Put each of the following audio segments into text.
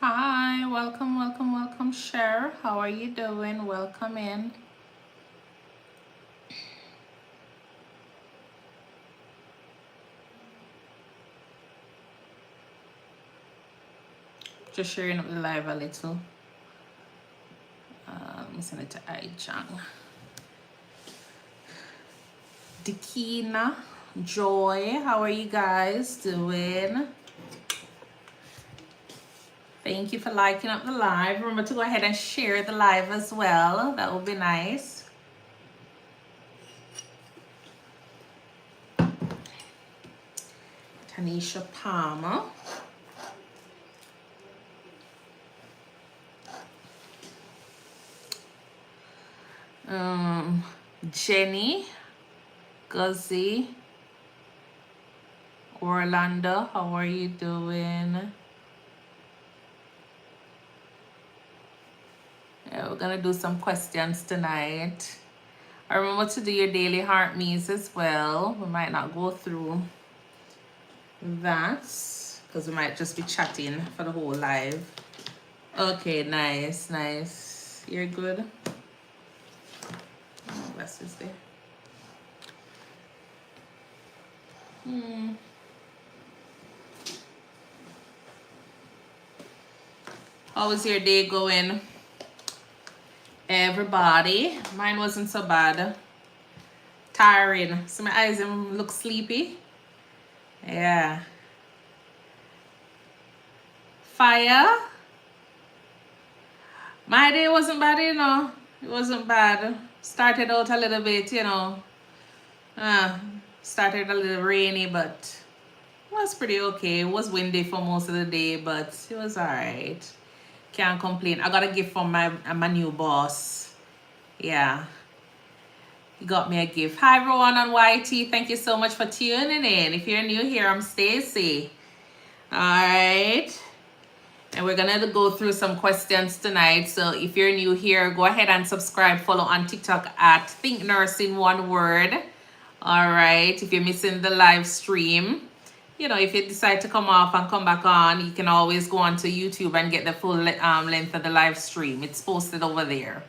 Hi, welcome, Cher. How are you doing? Welcome in. Just sharing up the live a little. Let me send it to Aichang. Dikina, Joy, how are you guys doing? Thank you for liking up the live. Remember to go ahead and share the live as well. That would be nice. Tanisha Palmer. Jenny, Guzzy, Orlando, how are you doing? Yeah, we're gonna do some questions tonight. Remember to do your daily heart means as well. We might not go through that because we might just be chatting for the whole live. Okay, nice. You're good. Oh, glasses there. How was your day going, everybody? Mine wasn't so bad. Tiring. So my eyes look sleepy. Yeah. Fire. My day wasn't bad, you know. It wasn't bad. Started out a little bit, you know. Started a little rainy, but it was pretty okay. It was windy for most of the day, but it was alright. Can't complain. I got a gift from my new boss. Yeah. He got me a gift. Hi everyone on YT. Thank you so much for tuning in. If you're new here, I'm Stacy. Alright. And we're gonna go through some questions tonight. So if you're new here, go ahead and subscribe. Follow on TikTok at ThinkNursing, one word. All right. If you're missing the live stream, you know, if you decide to come off and come back on, you can always go onto YouTube and get the full length of the live stream. It's posted over there.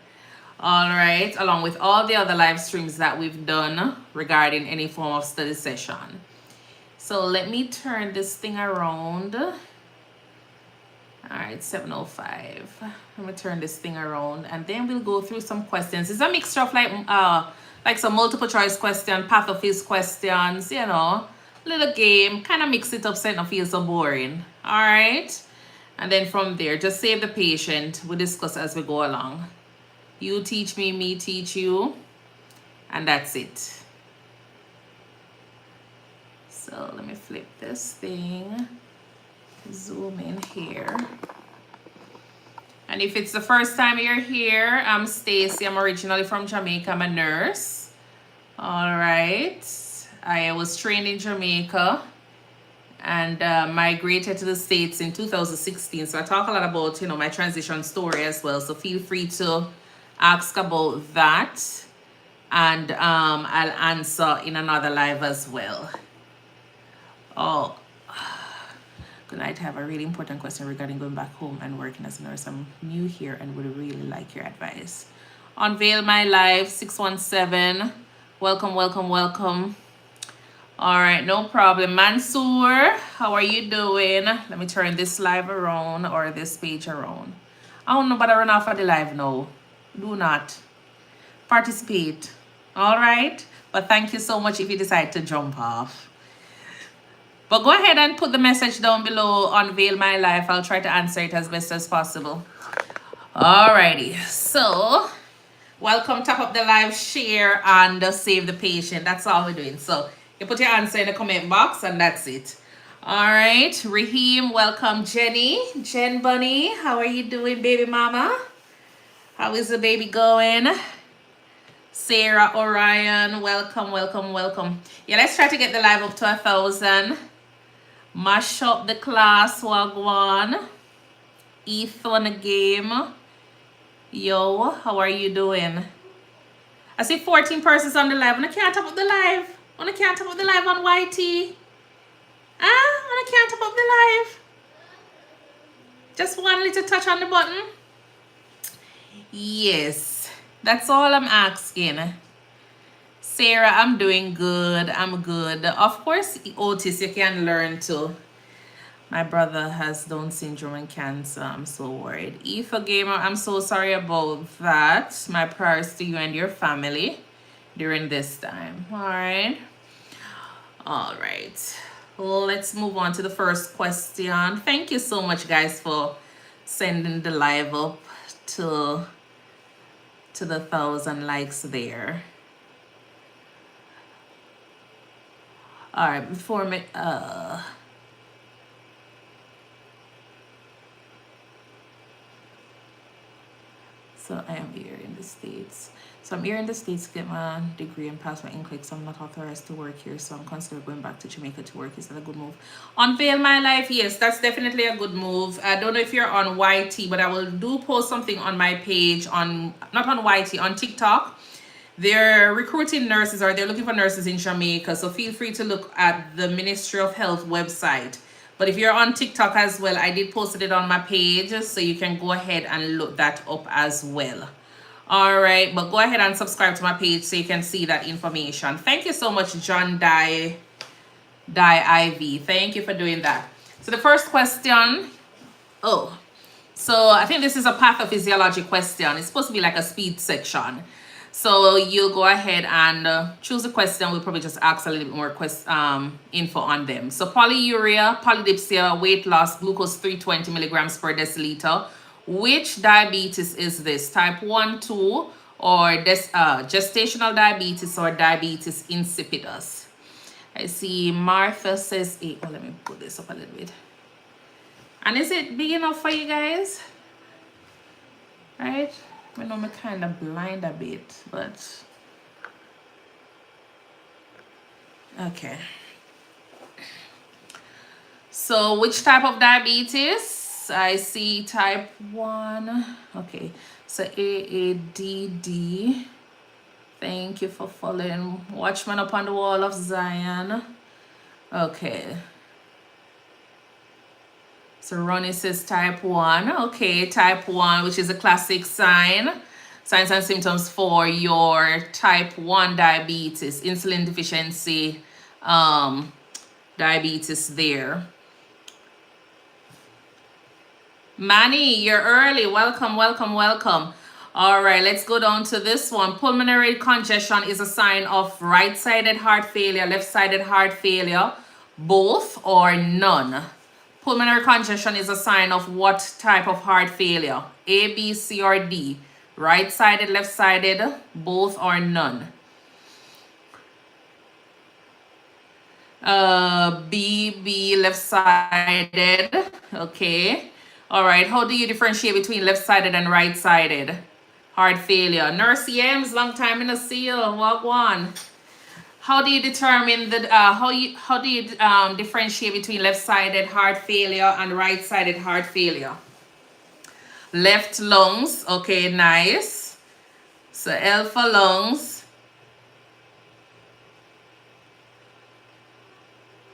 All right. Along with all the other live streams that we've done regarding any form of study session. So let me turn this thing around. All right, 7:05. Let me turn this thing around and then we'll go through some questions. It's a mixture of like some multiple choice question, pathophys questions, you know, little game, kind of mix it up so it don't feel so boring. All right. And then from there, just save the patient. We discuss as we go along. You teach me, me teach you. And that's it. So let me flip this thing. Zoom in here. And if it's the first time you're here, I'm Stacy. I'm originally from Jamaica. I'm a nurse. All right. I was trained in Jamaica and migrated to the States in 2016. So I talk a lot about, you know, my transition story as well. So feel free to ask about that. And I'll answer in another live as well. Oh, tonight I have a really important question regarding going back home and working as a nurse. I'm new here and would really like your advice. Unveil my life 617. Welcome. All right, no problem. Mansoor, how are you doing? Let me turn this live around or this page around. I don't know, but I run off of the live now. Do not participate. All right, but thank you so much if you decide to jump off. But go ahead and put the message down below, unveil my life. I'll try to answer it as best as possible. Alrighty, so welcome, tap up the live, share, and save the patient. That's all we're doing. So you put your answer in the comment box and that's it. Alright, Raheem, welcome. Jenny, Jen Bunny, how are you doing, baby mama? How is the baby going? Sarah Orion, welcome. Yeah, let's try to get the live up to 1,000. Mash up the class, Wagwan. Ethan the game. Yo, how are you doing? I see 14 persons on the live. I can't tap up the live. I can't tap up the live on YT. I can't tap up the live. Just one little touch on the button. Yes, that's all I'm asking. Sarah, I'm doing good. I'm good. Of course, Otis, you can learn too. My brother has Down syndrome and cancer. I'm so worried. Aoife Gamer, I'm so sorry about that. My prayers to you and your family during this time. All right. All right. Well, let's move on to the first question. Thank you so much, guys, for sending the live up to the 1,000 likes there. All right, before me, so I am here in the States. So I'm here in the States to get my degree and pass my NCLEX. I'm not authorized to work here, so I'm considering going back to Jamaica to work. Is that a good move? Unveil my life, yes, that's definitely a good move. I don't know if you're on YT, but I will do post something on my page on, not on YT, on TikTok. They're recruiting nurses, or they're looking for nurses in Jamaica, so feel free to look at the Ministry of Health website. But if you're on TikTok as well, I did post it on my page, so you can go ahead and look that up as well. All right, but go ahead and subscribe to my page so you can see that information. Thank you so much, John Die IV. Thank you for doing that. So the first question, so I think this is a pathophysiology question. It's supposed to be like a speed section. So you go ahead and choose a question. We'll probably just ask a little bit more info on them. So polyuria, polydipsia, weight loss, glucose 320 milligrams per deciliter. Which diabetes is this? Type 1, 2, or gestational diabetes, or diabetes insipidus? I see Martha says 8. Well, let me put this up a little bit. And is it big enough for you guys? Right? I know I'm kind of blind a bit, but okay. So which type of diabetes? I see type 1. Okay, so AADD. Thank you for following. Watchman upon the wall of Zion. Okay. So Ronnie says type 1. Okay, type 1, which is a classic signs and symptoms for your type 1 diabetes, insulin deficiency diabetes there. Manny, you're early. Welcome, welcome, welcome. All right, let's go down to this one. Pulmonary congestion is a sign of right-sided heart failure, left-sided heart failure, both or none. Pulmonary congestion is a sign of what type of heart failure? A, B, C, or D? Right-sided, left-sided, both or none? B, left-sided. Okay. All right. How do you differentiate between left-sided and right-sided heart failure? Nurse Yams, long time in the seal. Walk one. How do you determine the how do you differentiate between left-sided heart failure and right-sided heart failure? Left lungs, okay, nice. So L for lungs.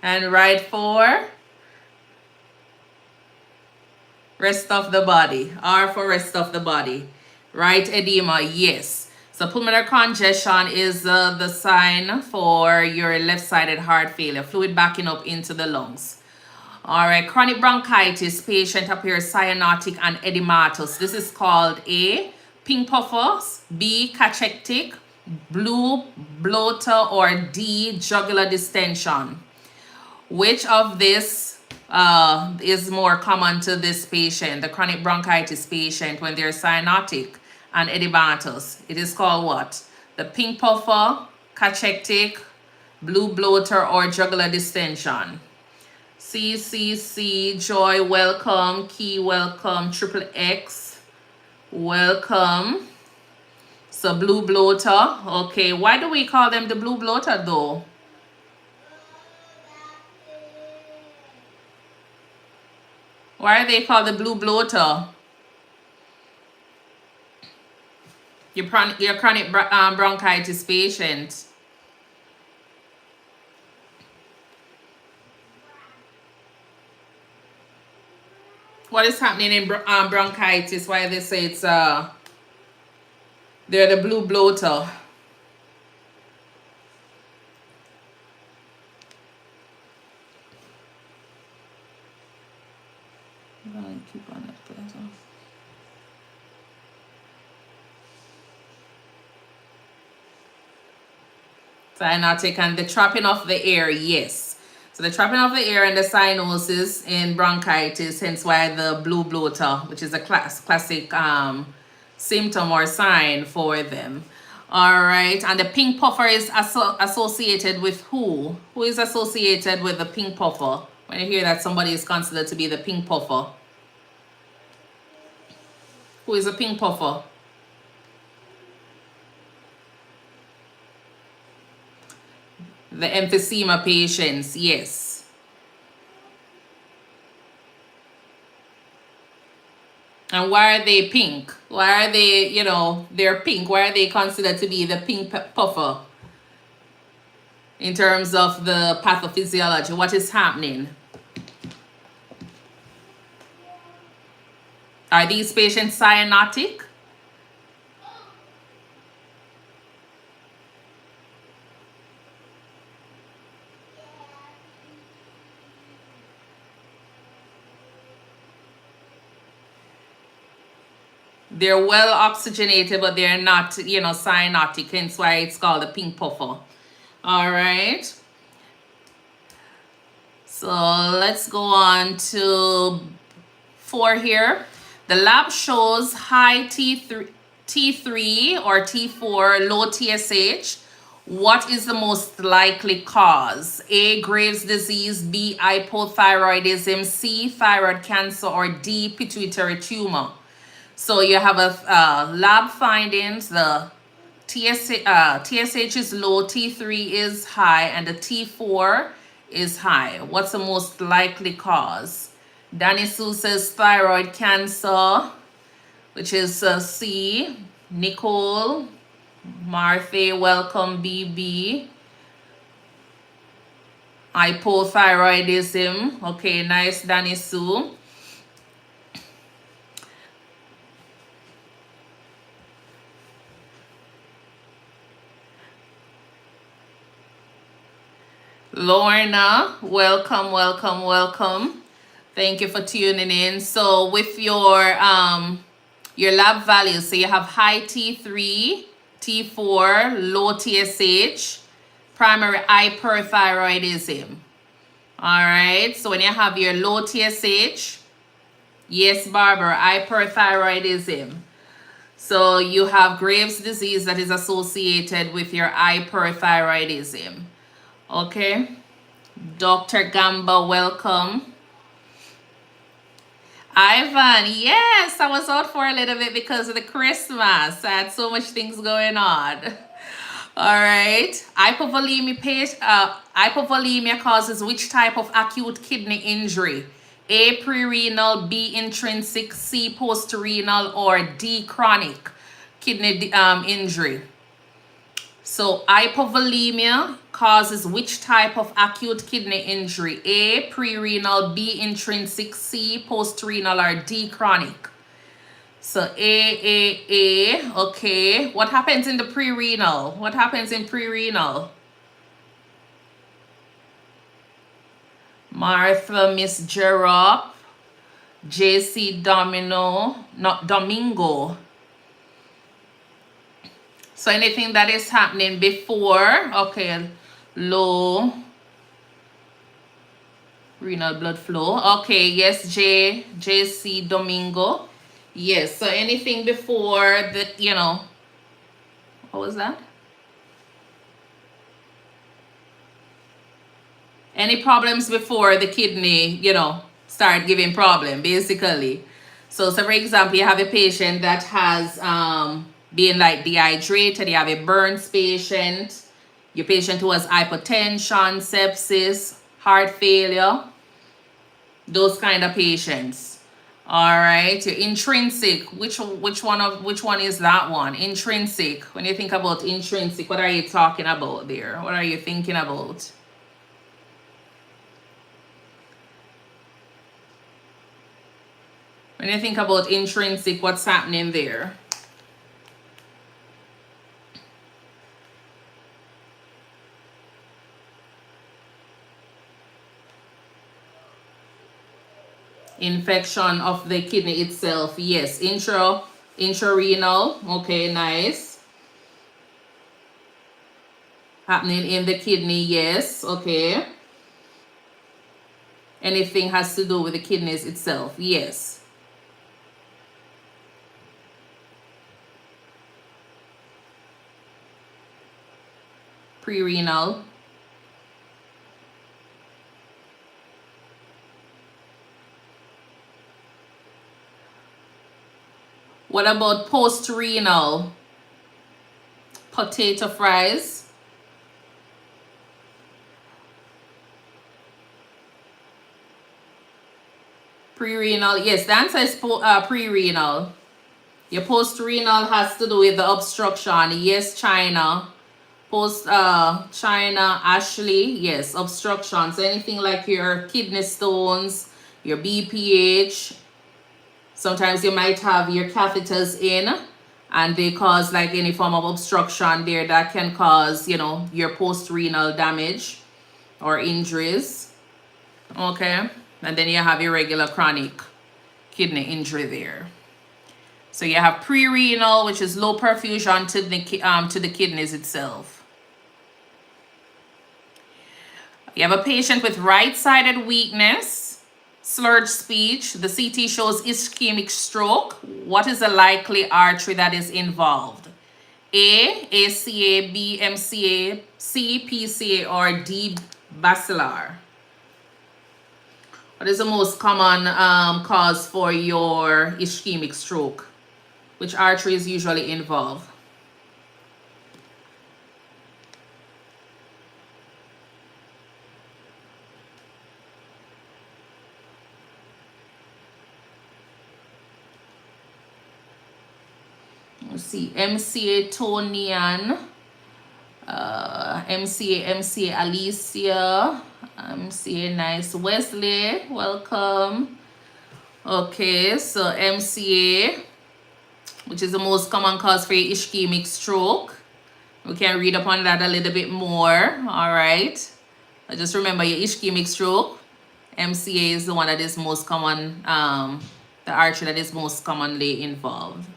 And right for rest of the body. R for rest of the body. Right edema, yes. So pulmonary congestion is the sign for your left-sided heart failure, fluid backing up into the lungs. All right, chronic bronchitis, patient appears cyanotic and edematous. This is called A, pink puffers, B, cachectic, blue bloater, or D, jugular distension. Which of this is more common to this patient, the chronic bronchitis patient, when they're cyanotic and edematous? It is called what? The pink puffer, cachectic, blue bloater, or jugular distension. C, Joy, welcome. Key, welcome. Triple X, welcome. So blue bloater. Okay, why do we call them the blue bloater though? Why are they called the blue bloater? Your chronic bronchitis patient. What is happening in bronchitis? Why they say it's they're the blue bloater. Keep on it. Cyanotic and the trapping of the air, yes. So the trapping of the air and the cyanosis in bronchitis, hence why the blue bloater, which is a classic symptom or sign for them. All right, and the pink puffer is associated with who? Who is associated with the pink puffer? When you hear that somebody is considered to be the pink puffer. Who is a pink puffer? The emphysema patients, yes. And why are they pink? Why are they, they're pink? Why are they considered to be the pink puffer? In terms of the pathophysiology, what is happening? Are these patients cyanotic? They're well oxygenated, but they're not, cyanotic, hence why it's called a pink puffer. All right. So let's go on to 4 here. The lab shows high T3 or T4, low TSH. What is the most likely cause? A, Graves' disease, B, hypothyroidism, C, thyroid cancer, or D, pituitary tumor. So you have a lab findings. The TSH is low, T3 is high, and the T4 is high. What's the most likely cause? Danny Sue says thyroid cancer, which is C. Nicole, Martha, welcome, BB. Hypothyroidism. Okay, nice, Danny Sue. Lorna, welcome, welcome, welcome. Thank you for tuning in. So with your lab values, so you have high T3, T4, low TSH, primary hyperthyroidism. All right, so when you have your low TSH, yes, Barbara, hyperthyroidism. So you have Graves' disease that is associated with your hyperthyroidism. Okay, Dr. Gamba, welcome. Ivan, yes, I was out for a little bit because of the Christmas. I had so much things going on. All right, hypovolemia causes which type of acute kidney injury? A, pre-renal, B, intrinsic, C, post-renal, or D, chronic kidney injury. So hypovolemia causes which type of acute kidney injury? A, pre-renal, B, intrinsic, C, post-renal, or D, chronic. So A, okay. What happens in the pre-renal? What happens in pre-renal? Martha, Miss Jerop, JC Domingo. So anything that is happening before, okay, low renal blood flow. Okay, yes, JC Domingo. Yes, so anything before the, what was that? Any problems before the kidney, start giving problem, basically. So for example, you have a patient that has being like dehydrated, you have a burns patient, your patient who has hypertension, sepsis, heart failure, those kind of patients. All right, your intrinsic, which one is that one? Intrinsic. When you think about intrinsic, what are you talking about there? What are you thinking about? When you think about intrinsic, what's happening there? Infection of the kidney itself. Yes. Intrarenal. Okay, nice. Happening in the kidney. Yes. Okay. Anything has to do with the kidneys itself. Yes. Pre-renal. What about post-renal? Potato fries. Pre-renal. Yes, the answer is pre-renal. Your post-renal has to do with the obstruction. Yes, China. China, Ashley. Yes, obstruction. So anything like your kidney stones, your BPH. Sometimes you might have your catheters in and they cause like any form of obstruction there that can cause, you know, your post-renal damage or injuries. Okay. And then you have your regular chronic kidney injury there. So you have pre-renal, which is low perfusion to the kidneys itself. You have a patient with right-sided weakness, slurred speech. The CT shows ischemic stroke. What is the likely artery that is involved? A, ACA, B, MCA, C, PCA, or D, basilar? What is the most common cause for your ischemic stroke? Which artery is usually involved? Let's see, MCA Tonian, MCA Alicia, MCA Nice Wesley, welcome. Okay, so MCA, which is the most common cause for your ischemic stroke. We can read upon that a little bit more. All right. But just remember your ischemic stroke. MCA is the one that is most common, the artery that is most commonly involved.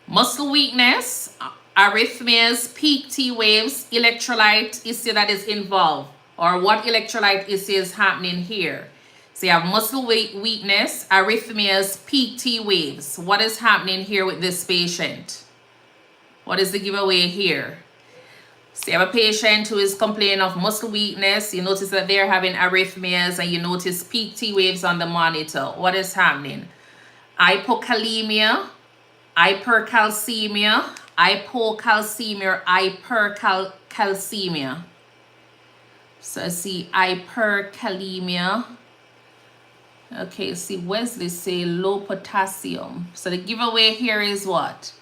Muscle weakness, arrhythmias, peak T waves, electrolyte issue that is involved. Or what electrolyte issue is happening here? So you have muscle weakness, arrhythmias, peak T waves. What is happening here with this patient? What is the giveaway here? So you have a patient who is complaining of muscle weakness. You notice that they're having arrhythmias and you notice peak T waves on the monitor. What is happening? Hypokalemia, hypercalcemia, hypocalcemia, hypercalcemia. So I see hyperkalemia. Okay, see Wesley say low potassium. So the giveaway here is what?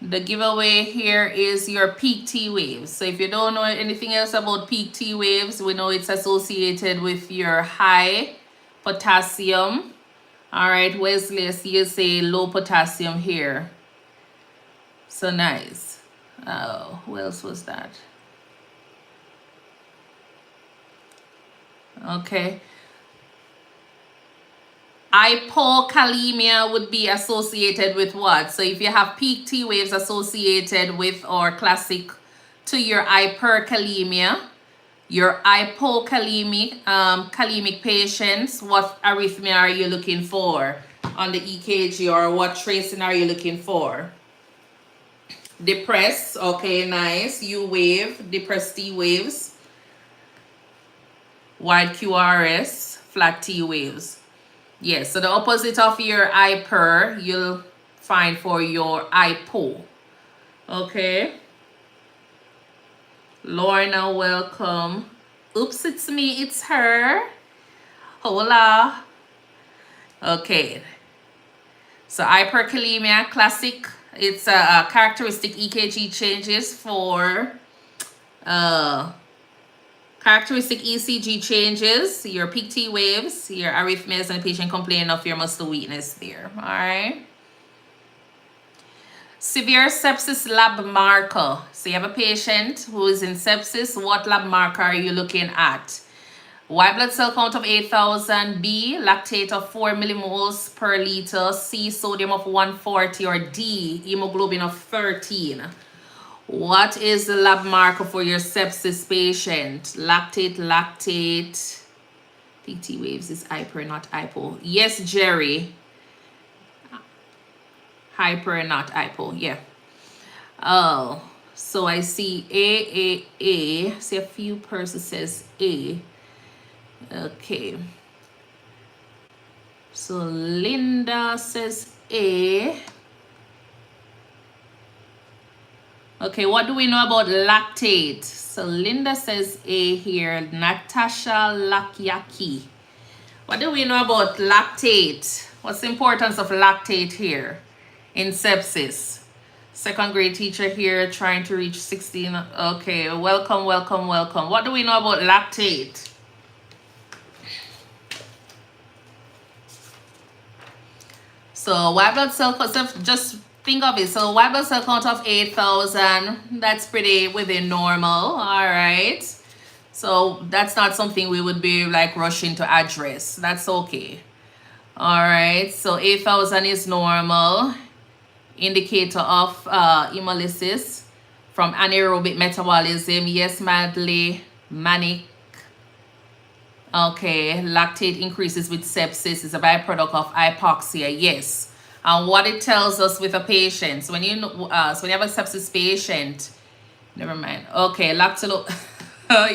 The giveaway here is your peak T waves. So if you don't know anything else about peak T waves, we know it's associated with your high potassium. All right, Wesley, I see you say low potassium here. So nice. Oh, who else was that? Okay. Hypokalemia would be associated with what? So if you have peak T waves associated with or classic to your hyperkalemia, your hypokalemic patients, what arrhythmia are you looking for on the EKG, or what tracing are you looking for? Depressed, okay, nice. U wave, depressed T waves. Wide QRS, flat T waves. Yes, so the opposite of your hyper, you'll find for your hypo. Okay. Lorna, welcome. Oops, it's me, it's her. Hola. Okay. So hyperkalemia, classic. It's a characteristic EKG changes for Characteristic ECG changes, your peak T waves, your arrhythmias, and the patient complaining of your muscle weakness there. All right. Severe sepsis lab marker. So you have a patient who is in sepsis. What lab marker are you looking at? White blood cell count of 8,000. B, lactate of 4 millimoles per liter. C, sodium of 140. Or D, hemoglobin of 13. What is the lab marker for your sepsis patient? Lactate. PT waves is hyper, not hypo. Yes, Jerry. Hyper, not hypo. Yeah. Oh, so I see A. See a few persons says A. Okay. So Linda says A. Okay, what do we know about lactate? So Linda says A here. Natasha Lakyaki. What do we know about lactate? What's the importance of lactate here in sepsis? Second grade teacher here trying to reach 16. Okay, welcome. What do we know about lactate? So white blood cell count, just think of it. So white blood cell count of 8,000, that's pretty within normal, all right? So that's not something we would be like rushing to address. That's okay. All right, so 8,000 is normal. Indicator of hemolysis from anaerobic metabolism. Yes, mildly manic. Okay, lactate increases with sepsis is a byproduct of hypoxia. Yes, and what it tells us with a patient. So when you have a sepsis patient, never mind. Okay, lactolo.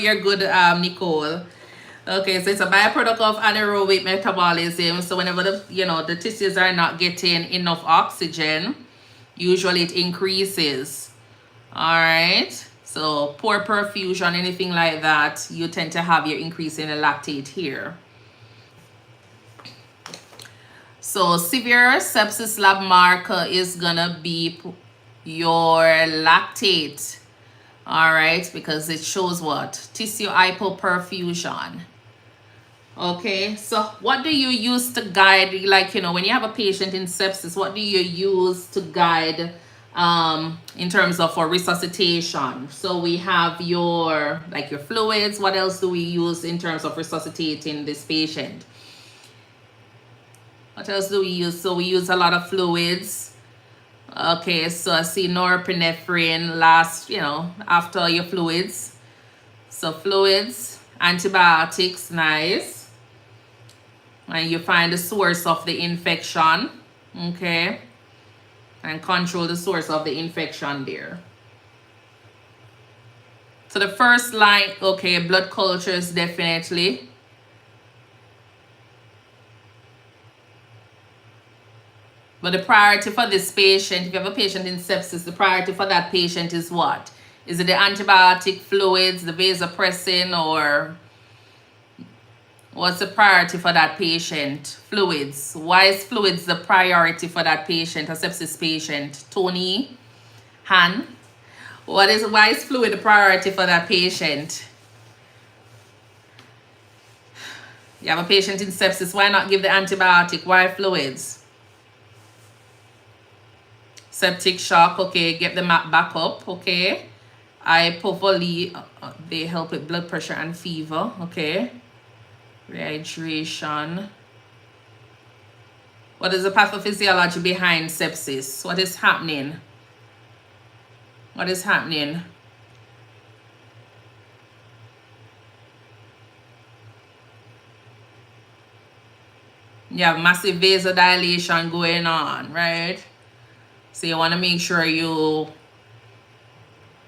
You're good, Nicole. Okay, so it's a byproduct of anaerobic metabolism. So whenever the tissues are not getting enough oxygen, usually it increases. All right. So poor perfusion, anything like that, you tend to have your increase in the lactate here. So severe sepsis lab marker is gonna be your lactate. All right, because it shows what? Tissue hypoperfusion. Okay, so what do you use to guide, like, when you have a patient in sepsis, what do you use to guide in terms of for resuscitation? So we have your fluids. What else do we use in terms of resuscitating this patient? What else do we use? So we use a lot of fluids. Okay, so I see norepinephrine last, after your fluids. So fluids, antibiotics, nice. And you find the source of the infection, okay? And control the source of the infection there. So the first line, okay, blood cultures definitely. But the priority for this patient, if you have a patient in sepsis, the priority for that patient is what? Is it the antibiotic, fluids, the vasopressin, or what's the priority for that patient? Fluids. Why is fluids the priority for that patient, a sepsis patient? Tony, Han, why is fluid the priority for that patient? You have a patient in sepsis, why not give the antibiotic? Why fluids? Septic shock, okay, get the map back up, okay. Hypovolemia, they help with blood pressure and fever, okay. Rehydration. What is the pathophysiology behind sepsis? What is happening? What is happening? You have massive vasodilation going on, right? So you want to make sure you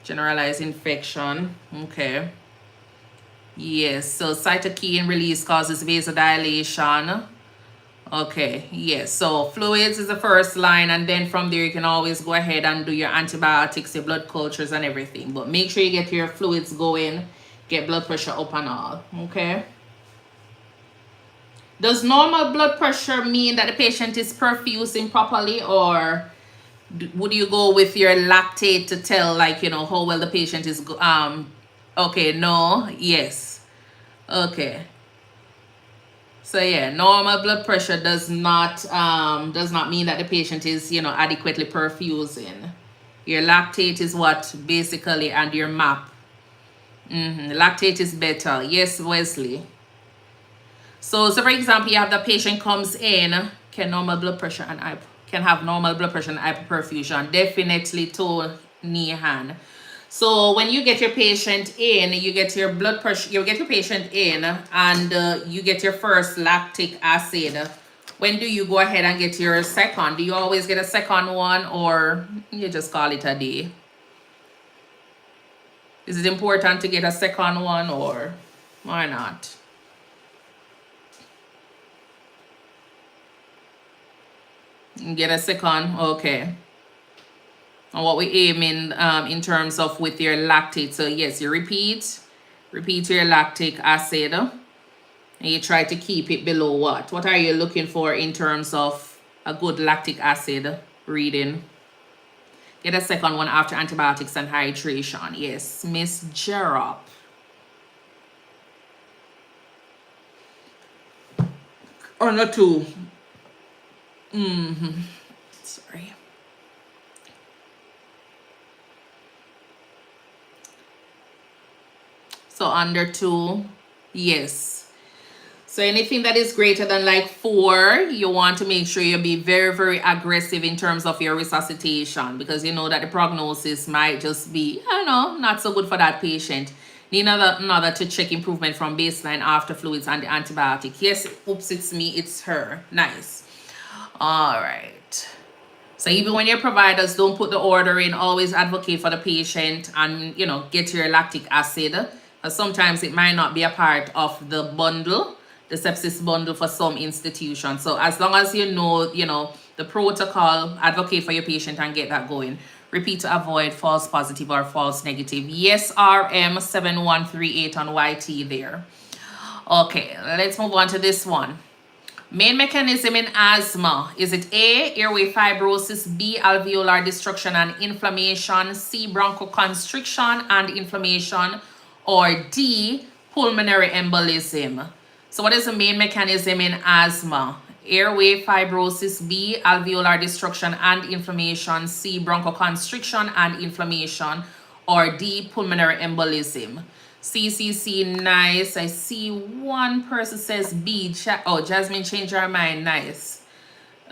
generalize infection, okay. Yes, so cytokine release causes vasodilation. Okay, yes, so fluids is the first line, and then from there you can always go ahead and do your antibiotics, your blood cultures and everything. But make sure you get your fluids going, get blood pressure up and all, okay? Does normal blood pressure mean that the patient is perfusing properly, or would you go with your lactate to tell, like, how well the patient is Okay, no, yes. Okay. So yeah, normal blood pressure does not mean that the patient is, you know, adequately perfusing. Your lactate is what basically, and your MAP. Lactate is better. Yes, Wesley. So for example, you have the patient comes in, can normal blood pressure and can have normal blood pressure and hyperperfusion. Definitely to knee hand. So when you get your patient in, you get your blood pressure, you get your patient in, and you get your first lactic acid. When do you go ahead and get your second? Do you always get a second one, or you just call it a day? Is it important to get a second one, or why not? Get a second, okay. And what we aim in terms of with your lactate. So yes, you repeat your lactic acid, and you try to keep it below what? What are you looking for in terms of a good lactic acid reading? Get a second one after antibiotics and hydration. Yes, Miss Jerop. Or not two. Sorry. So under 2, yes. So anything that is greater than like 4, you want to make sure you be very, very aggressive in terms of your resuscitation, because you know that the prognosis might just be, I don't know, not so good for that patient. Need another to check improvement from baseline after fluids and the antibiotic. Yes, oops, it's me, it's her. Nice. All right. So even when your providers don't put the order in, always advocate for the patient and, you know, get your lactic acid. Sometimes it might not be a part of the bundle, the sepsis bundle for some institutions. So as long as you know, the protocol, advocate for your patient and get that going. Repeat to avoid false positive or false negative. Yes, RM7138 on YT there. Okay, let's move on to this one. Main mechanism in asthma. Is it A, airway fibrosis, B, alveolar destruction and inflammation, C, bronchoconstriction and inflammation, or D, pulmonary embolism? So what is the main mechanism in asthma? Airway fibrosis, B, alveolar destruction and inflammation, C, bronchoconstriction and inflammation, or D, pulmonary embolism? CCC, nice. I see one person says B. Oh, Jasmine changed her mind. Nice.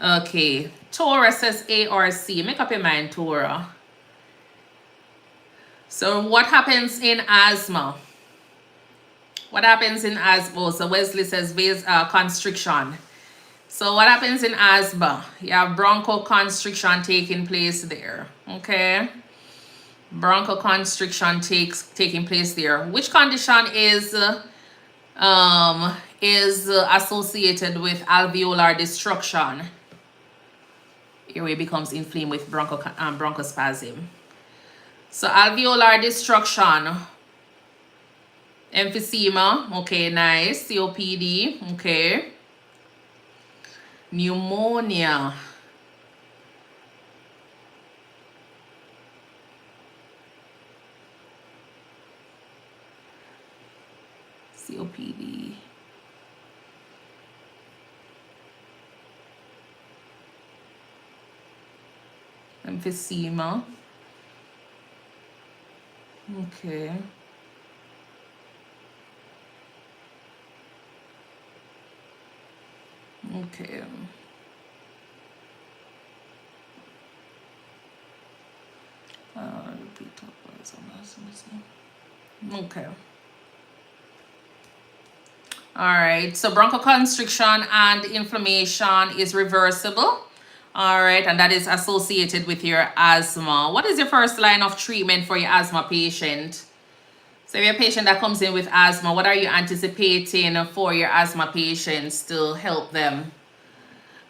Okay. Tora says A or C. Make up your mind, Tora. So what happens in asthma? What happens in asthma? So Wesley says constriction. So what happens in asthma? You have bronchoconstriction taking place there. Okay. Bronchoconstriction taking place there. Which condition is associated with alveolar destruction? Airway becomes inflamed with bronchospasm. So alveolar destruction, emphysema, okay, nice. COPD, okay. Pneumonia. COPD. Emphysema. Okay. Okay. Okay. All right. So bronchoconstriction and inflammation is reversible. All right. And that is associated with your asthma. What is your first line of treatment for your asthma patient? So your patient that comes in with asthma, what are you anticipating for your asthma patients to help them?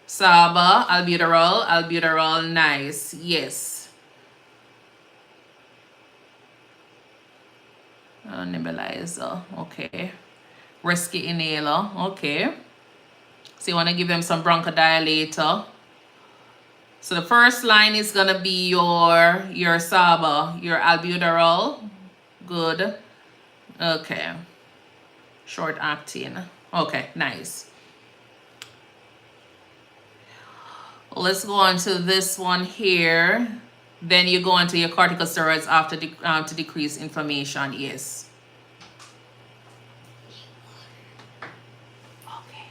SABA, albuterol, nice. Yes. Nebulizer, okay. Rescue inhaler, okay. So you want to give them some bronchodilator. So the first line is going to be your SABA, your albuterol, good. Okay. Short acting. Okay, nice. Let's go on to this one here. Then you go on to your corticosteroids after to decrease inflammation. Yes. Okay.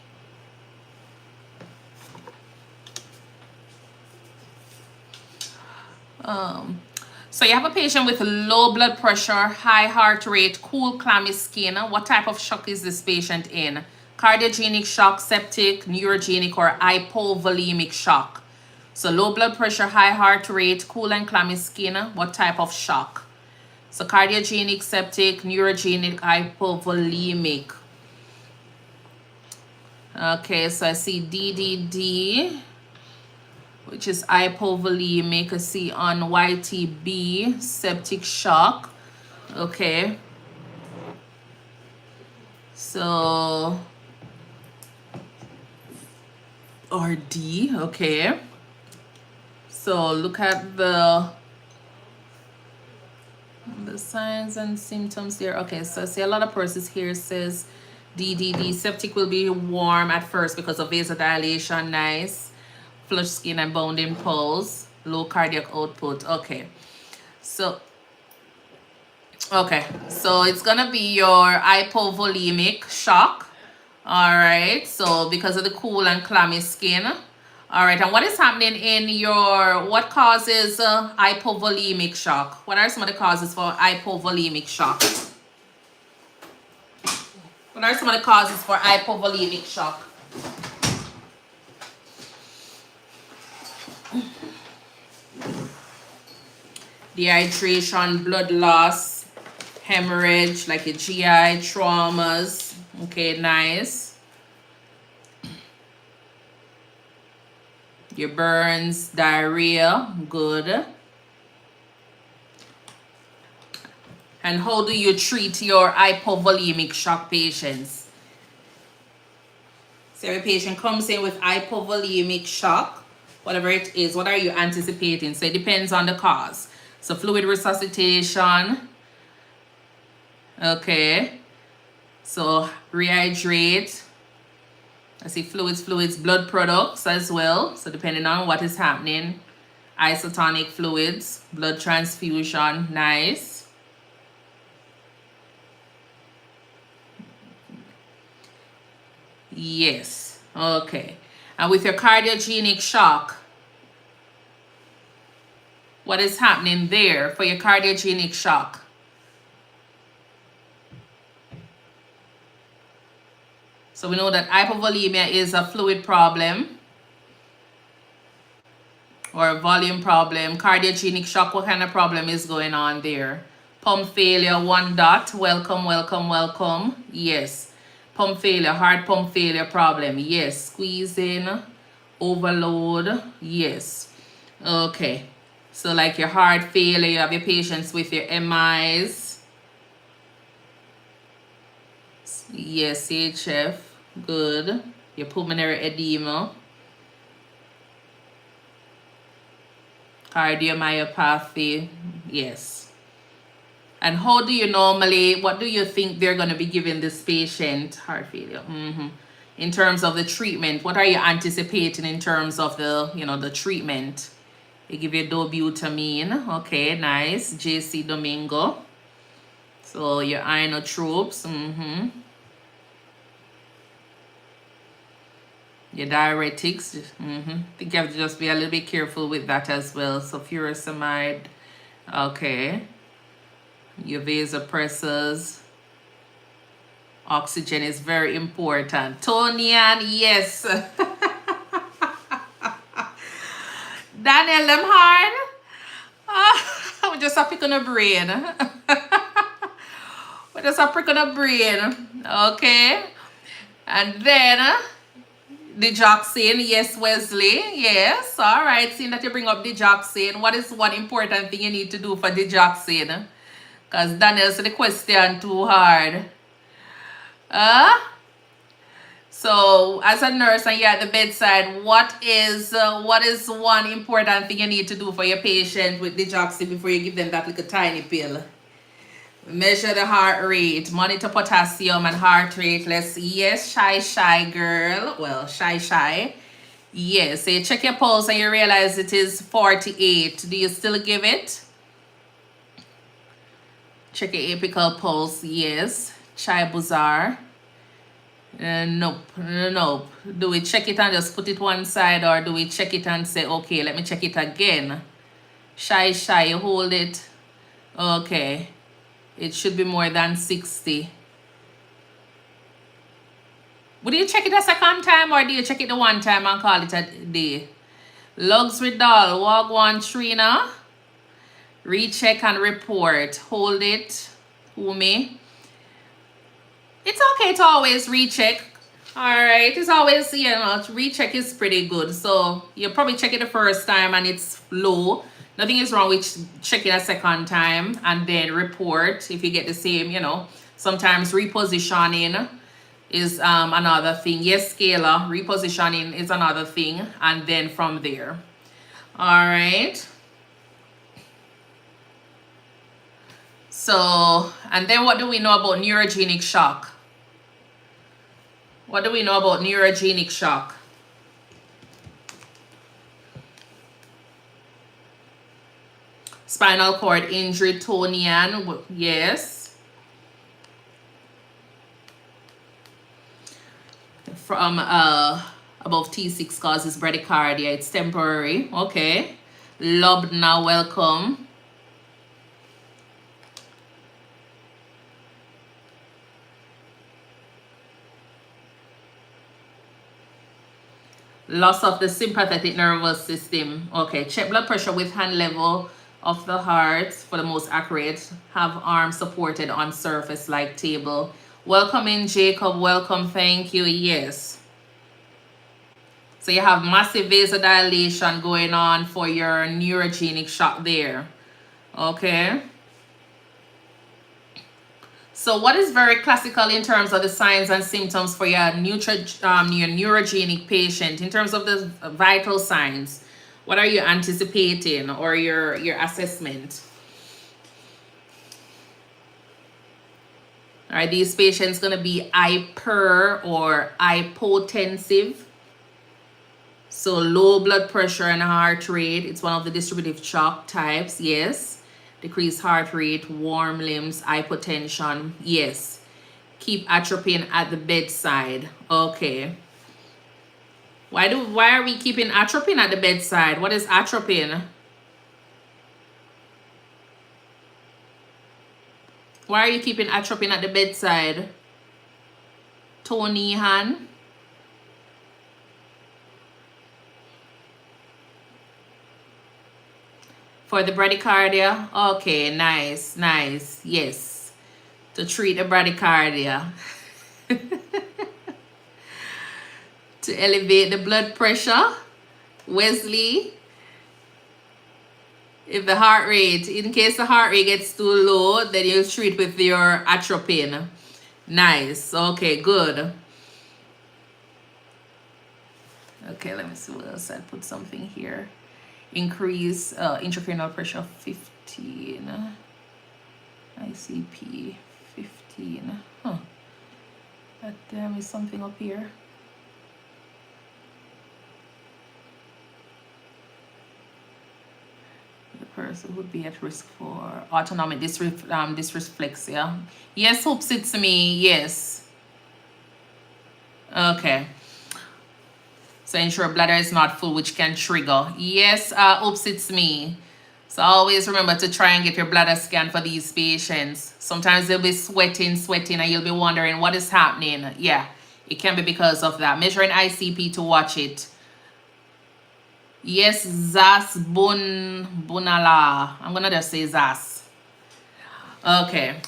So you have a patient with low blood pressure, high heart rate, cool, clammy skin. What type of shock is this patient in? Cardiogenic shock, septic, neurogenic, or hypovolemic shock? So low blood pressure, high heart rate, cool and clammy skin. What type of shock? So cardiogenic, septic, neurogenic, hypovolemic. Okay, so I see DDD, which is hypovolemic. I see on YTB, septic shock. Okay. So, RD, okay. So look at the signs and symptoms there. Okay, so I see a lot of persons here says DDD. Septic will be warm at first because of vasodilation. Nice. Flush skin and bounding pulse. Low cardiac output. Okay. So it's gonna be your hypovolemic shock. All right. So because of the cool and clammy skin. All right. And what is happening in your, what causes hypovolemic shock? What are some of the causes for hypovolemic shock? What are some of the causes for hypovolemic shock? Dehydration, blood loss, hemorrhage, like your GI, traumas. Okay, nice. Your burns, diarrhea, good. And how do you treat your hypovolemic shock patients? So every patient comes in with hypovolemic shock, whatever it is, what are you anticipating? So it depends on the cause. So fluid resuscitation. Okay. So rehydrate. I see fluids, blood products as well. So depending on what is happening. Isotonic fluids, blood transfusion, nice. Yes. Okay. And with your cardiogenic shock, what is happening there for your cardiogenic shock? So we know that hypovolemia is a fluid problem or a volume problem. Cardiogenic shock, what kind of problem is going on there? Pump failure, 1 dot. Welcome, welcome, welcome. Yes. Pump failure, heart pump failure problem. Yes. Squeezing, overload. Yes. Okay. So like your heart failure, you have your patients with your MIs. Yes, CHF. Good. Your pulmonary edema. Cardiomyopathy. Yes. And how do you normally, what do you think they're going to be giving this patient? Heart failure. In terms of the treatment, what are you anticipating in terms of the, the treatment? They give you dobutamine. Okay, nice. JC Domingo. So your inotropes. Your diuretics. I think you have to just be a little bit careful with that as well. So furosemide. Okay. Your vasopressors. Oxygen is very important. Tonian, yes. Daniel, them hard. We just a pick on a brain. We just a prick on a brain. Okay. And then digoxin. Yes, Wesley. Yes. All right. Seeing that you bring up digoxin. What is one important thing you need to do for digoxin? Because Daniel said the question too hard. So as a nurse and you're at the bedside, what is one important thing you need to do for your patient with digoxin before you give them that little tiny pill? Measure the heart rate, monitor potassium and heart rate. Let's see. Yes, shy girl. Well, shy. Yes, so you check your pulse and you realize it is 48. Do you still give it? Check your apical pulse. Yes. Chai Buzar. Nope. Do we check it and just put it one side, or do we check it and say, okay, let me check it again? Shy, you hold it. Okay. It should be more than 60. Would you check it a second time, or do you check it the one time and call it a day? Logs with doll, walk 1 Trina. Recheck and report. Hold it. Umi. It's okay to always recheck. Alright, it's always, recheck is pretty good. So you probably check it the first time and it's low. Nothing is wrong with checking a second time and then report if you get the same, Sometimes repositioning is another thing. Yes, scalar, repositioning is another thing. And then from there. Alright. So, and then what do we know about neurogenic shock? What do we know about neurogenic shock? Spinal cord injury, Tonian, yes. From above T6 causes bradycardia, it's temporary, okay. Lobna, welcome. Loss of the sympathetic nervous system. Okay, check blood pressure with hand level of the heart for the most accurate. Have arms supported on surface like table. Welcome in, Jacob. Welcome. Thank you. Yes. So you have massive vasodilation going on for your neurogenic shock there. Okay. So what is very classical in terms of the signs and symptoms for your neurogenic patient in terms of the vital signs? What are you anticipating, or your assessment? Are these patients going to be hyper or hypotensive? So low blood pressure and heart rate. It's one of the distributive shock types. Yes. Decreased heart rate, warm limbs, hypotension. Yes. Keep atropine at the bedside. Okay. Why are we keeping atropine at the bedside? What is atropine? Why are you keeping atropine at the bedside? Tony Han? For the bradycardia? Okay, nice. Yes. To treat the bradycardia. To elevate the blood pressure. Wesley. If the heart rate, in case the heart rate gets too low, then you'll treat with your atropine. Nice. Okay, good. Okay, let me see what else. I put something here. Increase intracranial pressure 15. ICP 15. Huh. That damn is something up here. The person would be at risk for autonomic dysreflexia. Yes, hopes it's me. Yes. Okay. So ensure bladder is not full, which can trigger. Yes, oops, it's me. So always remember to try and get your bladder scan for these patients. Sometimes they'll be sweating, and you'll be wondering what is happening. Yeah, it can be because of that. Measuring ICP to watch it. Yes, Zas Bunala. I'm going to just say Zas. Okay.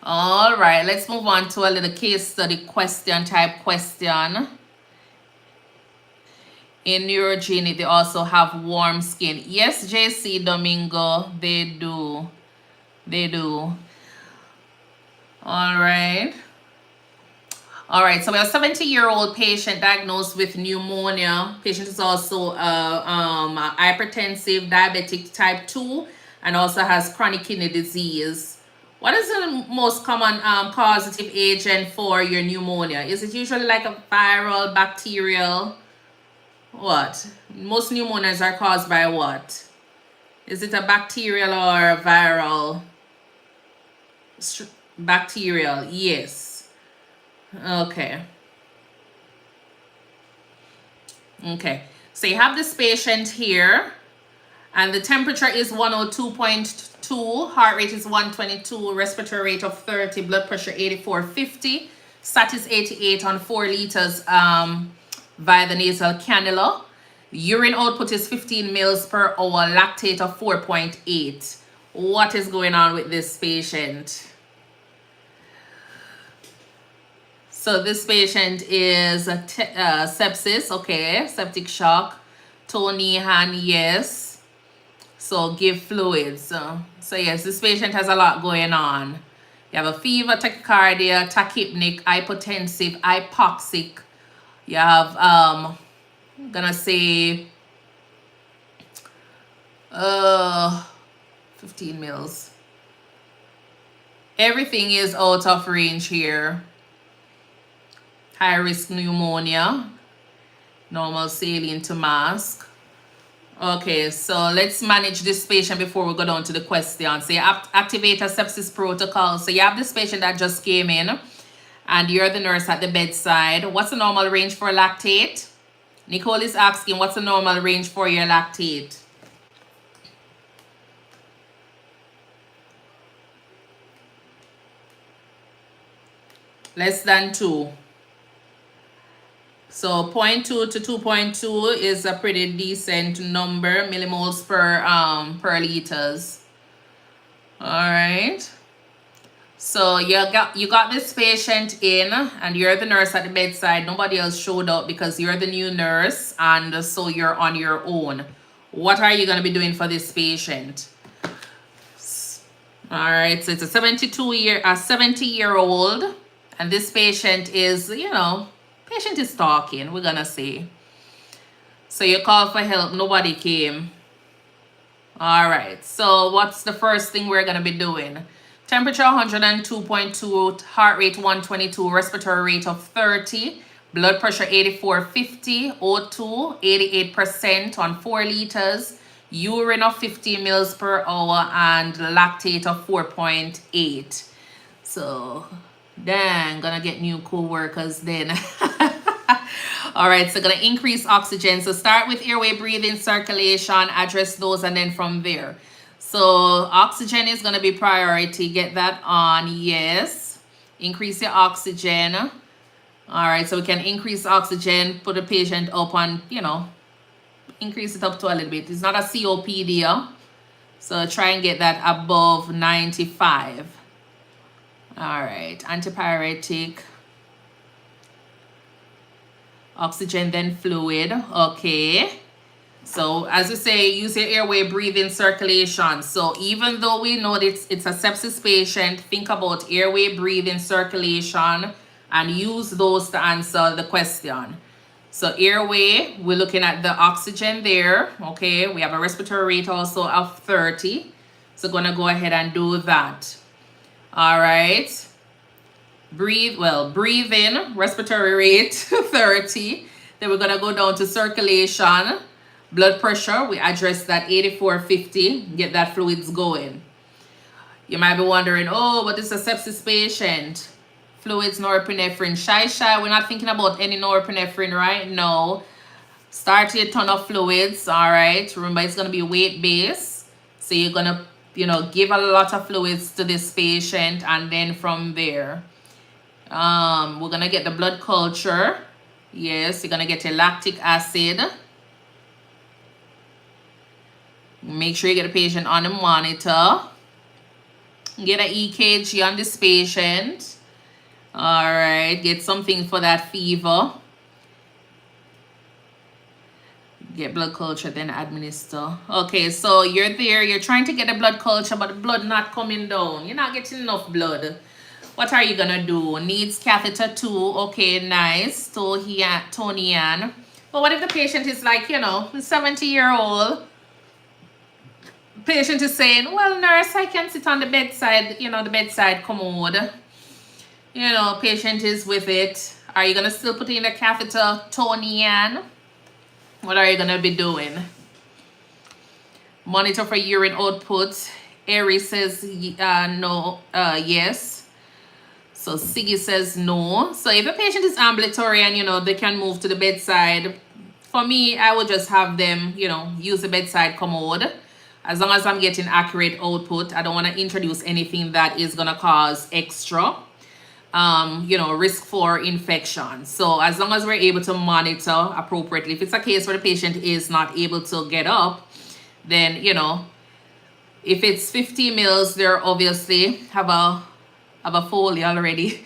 All right, let's move on to a little case study type question. In neurogenic, they also have warm skin. Yes, JC Domingo, they do. All right, so we have a 70-year-old patient diagnosed with pneumonia. Patient is also hypertensive, diabetic type 2, and also has chronic kidney disease. What is the most common causative agent for your pneumonia? Is it usually like a viral, bacterial? What? Most pneumonias are caused by what? Is it a bacterial or a viral? Bacterial, yes. Okay. Okay. So you have this patient here, and the temperature is 102.2, heart rate is 122, respiratory rate of 30, blood pressure 84/50, sat is 88 on 4 liters via the nasal cannula. Urine output is 15 mils per hour, lactate of 4.8. What is going on with this patient? So this patient is a sepsis, okay, septic shock, Tony hand, yes. So give fluids. So yes, this patient has a lot going on. You have a fever, tachycardia, tachypneic, hypotensive, hypoxic. You have, I'm gonna say, 15 mils. Everything is out of range here. High risk pneumonia, normal saline to mask. Okay, so let's manage this patient before we go down to the question. So you activate a sepsis protocol. So you have this patient that just came in and you're the nurse at the bedside. What's the normal range for lactate? Nicole is asking, what's the normal range for your lactate? Less than 2. So 0.2 to 2.2 is a pretty decent number, millimoles per liters. All right. So you got this patient in, and you're the nurse at the bedside. Nobody else showed up because you're the new nurse, and so you're on your own. What are you going to be doing for this patient? All right. So it's a 70-year-old, and this patient is, patient is talking, we're gonna say. So you call for help, nobody came. All right, so what's the first thing we're gonna be doing? Temperature 102.2, heart rate 122, respiratory rate of 30, blood pressure 84/50, O2 88% on 4 liters, urine of 50 mils per hour, and lactate of 4.8. So dang, gonna get new co-workers then. All right, so gonna increase oxygen. So start with airway, breathing, circulation, address those, and then from there. So oxygen is gonna be priority. Get that on, yes. Increase your oxygen. All right, so we can increase oxygen, put the patient up on, increase it up to a little bit. It's not a COPD, so try and get that above 95. All right, antipyretic, oxygen, then fluid. Okay, so as we say, use your airway, breathing, circulation. So even though we know that it's a sepsis patient, think about airway, breathing, circulation, and use those to answer the question. So airway, we're looking at the oxygen there. Okay, we have a respiratory rate also of 30. So gonna go ahead and do that. All right, breathe in, respiratory rate 30. Then we're gonna go down to circulation, blood pressure. We address that 84/50, get that fluids going. You might be wondering, oh, but it's a sepsis patient. Fluids, norepinephrine, shy. We're not thinking about any norepinephrine right now. Start your ton of fluids. All right, remember it's gonna be weight based, so you're gonna give a lot of fluids to this patient, and then from there, we're gonna get the blood culture. Yes, you're gonna get your lactic acid. Make sure you get a patient on the monitor. Get an EKG on this patient. All right, get something for that fever. Get blood culture, then administer. Okay, so you're there, you're trying to get a blood culture, but the blood not coming down. You're not getting enough blood. What are you gonna do? Needs catheter 2. Okay, nice. Tony But what if the patient is like, 70-year-old Patient is saying, well, nurse, I can sit on the bedside, the bedside commode. Patient is with it. Are you going to still put in a catheter, Tony Ann? What are you going to be doing? Monitor for urine output. Ari says no, yes. So Siggy says no. So if a patient is ambulatory and, they can move to the bedside, for me, I would just have them, use the bedside commode. As long as I'm getting accurate output, I don't want to introduce anything that is going to cause extra, risk for infection. So as long as we're able to monitor appropriately, if it's a case where the patient is not able to get up, then, if it's 50 mils, they're obviously have a Foley already.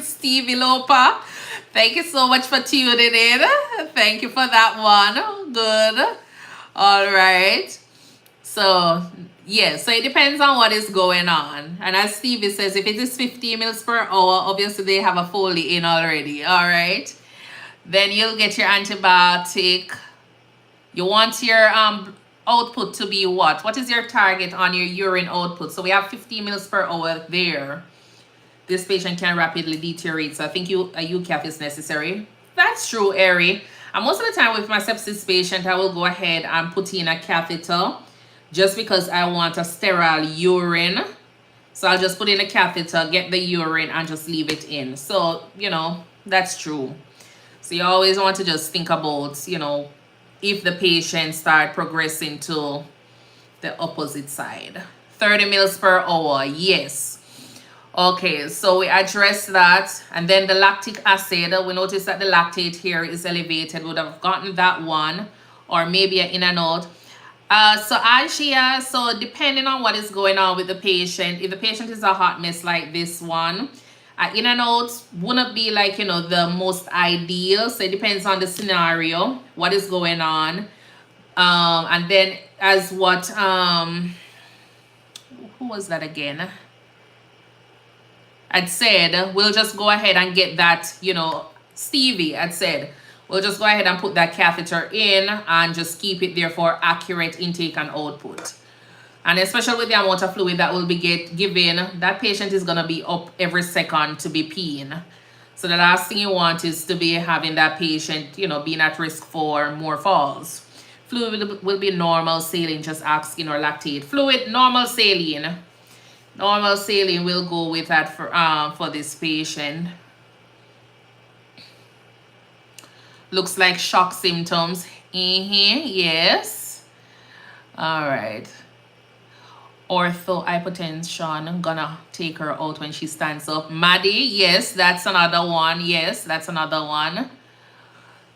Stevie Lopa, thank you so much for tuning in. Thank you for that one. Good. All right. So, yeah, so it depends on what is going on. And as Stevie says, if it is 50 mils per hour, obviously they have a Foley in already. All right. Then you'll get your antibiotic. You want your output to be what? What is your target on your urine output? So we have 50 mils per hour there. This patient can rapidly deteriorate. So I think a UCAF is necessary. That's true, Ari. And most of the time with my sepsis patient, I will go ahead and put in a catheter just because I want a sterile urine. So I'll just put in a catheter, get the urine, and just leave it in. So, that's true. So you always want to just think about, if the patient start progressing to the opposite side. 30 mils per hour, yes. Okay, so we address that. And then the lactic acid, we notice that the lactate here is elevated. We would have gotten that one, or maybe an in and out. So Asia, so depending on what is going on with the patient, if the patient is a hot mess like this one, in and out wouldn't be like, the most ideal. So it depends on the scenario, what is going on. And then as what, who was that again? I'd said, we'll just go ahead and get that, Stevie had said, we'll just go ahead and put that catheter in and just keep it there for accurate intake and output. And especially with the amount of fluid that will be given, that patient is going to be up every second to be peeing. So the last thing you want is to be having that patient, being at risk for more falls. Fluid will be normal saline, just asking, or lactate. Fluid, normal saline. Normal saline will go with that for this patient. Looks like shock symptoms. Yes. All right. Ortho hypotension, gonna take her out when she stands up. Maddie, yes, that's another one. Yes, that's another one.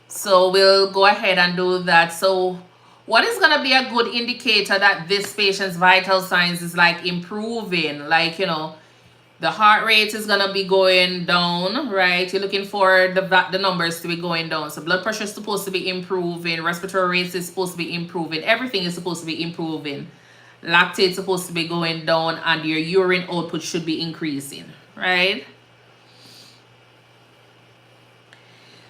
So we'll go ahead and do that. So what is gonna be a good indicator that this patient's vital signs is like improving? Like, the heart rate is gonna be going down, right? You're looking for the numbers to be going down. So blood pressure is supposed to be improving. Respiratory rates is supposed to be improving. Everything is supposed to be improving. Lactate is supposed to be going down, and your urine output should be increasing, right?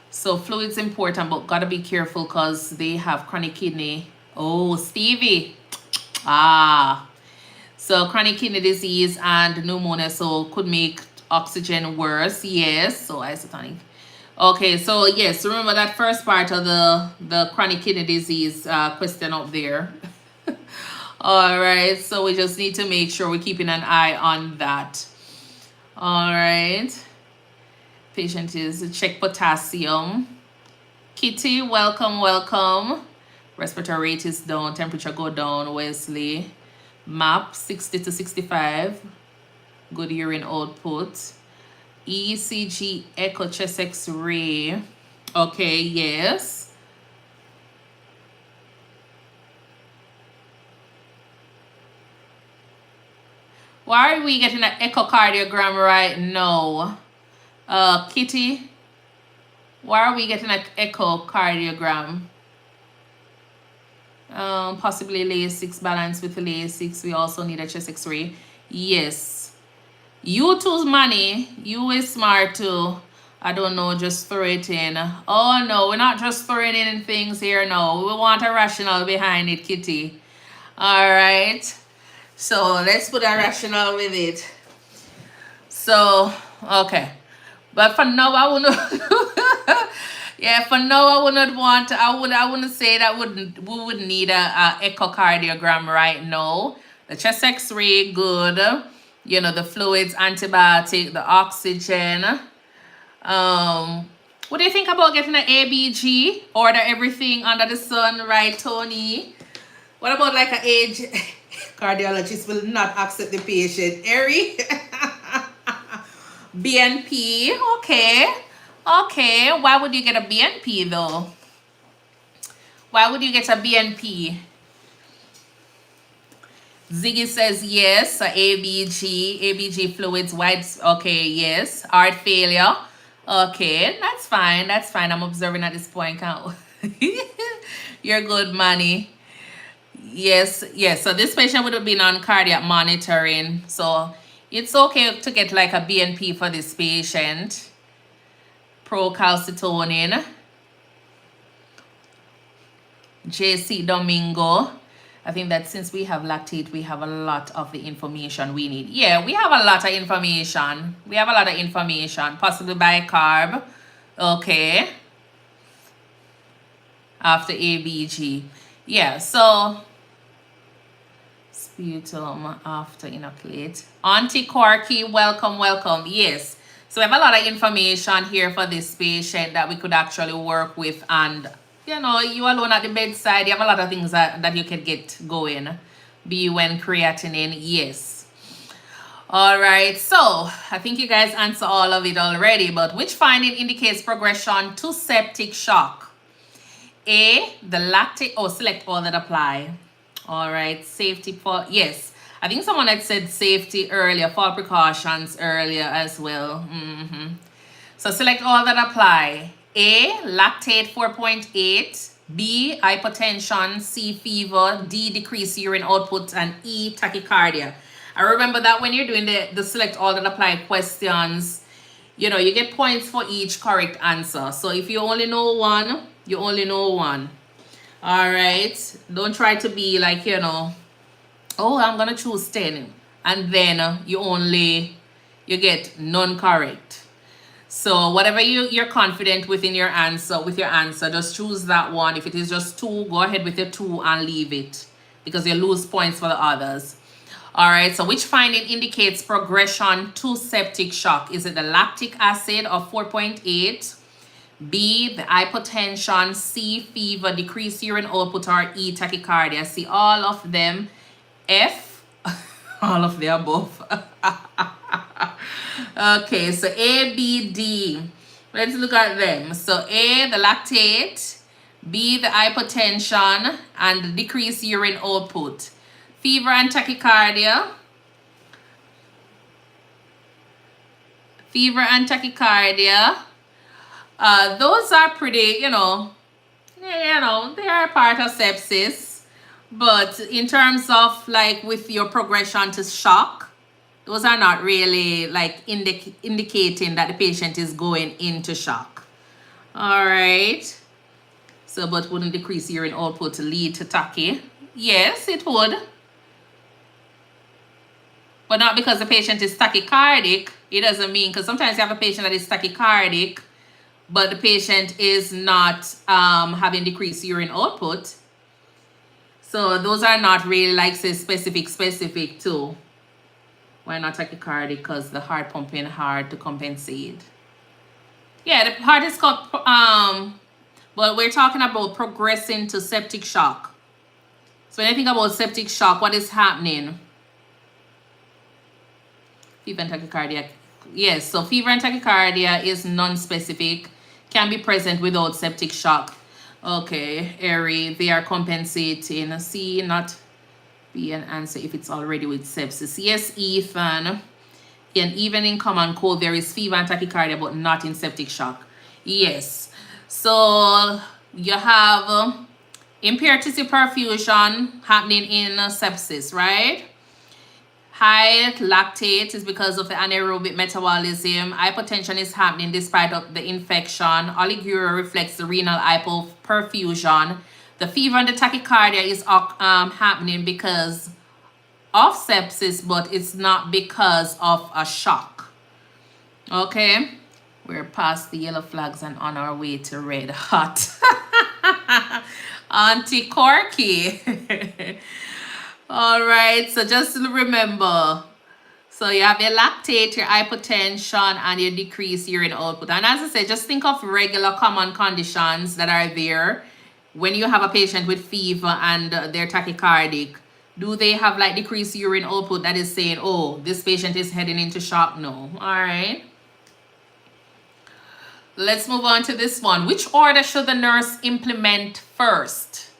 So fluid's important, but gotta be careful because they have chronic kidney. Oh, Stevie. So chronic kidney disease and pneumonia, so could make oxygen worse. Yes, so isotonic. Okay, so yes, remember that first part of the chronic kidney disease question up there. All right, so we just need to make sure we're keeping an eye on that. All right. Patient is check potassium. Kitty, welcome, welcome. Respiratory rate is down, temperature go down, Wesley. MAP 60 to 65. Good urine output. ECG echo chest x-ray. Okay, yes. Why are we getting an echocardiogram right now? Kitty, why are we getting an echocardiogram? Possibly LASIX, balance with LASIX. We also need a chest x-ray. Yes. You too's money. You is smart too. I don't know, just throw it in. Oh no, we're not just throwing in things here now. We want a rationale behind it, Kitty. All right. So let's put a rationale with it. So, okay. But for now, I wouldn't. Yeah, for now, I wouldn't say that we would need a echocardiogram right now. The chest X-ray, good. You know, the fluids, antibiotic, the oxygen. What do you think about getting an ABG? Order everything under the sun, right, Tony? What about like an age? Cardiologist will not accept the patient. Eri? BNP, okay. Okay, why would you get a BNP though? Why would you get a BNP? Ziggy says yes, ABG fluids, white, okay, yes. Heart failure, okay, that's fine, I'm observing at this point, can't You're good, Manny. Yes, so this patient would have been on cardiac monitoring, so it's okay to get like a BNP for this patient. Procalcitonin. JC Domingo. I think that since we have lactate, we have a lot of the information we need. Yeah, we have a lot of information. Possibly bicarb. Okay. After ABG. Yeah, so sputum after inoculate. Auntie Corky, welcome. Yes. So we have a lot of information here for this patient that we could actually work with, and you know, you alone at the bedside, you have a lot of things that you can get going. BUN creatinine, yes. All right, so I think you guys answered all of it already, but which finding indicates progression to septic shock? A, the lactate, select all that apply. All right, safety for, yes. I think someone had said safety earlier, fall precautions earlier as well. So select all that apply. A, lactate 4.8. B, hypertension. C, fever. D, decreased urine output. And E, tachycardia. I remember that when you're doing the select all that apply questions, you know, you get points for each correct answer. So if you only know one, you only know one. All right. Don't try to be like, you know, oh, I'm going to choose 10. And then you get none correct. So whatever you're confident within your answer, just choose that one. If it is just 2, go ahead with your 2 and leave it, because you lose points for the others. All right, so which finding indicates progression to septic shock? Is it the lactic acid of 4.8, B, the hypotension, C, fever, decreased urine output, or E, tachycardia? See all of them. F, all of the above. Okay, so A, B, D. Let's look at them. So A, the lactate, B, the hypotension, and the decreased urine output. Fever and tachycardia. Those are pretty, you know, they are part of sepsis. But in terms of like with your progression to shock, those are not really like indicating that the patient is going into shock. All right. So, but wouldn't decrease urine output to lead to tachy? Yes, it would. But not because the patient is tachycardic. It doesn't mean, because sometimes you have a patient that is tachycardic, but the patient is not having decreased urine output. So those are not really like say specific to. Why not tachycardic? Because the heart pumping hard to compensate. Yeah, the heart is but we're talking about progressing to septic shock. So when you think about septic shock, what is happening? Fever and tachycardia. Yes, so fever and tachycardia is non-specific, can be present without septic shock. Okay, Eri, they are compensating. C, not be an answer if it's already with sepsis. Yes, Ethan. And even in common cold, there is fever and tachycardia, but not in septic shock. Yes. So you have impaired tissue perfusion happening in sepsis, right? High lactate is because of the anaerobic metabolism. Hypotension is happening despite of the infection. Oliguria reflects the renal hypoperfusion. The fever and the tachycardia is happening because of sepsis, but it's not because of a shock. Okay? We're past the yellow flags and on our way to red hot. Auntie Corky. All right, so just remember, so you have your lactate, your hypotension, and your decreased urine output. And as I said, just think of regular common conditions that are there when you have a patient with fever and they're tachycardic. Do they have like decreased urine output that is saying, oh, this patient is heading into shock? No. All right. Let's move on to this one. Which order should the nurse implement first?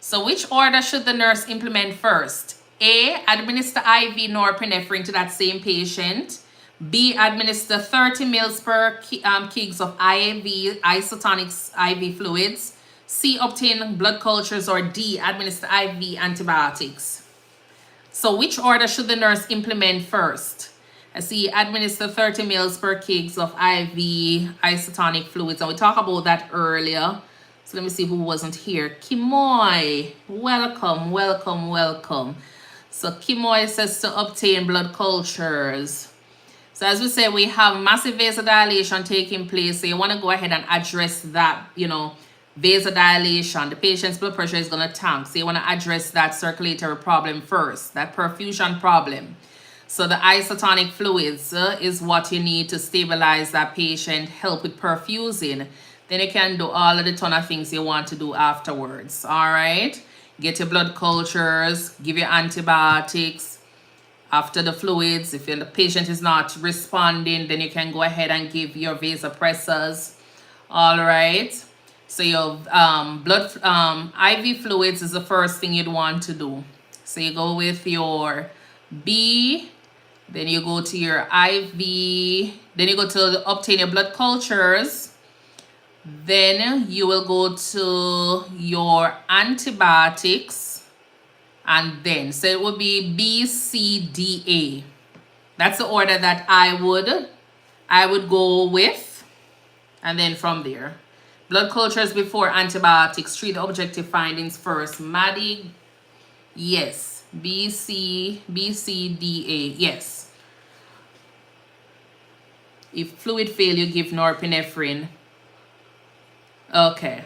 So which order should the nurse implement first? A, administer IV norepinephrine to that same patient. B, administer 30 mils per kgs of IV isotonic IV fluids. C, obtain blood cultures. Or D, administer IV antibiotics. So which order should the nurse implement first? I see administer 30 mils per kgs of IV isotonic fluids. And we talked about that earlier. So let me see who wasn't here. Kimoy, welcome, welcome, welcome. So Kimoy says to obtain blood cultures. So as we say, we have massive vasodilation taking place. So you want to go ahead and address that, vasodilation. The patient's blood pressure is going to tank. So you want to address that circulatory problem first, that perfusion problem. So the isotonic fluids is what you need to stabilize that patient, help with perfusing. Then you can do all of the ton of things you want to do afterwards. All right. Get your blood cultures, give your antibiotics. After the fluids, if the patient is not responding, then you can go ahead and give your vasopressors. All right. So your IV fluids is the first thing you'd want to do. So you go with your B, then you go to your IV, then you go to obtain your blood cultures. Then you will go to your antibiotics, and then so it would be B, C, D, A. That's the order that I would go with, and then from there, blood cultures before antibiotics. Treat the objective findings first. Maddie, yes. B, C, D, A, yes. If fluid fail, you give norepinephrine. Okay.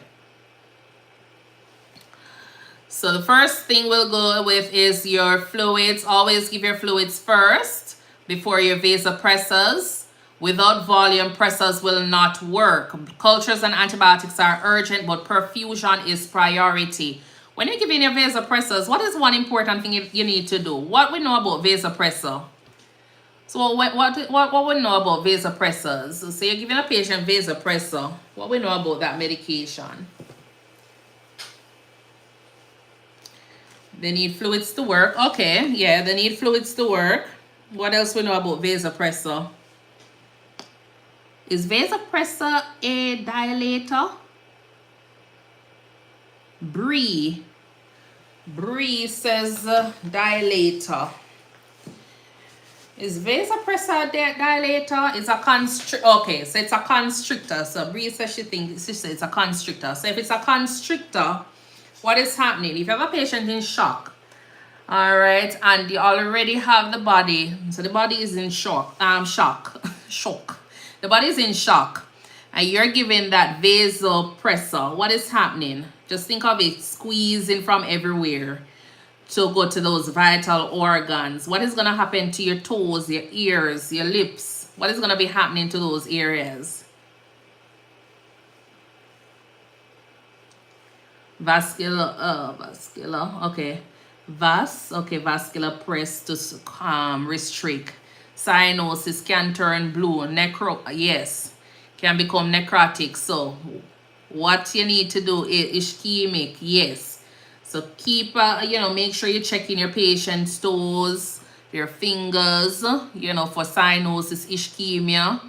So the first thing we'll go with is your fluids. Always give your fluids first before your vasopressors. Without volume, pressors will not work. Cultures and antibiotics are urgent, but perfusion is priority. When you're giving your vasopressors, what is one important thing you need to do? What we know about vasopressor? So what we know about vasopressors? So you're giving a patient vasopressor. What we know about that medication? They need fluids to work. Okay, yeah, they need fluids to work. What else we know about vasopressor? Is vasopressor a dilator? Bree says dilator. Is vasopressor dilator? It's a constrictor. Okay, so it's a constrictor. So Bree says she says it's a constrictor. So if it's a constrictor, what is happening? If you have a patient in shock, all right, and you already have the body, so the body is in shock. The body is in shock, and you're giving that vasopressor. What is happening? Just think of it squeezing from everywhere to go to those vital organs. What is going to happen to your toes, your ears, your lips? What is going to be happening to those areas? Vascular, okay. Vascular press to restrict. Cyanosis can turn blue. Yes, can become necrotic. So what you need to do is ischemic. Yes. So keep, make sure you're checking your patient's toes, your fingers, for cyanosis, ischemia.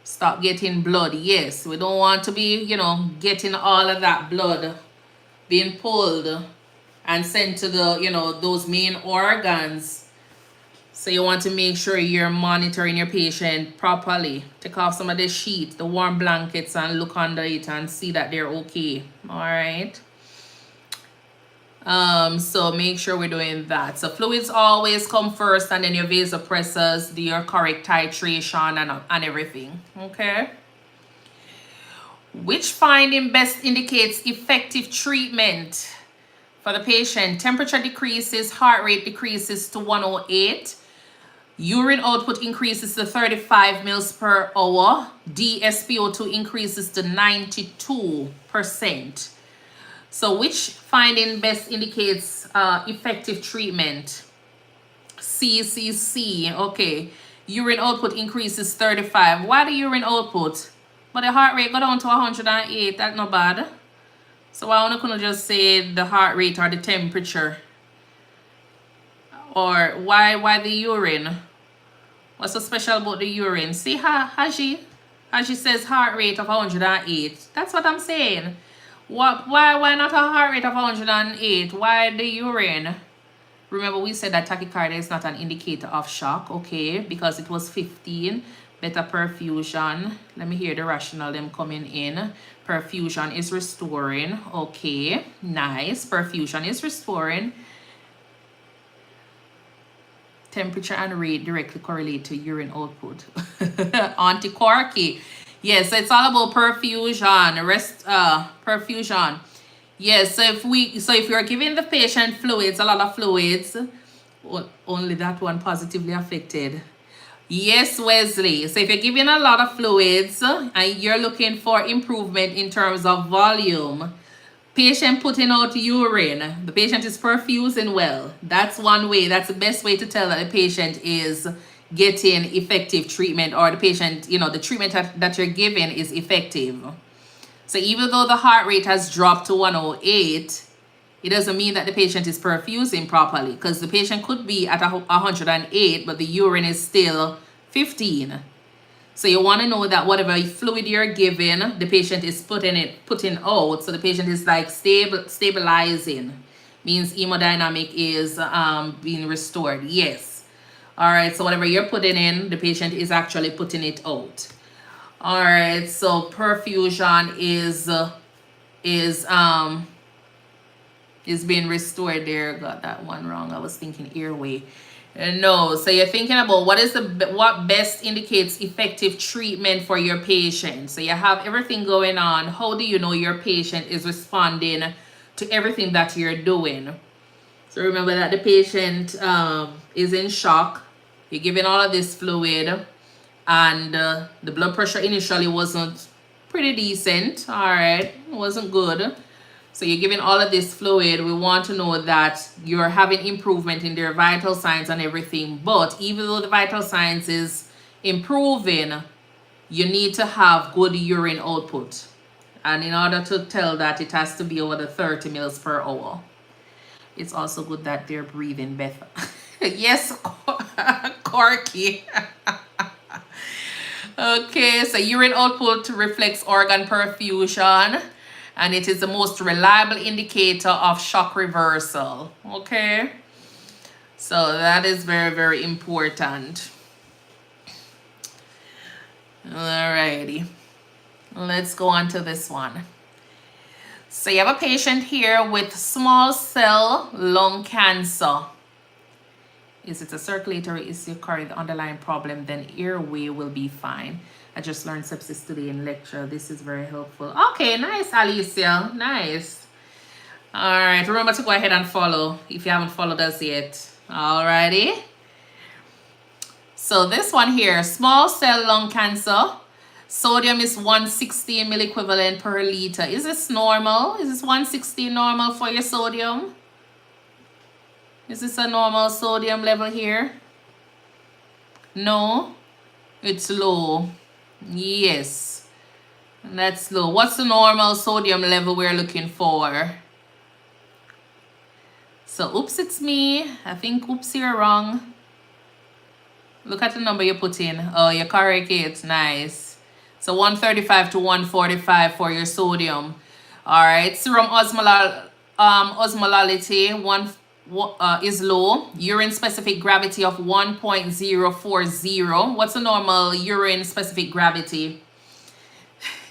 Stop getting blood. Yes, we don't want to be, getting all of that blood being pulled and sent to the, those main organs. So you want to make sure you're monitoring your patient properly. Take off some of the sheets, the warm blankets, and look under it and see that they're okay. All right. So make sure we're doing that. So fluids always come first, and then your vasopressors, do your correct titration and everything. Okay. Which finding best indicates effective treatment for the patient? Temperature decreases, heart rate decreases to 108, urine output increases to 35 mils per hour, DSPO2 increases to 92%. So which finding best indicates effective treatment? CCC, okay. Urine output increases 35. Why the urine output? But the heart rate go down to 108, that's not bad. So why don't you just say the heart rate or the temperature? Or why the urine? What's so special about the urine? See how she says heart rate of 108. That's what I'm saying. Why not a heart rate of 108? Why the urine? Remember we said that tachycardia is not an indicator of shock, okay? Because it was 15. Better perfusion. Let me hear the rational them coming in. Perfusion is restoring. Okay, nice. Perfusion is restoring. Temperature and rate directly correlate to urine output. Anticorky. Yes, so it's all about perfusion. Perfusion. Yes, so if you're giving the patient fluids, a lot of fluids, well, only that one positively affected. Yes, Wesley. So if you're giving a lot of fluids and you're looking for improvement in terms of volume, patient putting out urine, the patient is perfusing well. That's one way. That's the best way to tell that the patient is getting effective treatment, or the patient, the treatment that you're giving is effective. So even though the heart rate has dropped to 108, it doesn't mean that the patient is perfusing properly, because the patient could be at 108, but the urine is still 15. So you want to know that whatever fluid you're giving, the patient is putting out. So the patient is like stabilizing. Means hemodynamic is being restored. Yes. All right. So whatever you're putting in, the patient is actually putting it out. All right. So perfusion is being restored there. Got that one wrong. I was thinking airway. No, so you're thinking about what best indicates effective treatment for your patient. So you have everything going on. How do you know your patient is responding to everything that you're doing? So remember that the patient is in shock. You're giving all of this fluid, and the blood pressure initially wasn't pretty decent. All right, it wasn't good. So you're giving all of this fluid. We want to know that you're having improvement in their vital signs and everything. But even though the vital signs is improving, you need to have good urine output. And in order to tell that, it has to be over the 30 mils per hour. It's also good that they're breathing better. Yes, Corky. Okay, so urine output reflects organ perfusion, and it is the most reliable indicator of shock reversal. Okay, so that is very, very important. Alrighty, let's go on to this one. So you have a patient here with small cell lung cancer. Is it a circulatory issue carrying the underlying problem? Then airway will be fine. I just learned sepsis today in lecture. This is very helpful. Okay, nice, Alicia. Nice. All right, remember to go ahead and follow if you haven't followed us yet. Alrighty. So this one here, small cell lung cancer. Sodium is 116 milliequivalent per liter. Is this normal? Is this 116 normal for your sodium? Is this a normal sodium level here? No, it's low. Yes, that's low. What's the normal sodium level we're looking for? So, oops, it's me. I think, oops, you're wrong. Look at the number you put in. Oh, you're correct. It's nice. So, 135 to 145 for your sodium. All right, serum osmolality, is low. Urine specific gravity of 1.040. What's the normal urine specific gravity?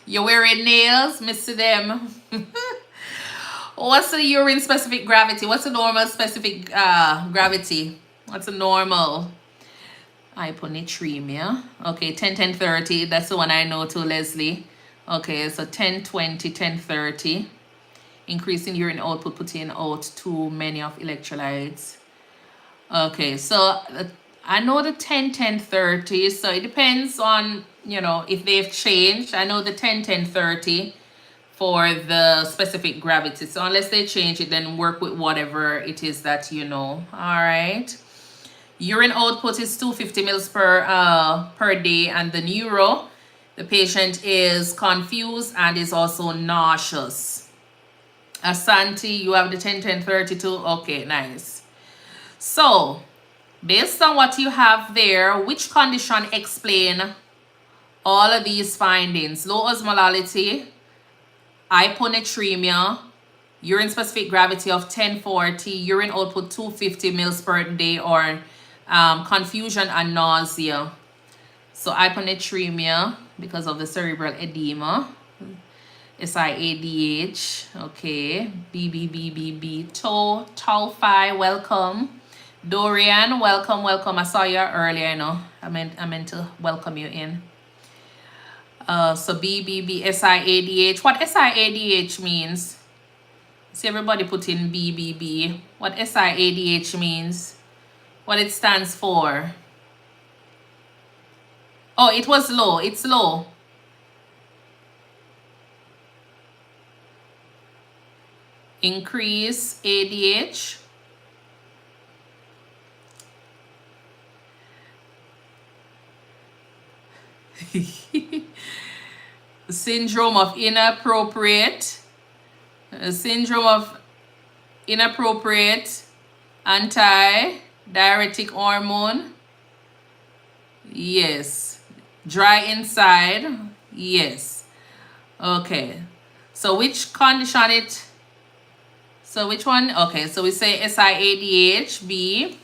You're wearing nails, Mr. Them. What's the urine specific gravity? What's the normal specific gravity? What's the normal? Hyponatremia. Okay, 10, 10, 30. That's the one I know too, Leslie. Okay, so 10, 20, 10, 30. Increasing urine output, putting out too many of electrolytes. Okay, so I know the 10, 10, 30. So it depends on, you know, if they've changed. I know the 10, 10, 30 for the specific gravity. So unless they change it, then work with whatever it is that you know. All right. Urine output is 250 mils per day, and the neuro, the patient is confused and is also nauseous. Asante, you have the 10, 10, 32. Okay, nice. So, based on what you have there, which condition explain all of these findings? Low osmolality, hyponatremia, urine specific gravity of 1040, urine output 250 mils per day, or confusion and nausea. So hyponatremia because of the cerebral edema. SIADH, okay. BBBBB, Tau Phi, welcome. Dorian, welcome. I saw you earlier, I know. I meant to welcome you in. So BBB, SIADH. What SIADH means? See everybody put in BBB. What SIADH means? What it stands for? Oh, it was low. It's low. Increase ADH. Syndrome of inappropriate. Syndrome of inappropriate anti-diuretic hormone. Yes. Dry inside. Yes. Okay. So which condition it? So which one? Okay, so we say SIADH, B.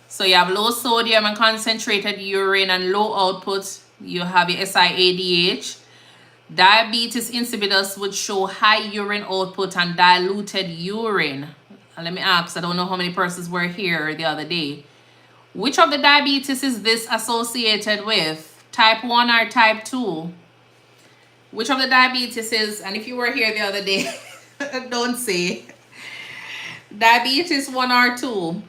So you have low sodium and concentrated urine and low output. You have your SIADH. Diabetes insipidus would show high urine output and diluted urine. And let me ask, I don't know how many persons were here the other day. Which of the diabetes is this associated with? Type 1 or type 2? Which of the diabetes is, and if you were here the other day, don't say. Diabetes 1 or 2?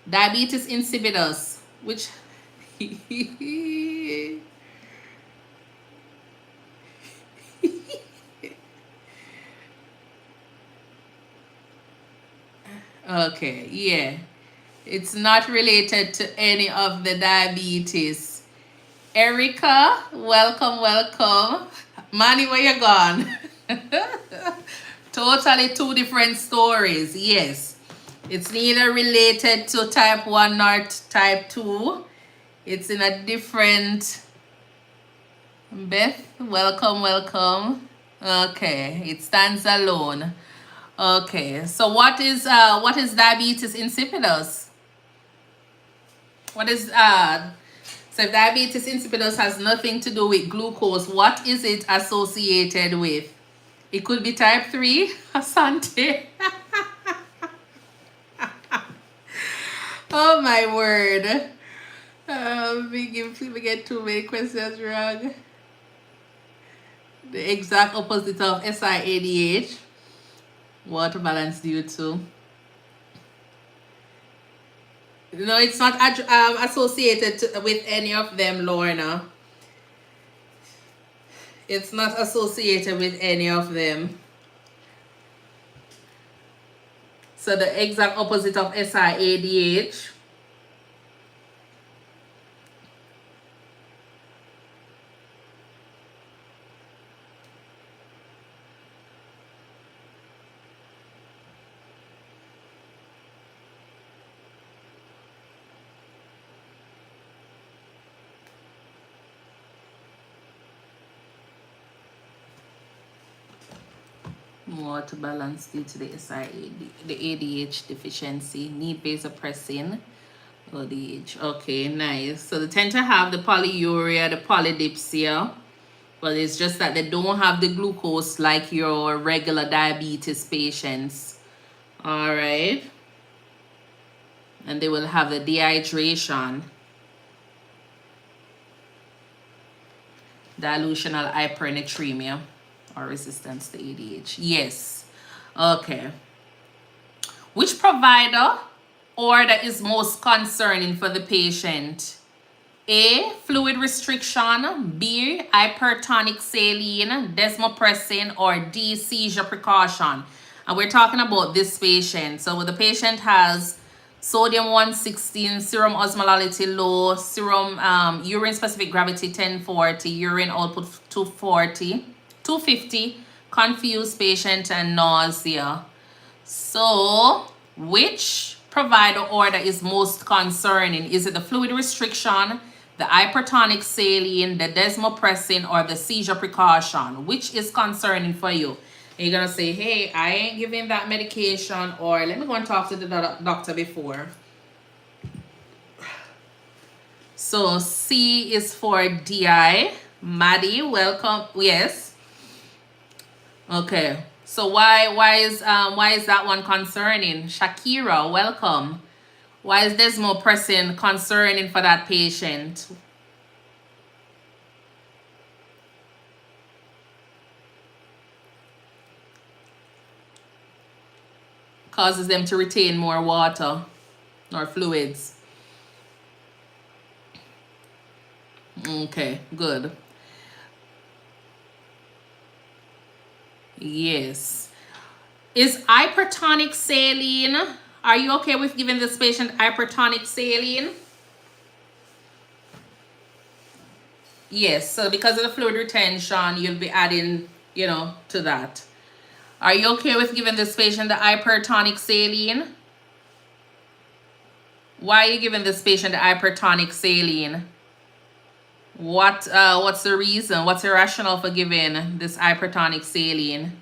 Diabetes insipidus. Which? Okay, yeah. It's not related to any of the diabetes. Erica, welcome. Manny, where you gone? Totally two different stories. Yes. It's neither related to type 1 nor type 2. It's in a different... Beth, welcome. Okay, it stands alone. Okay, so what is diabetes insipidus? What is so if diabetes insipidus has nothing to do with glucose, what is it associated with? It could be type 3, Asante. Oh my word. We get too many questions wrong. The exact opposite of SIADH. Water balance due to. No, it's not associated with any of them, Lorna. It's not associated with any of them. So the exact opposite of SIADH. water balance due to the SIAD, the ADH deficiency, need vasopressin, ODH. Okay, nice. So they tend to have the polyuria, the polydipsia, but it's just that they don't have the glucose like your regular diabetes patients. All right. And they will have the dehydration, dilutional hypernatremia, or resistance to ADH. Yes. Okay. Which provider order is most concerning for the patient? A, fluid restriction, B, hypertonic saline, desmopressin, or D, seizure precaution. And we're talking about this patient. So the patient has sodium 116, serum osmolality low, serum urine specific gravity 1040, urine output 250, confused patient, and nausea. So which provider order is most concerning? Is it the fluid restriction, the hypertonic saline, the desmopressin, or the seizure precaution? Which is concerning for you? And you're going to say, hey, I ain't giving that medication, or let me go and talk to the doctor before. So C is for DI. Maddie, welcome. Yes. Okay. So why is that one concerning? Shakira, welcome. Why is desmopressin concerning for that patient? Causes them to retain more water or fluids. Okay, good. Yes. Is hypertonic saline, are you okay with giving this patient hypertonic saline? Yes, so because of the fluid retention, you'll be adding, to that. Are you okay with giving this patient the hypertonic saline? Why are you giving this patient the hypertonic saline? What's the reason? What's the rationale for giving this hypertonic saline?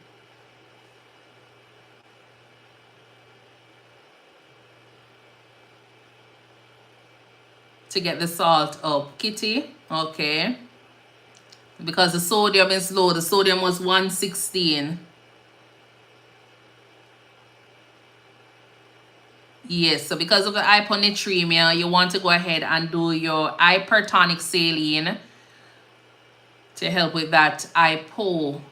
To get the salt up. Kitty, okay. Because the sodium is low. The sodium was 116. Yes, so because of the hyponatremia, you want to go ahead and do your hypertonic saline to help with that hyponatremia.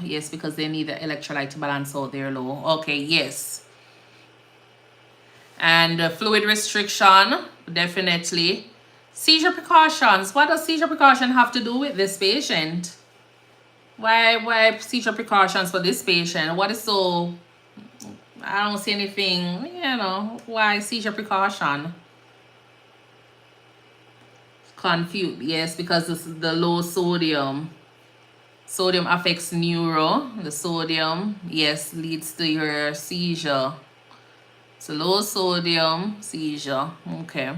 Yes, because they need the electrolyte to balance out their low. Okay, yes. And fluid restriction, definitely. Seizure precautions. What does seizure precaution have to do with this patient? Why seizure precautions for this patient? What is so... I don't see anything, why seizure precaution? Confused, yes, because this is the low sodium. Sodium affects neuro. The sodium, yes, leads to your seizure. So low sodium, seizure, okay.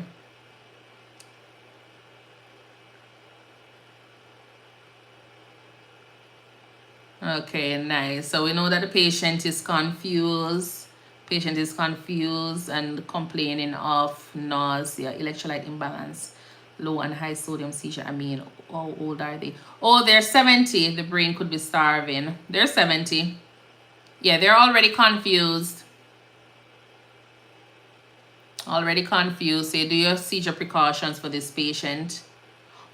Okay, nice. So we know that the patient is confused. Patient is confused and complaining of nausea, electrolyte imbalance, low and high sodium seizure. I mean, how old are they? Oh, they're 70. The brain could be starving. They're 70. Yeah, they're already confused. Already confused. So you do your seizure precautions for this patient.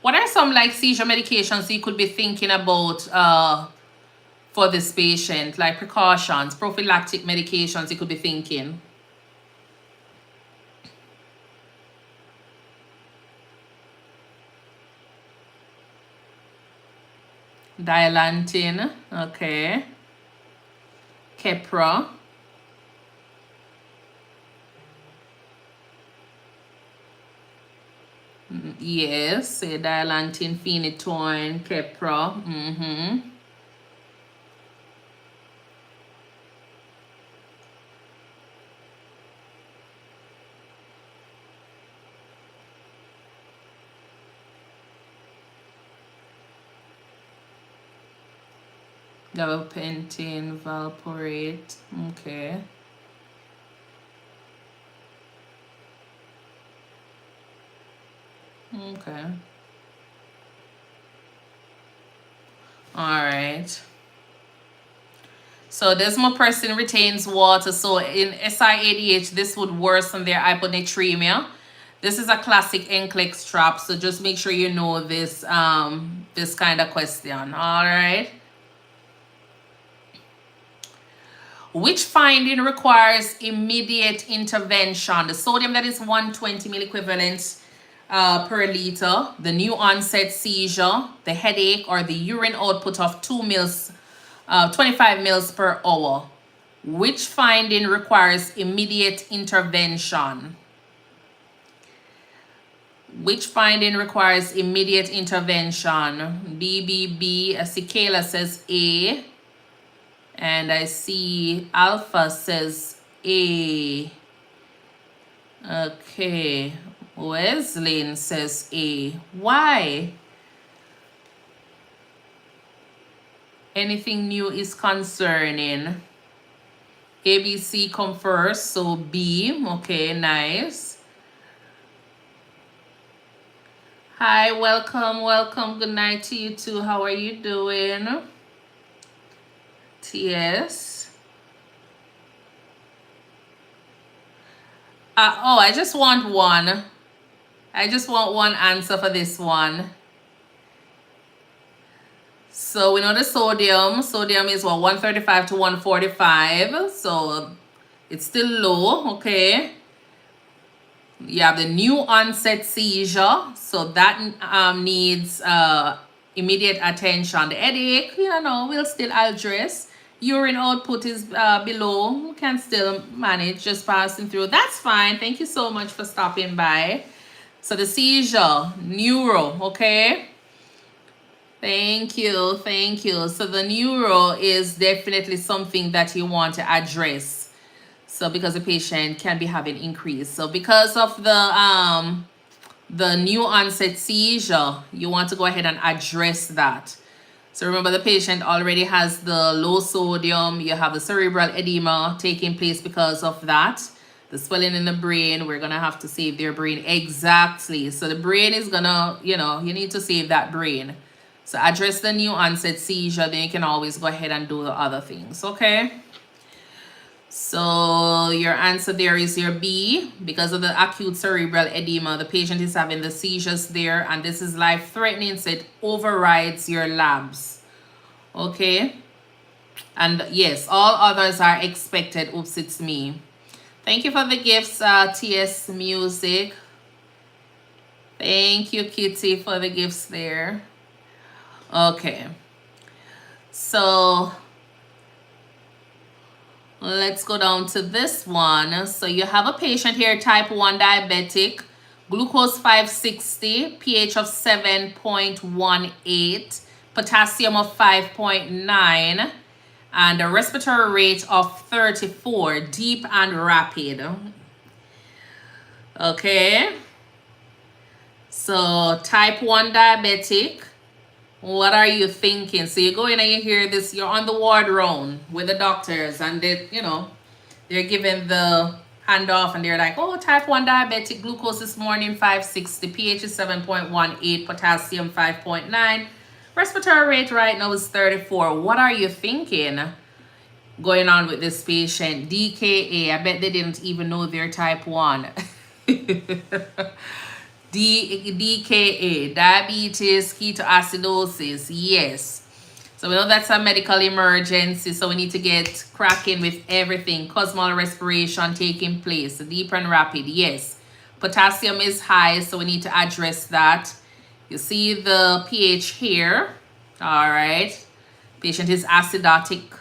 What are some seizure medications you could be thinking about for this patient, like precautions, prophylactic medications you could be thinking? Dilantin, okay. Keppra. Yes, dilantin, phenytoin, Keppra. Gabapentin, valproate. Okay. Okay. All right. So desmopressin retains water. So in SIADH, this would worsen their hyponatremia. This is a classic NCLEX trap. So just make sure you know this this kind of question. All right. Which finding requires immediate intervention? The sodium that is 120 milliequivalents per liter, the new onset seizure, the headache, or the urine output of 25 mils per hour. Which finding requires immediate intervention? Which finding requires immediate intervention? BBB, I see Kayla says A. And I see Alpha says A. Okay. Wesley says A. Why? Anything new is concerning. ABC come first, so B. Okay, nice. Hi, welcome. Good night to you too. How are you doing? TS. Oh, I just want one. I just want one answer for this one. So we know the sodium. Sodium is what, 135 to 145. So it's still low, okay? You have the new onset seizure. So that needs immediate attention. The headache, we'll still address. Urine output is below. We can still manage, just passing through. That's fine. Thank you so much for stopping by. So the seizure, neuro, okay? Thank you. So the neuro is definitely something that you want to address. So because the patient can be having increase. So because of the new onset seizure, you want to go ahead and address that. So remember, the patient already has the low sodium. You have the cerebral edema taking place because of that. The swelling in the brain, we're going to have to save their brain. Exactly. So the brain is going to, you need to save that brain. So address the new onset seizure, then you can always go ahead and do the other things, okay? So your answer there is your B. Because of the acute cerebral edema, the patient is having the seizures there, and this is life-threatening, so it overrides your labs, okay? And yes, all others are expected. Oops, it's me. Thank you for the gifts, TS Music. Thank you, Kitty, for the gifts there. Okay. So let's go down to this one. So you have a patient here, type 1 diabetic, glucose 560, pH of 7.18, potassium of 5.9, and a respiratory rate of 34, deep and rapid. Okay. So type 1 diabetic, what are you thinking? So you go in and you hear this, you're on the ward round with the doctors, and they, they're giving the handoff, and they're like, oh, type 1 diabetic, glucose this morning 560, pH is 7.18, potassium 5.9, respiratory rate right now is 34. What are you thinking going on with this patient? DKA, I bet they didn't even know they're type 1. DKA, diabetes, ketoacidosis, yes. So we know that's a medical emergency, so we need to get cracking with everything. Cosmal respiration taking place, deep and rapid, yes. Potassium is high, so we need to address that. You see the pH here, all right. Patient is acidotic,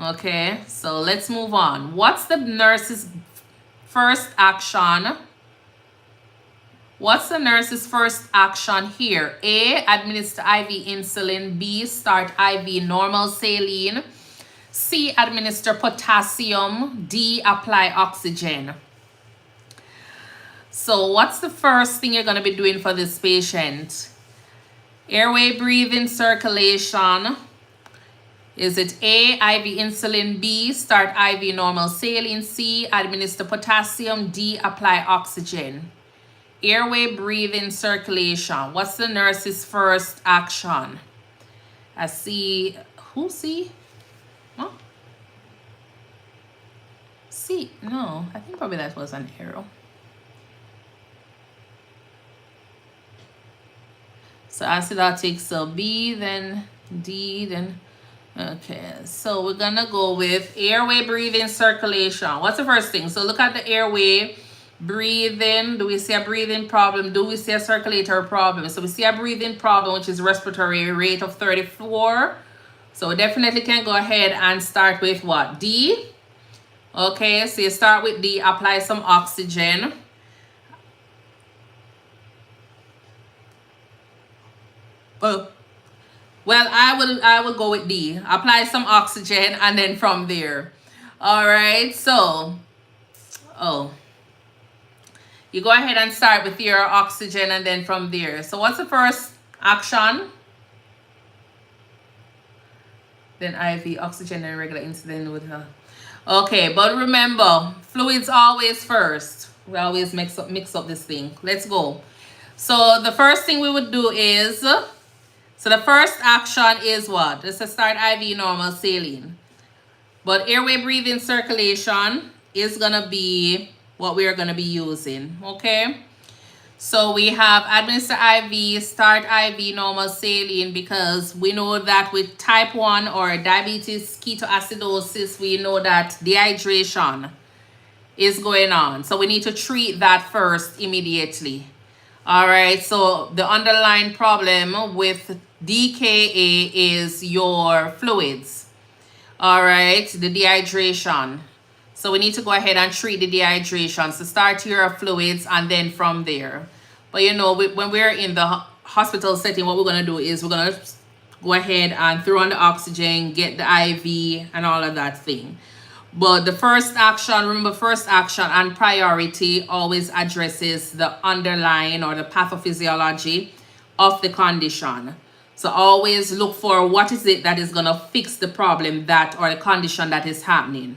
okay. So let's move on. What's the nurse's first action? What's the nurse's first action here? A, administer IV insulin. B, start IV normal saline. C, administer potassium. D, apply oxygen. So what's the first thing you're going to be doing for this patient? Airway, breathing, circulation. Is it A, IV insulin, B, start IV normal saline, C, administer potassium, D, apply oxygen? Airway, breathing, circulation. What's the nurse's first action? I see, who see? Huh? C, no, I think probably that was an arrow. So acidotic, so B, then D, then, okay. So we're gonna go with airway, breathing, circulation. What's the first thing? So look at the airway, breathing. Do we see a breathing problem? Do we see a circulatory problem? So we see a breathing problem, which is respiratory rate of 34. So we definitely can go ahead and start with what? D. Okay, so you start with D, apply some oxygen. Well, I will go with D. Apply some oxygen and then from there. All right, so, you go ahead and start with your oxygen and then from there. So what's the first action? Then IV, oxygen and regular insulin with her. Okay, but remember, fluids always first. We always mix up this thing. Let's go. So the first thing we would do is, so the first action is what? It's to start IV normal saline. But airway, breathing, circulation is going to be what we are going to be using. Okay? So we have administer IV, start IV normal saline, because we know that with type 1 or diabetes ketoacidosis, we know that dehydration is going on. So we need to treat that first immediately. All right, so the underlying problem with DKA is your fluids. All right, the dehydration. So we need to go ahead and treat the dehydration. So start your fluids and then from there. But you know, when we're in the hospital setting, what we're going to do is we're going to go ahead and throw on the oxygen, get the IV and all of that thing. But the first action, remember, first action and priority always addresses the underlying or the pathophysiology of the condition. So always look for what is it that is going to fix the problem that or the condition that is happening.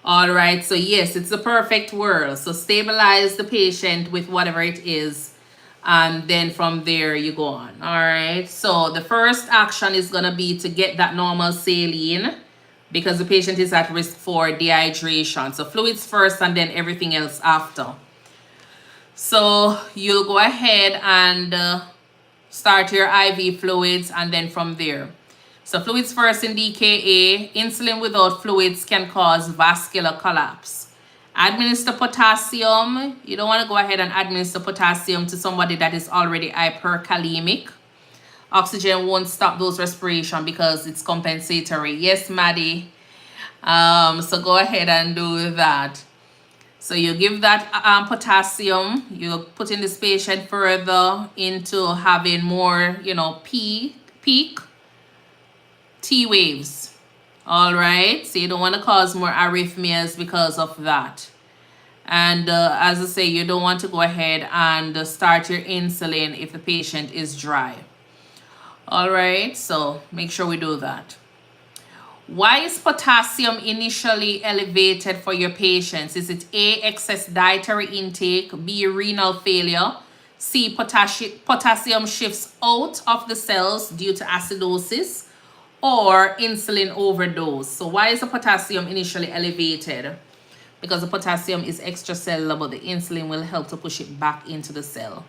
All right, so yes, it's the perfect world. So stabilize the patient with whatever it is, and then from there you go on. All right, so the first action is going to be to get that normal saline, because the patient is at risk for dehydration. So fluids first and then everything else after. So you'll go ahead and start your IV fluids and then from there. So fluids first in DKA. Insulin without fluids can cause vascular collapse. Administer potassium. You don't want to go ahead and administer potassium to somebody that is already hyperkalemic. Oxygen won't stop those respiration because it's compensatory. Yes, Maddie. So go ahead and do that. So you give that potassium. You put in this patient further into having more, you know, peak T waves. All right. So you don't want to cause more arrhythmias because of that. And as I say, you don't want to go ahead and start your insulin if the patient is dry. All right, so make sure we do that. Why is potassium initially elevated for your patients? Is it A, excess dietary intake, B, renal failure, C, potassium shifts out of the cells due to acidosis, or insulin overdose? So why is the potassium initially elevated? Because the potassium is extracellular, but the insulin will help to push it back into the cell.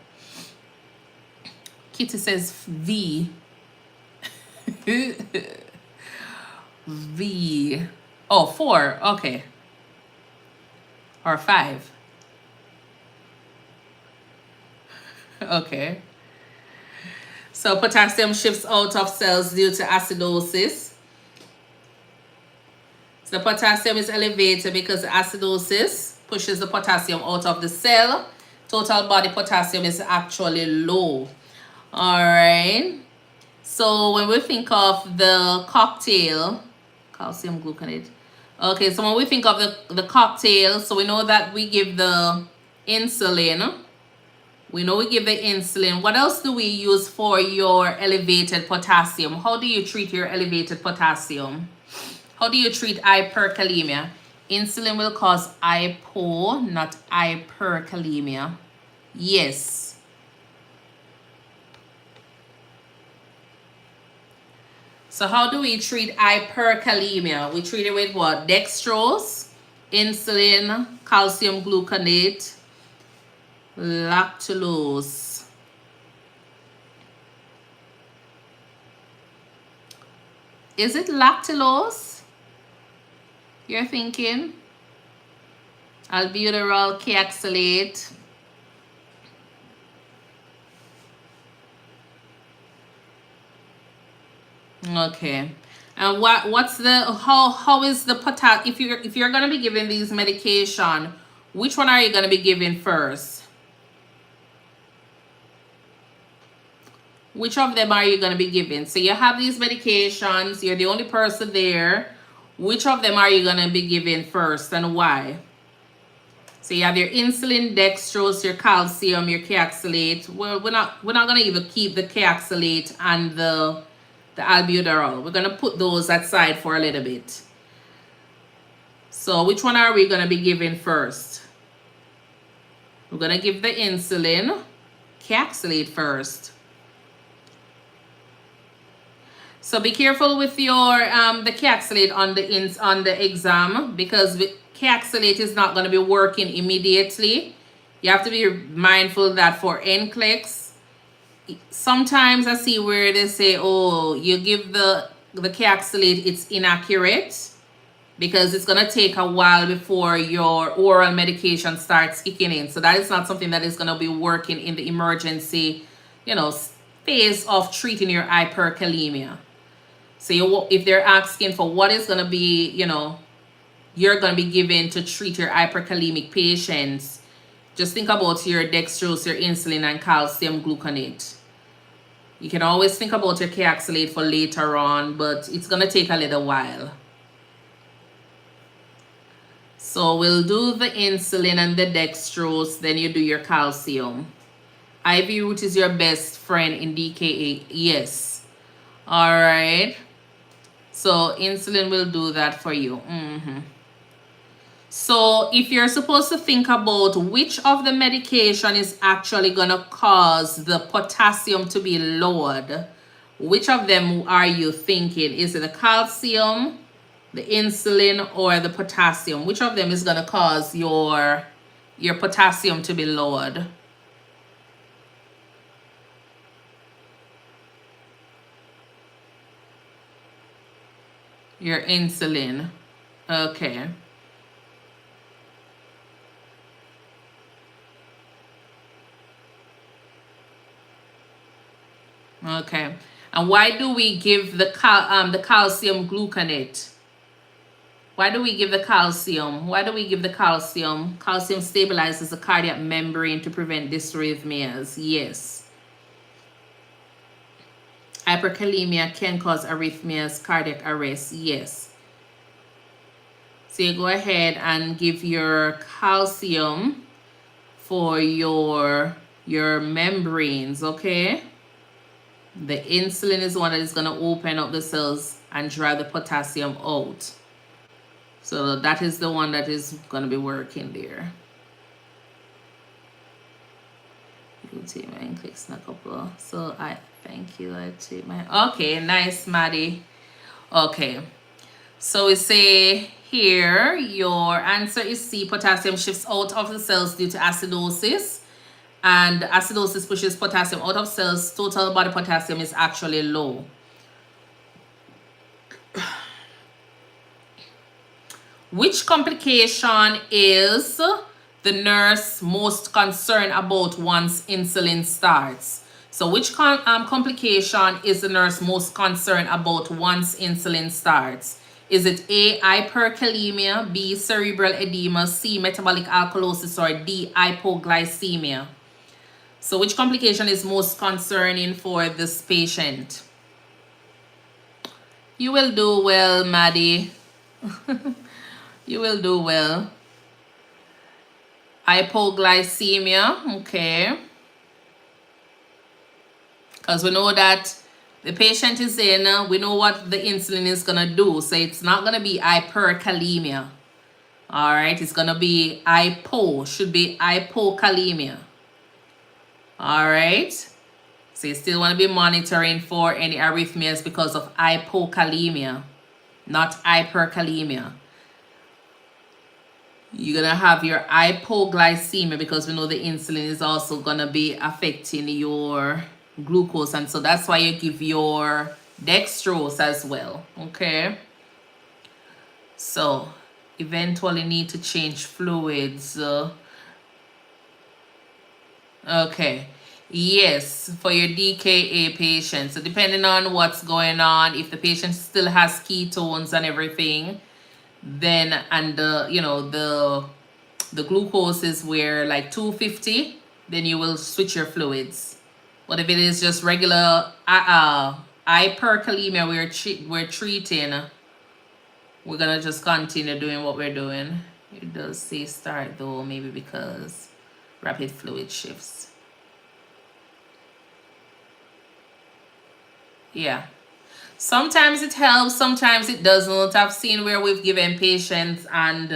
Kitty says V. V. Oh, 4. Okay. Or 5. Okay. So potassium shifts out of cells due to acidosis. So the potassium is elevated because acidosis pushes the potassium out of the cell. Total body potassium is actually low. All right. So when we think of the cocktail, calcium gluconate. Okay, so when we think of the cocktail, so we know that we give the insulin We know we give the insulin. What else do we use for your elevated potassium? How do you treat your elevated potassium? How do you treat hyperkalemia? Insulin will cause hypo, not hyperkalemia. Yes. So how do we treat hyperkalemia? We treat it with what? Dextrose, insulin, calcium gluconate, lactulose. Is it lactulose? You're thinking? Albuterol, caxylate. Okay. And what's the how is the potassium, if you're gonna be giving these medication, which one are you gonna be giving first? Which of them are you gonna be giving? So you have these medications, you're the only person there. Which of them are you gonna be giving first and why? So you have your insulin, dextrose, your calcium, your caxylate. Well, we're not gonna even keep the caxylate and the albuterol. We're going to put those aside for a little bit. So which one are we going to be giving first? We're going to give the insulin, caxylate first. So be careful with your the caxylate on the exam, because caxylate is not going to be working immediately. You have to be mindful that for NCLEX, sometimes I see where they say, oh, you give the caxylate, it's inaccurate because it's going to take a while before your oral medication starts kicking in. So that is not something that is going to be working in the emergency, phase of treating your hyperkalemia. So if they're asking for what is going to be, you're going to be given to treat your hyperkalemic patients, just think about your dextrose, your insulin, and calcium gluconate. You can always think about your caxylate for later on, but it's going to take a little while. So we'll do the insulin and the dextrose, then you do your calcium. IV root is your best friend in DKA. Yes. All right. So insulin will do that for you. So if you're supposed to think about which of the medication is actually going to cause the potassium to be lowered, which of them are you thinking? Is it the calcium, the insulin, or the potassium? Which of them is going to cause your potassium to be lowered? Your insulin. Okay. Okay. And why do we give the calcium gluconate? Why do we give the calcium? Why do we give the calcium? Calcium stabilizes the cardiac membrane to prevent dysrhythmias. Yes. Hyperkalemia can cause arrhythmias, cardiac arrest. Yes. So you go ahead and give your calcium for your membranes, okay? The insulin is one that is going to open up the cells and drive the potassium out. So that is the one that is going to be working there. You take my NCLEX snack couple. So I thank you. I take my. Okay, nice, Maddie. Okay. So we say here your answer is C. Potassium shifts out of the cells due to acidosis. And acidosis pushes potassium out of cells. Total body potassium is actually low. Which complication is the nurse most concerned about once insulin starts? So which complication is the nurse most concerned about once insulin starts? Is it A, hyperkalemia, B, cerebral edema, C, metabolic alkalosis, or D, hypoglycemia? So which complication is most concerning for this patient? You will do well, Maddie. You will do well. Hypoglycemia, okay. because we know that the patient is in, we know what the insulin is going to do. So it's not going to be hyperkalemia. All right, it's going to be should be hypokalemia. All right, so you still want to be monitoring for any arrhythmias because of hypokalemia, not hyperkalemia. You're going to have your hypoglycemia because we know the insulin is also going to be affecting your glucose. And so that's why you give your dextrose as well. Okay. So eventually need to change fluids. Okay. Yes, for your DKA patient. So depending on what's going on, if the patient still has ketones and everything, then and the glucose is where like 250, then you will switch your fluids. But if it is just regular hyperkalemia we're treating, we're gonna just continue doing what we're doing. It does say start though, maybe because rapid fluid shifts. Yeah. Sometimes it helps, sometimes it doesn't. I've seen where we've given patients and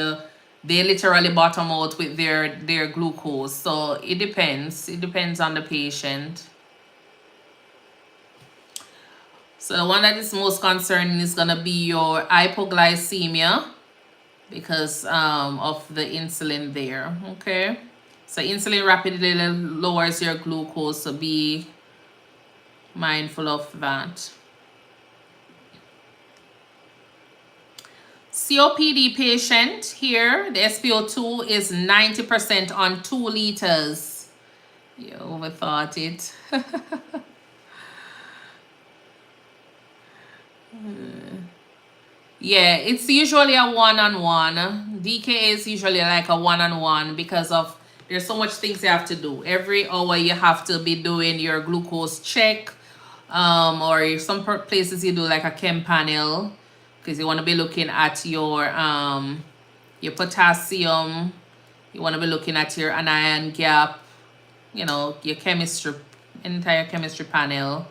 they literally bottom out with their glucose. So it depends. It depends on the patient. So the one that is most concerning is going to be your hypoglycemia because of the insulin there. Okay. So insulin rapidly lowers your glucose. So be mindful of that. COPD patient here, the SpO2 is 90% on 2 liters. You overthought it. Yeah, it's usually a one-on-one. DKA is usually like a one-on-one because of there's so much things you have to do. Every hour you have to be doing your glucose check. Or some places you do like a chem panel, because you want to be looking at your potassium, you want to be looking at your anion gap, your chemistry, entire chemistry panel.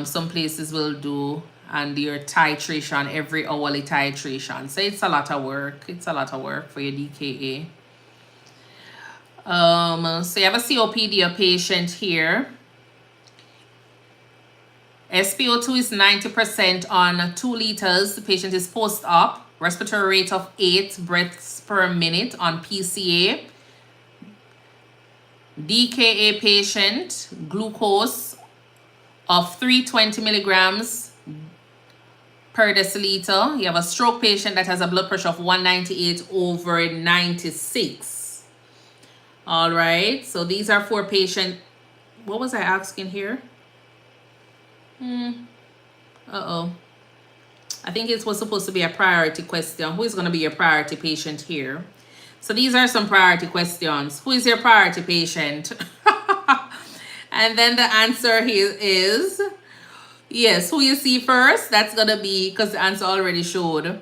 Some places will do, and your titration, every hourly titration. So it's a lot of work. It's a lot of work for your DKA. So you have a COPD patient here. SpO2 is 90% on 2 liters. The patient is post-op. Respiratory rate of 8 breaths per minute on PCA. DKA patient, glucose of 320 milligrams per deciliter. You have a stroke patient that has a blood pressure of 198 over 96. All right, so these are 4 patients. What was I asking here? I think it was supposed to be a priority question. Who is going to be your priority patient here? So these are some priority questions. Who is your priority patient? And then the answer here is, yes, who you see first. That's going to be, because the answer already showed.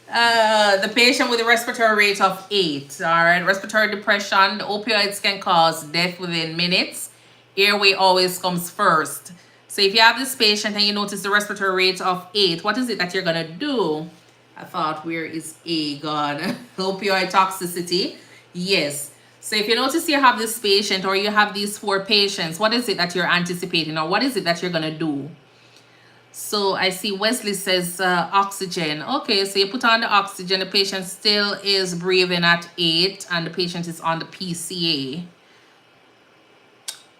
The patient with a respiratory rate of 8. All right, respiratory depression. The opioids can cause death within minutes. Airway always comes first. So if you have this patient and you notice the respiratory rate of 8, what is it that you're going to do? I thought, where is A, God? Opioid toxicity. Yes. So if you notice you have this patient or you have these 4 patients, what is it that you're anticipating, or what is it that you're going to do? So I see Wesley says oxygen. Okay, so you put on the oxygen. The patient still is breathing at 8 and the patient is on the PCA.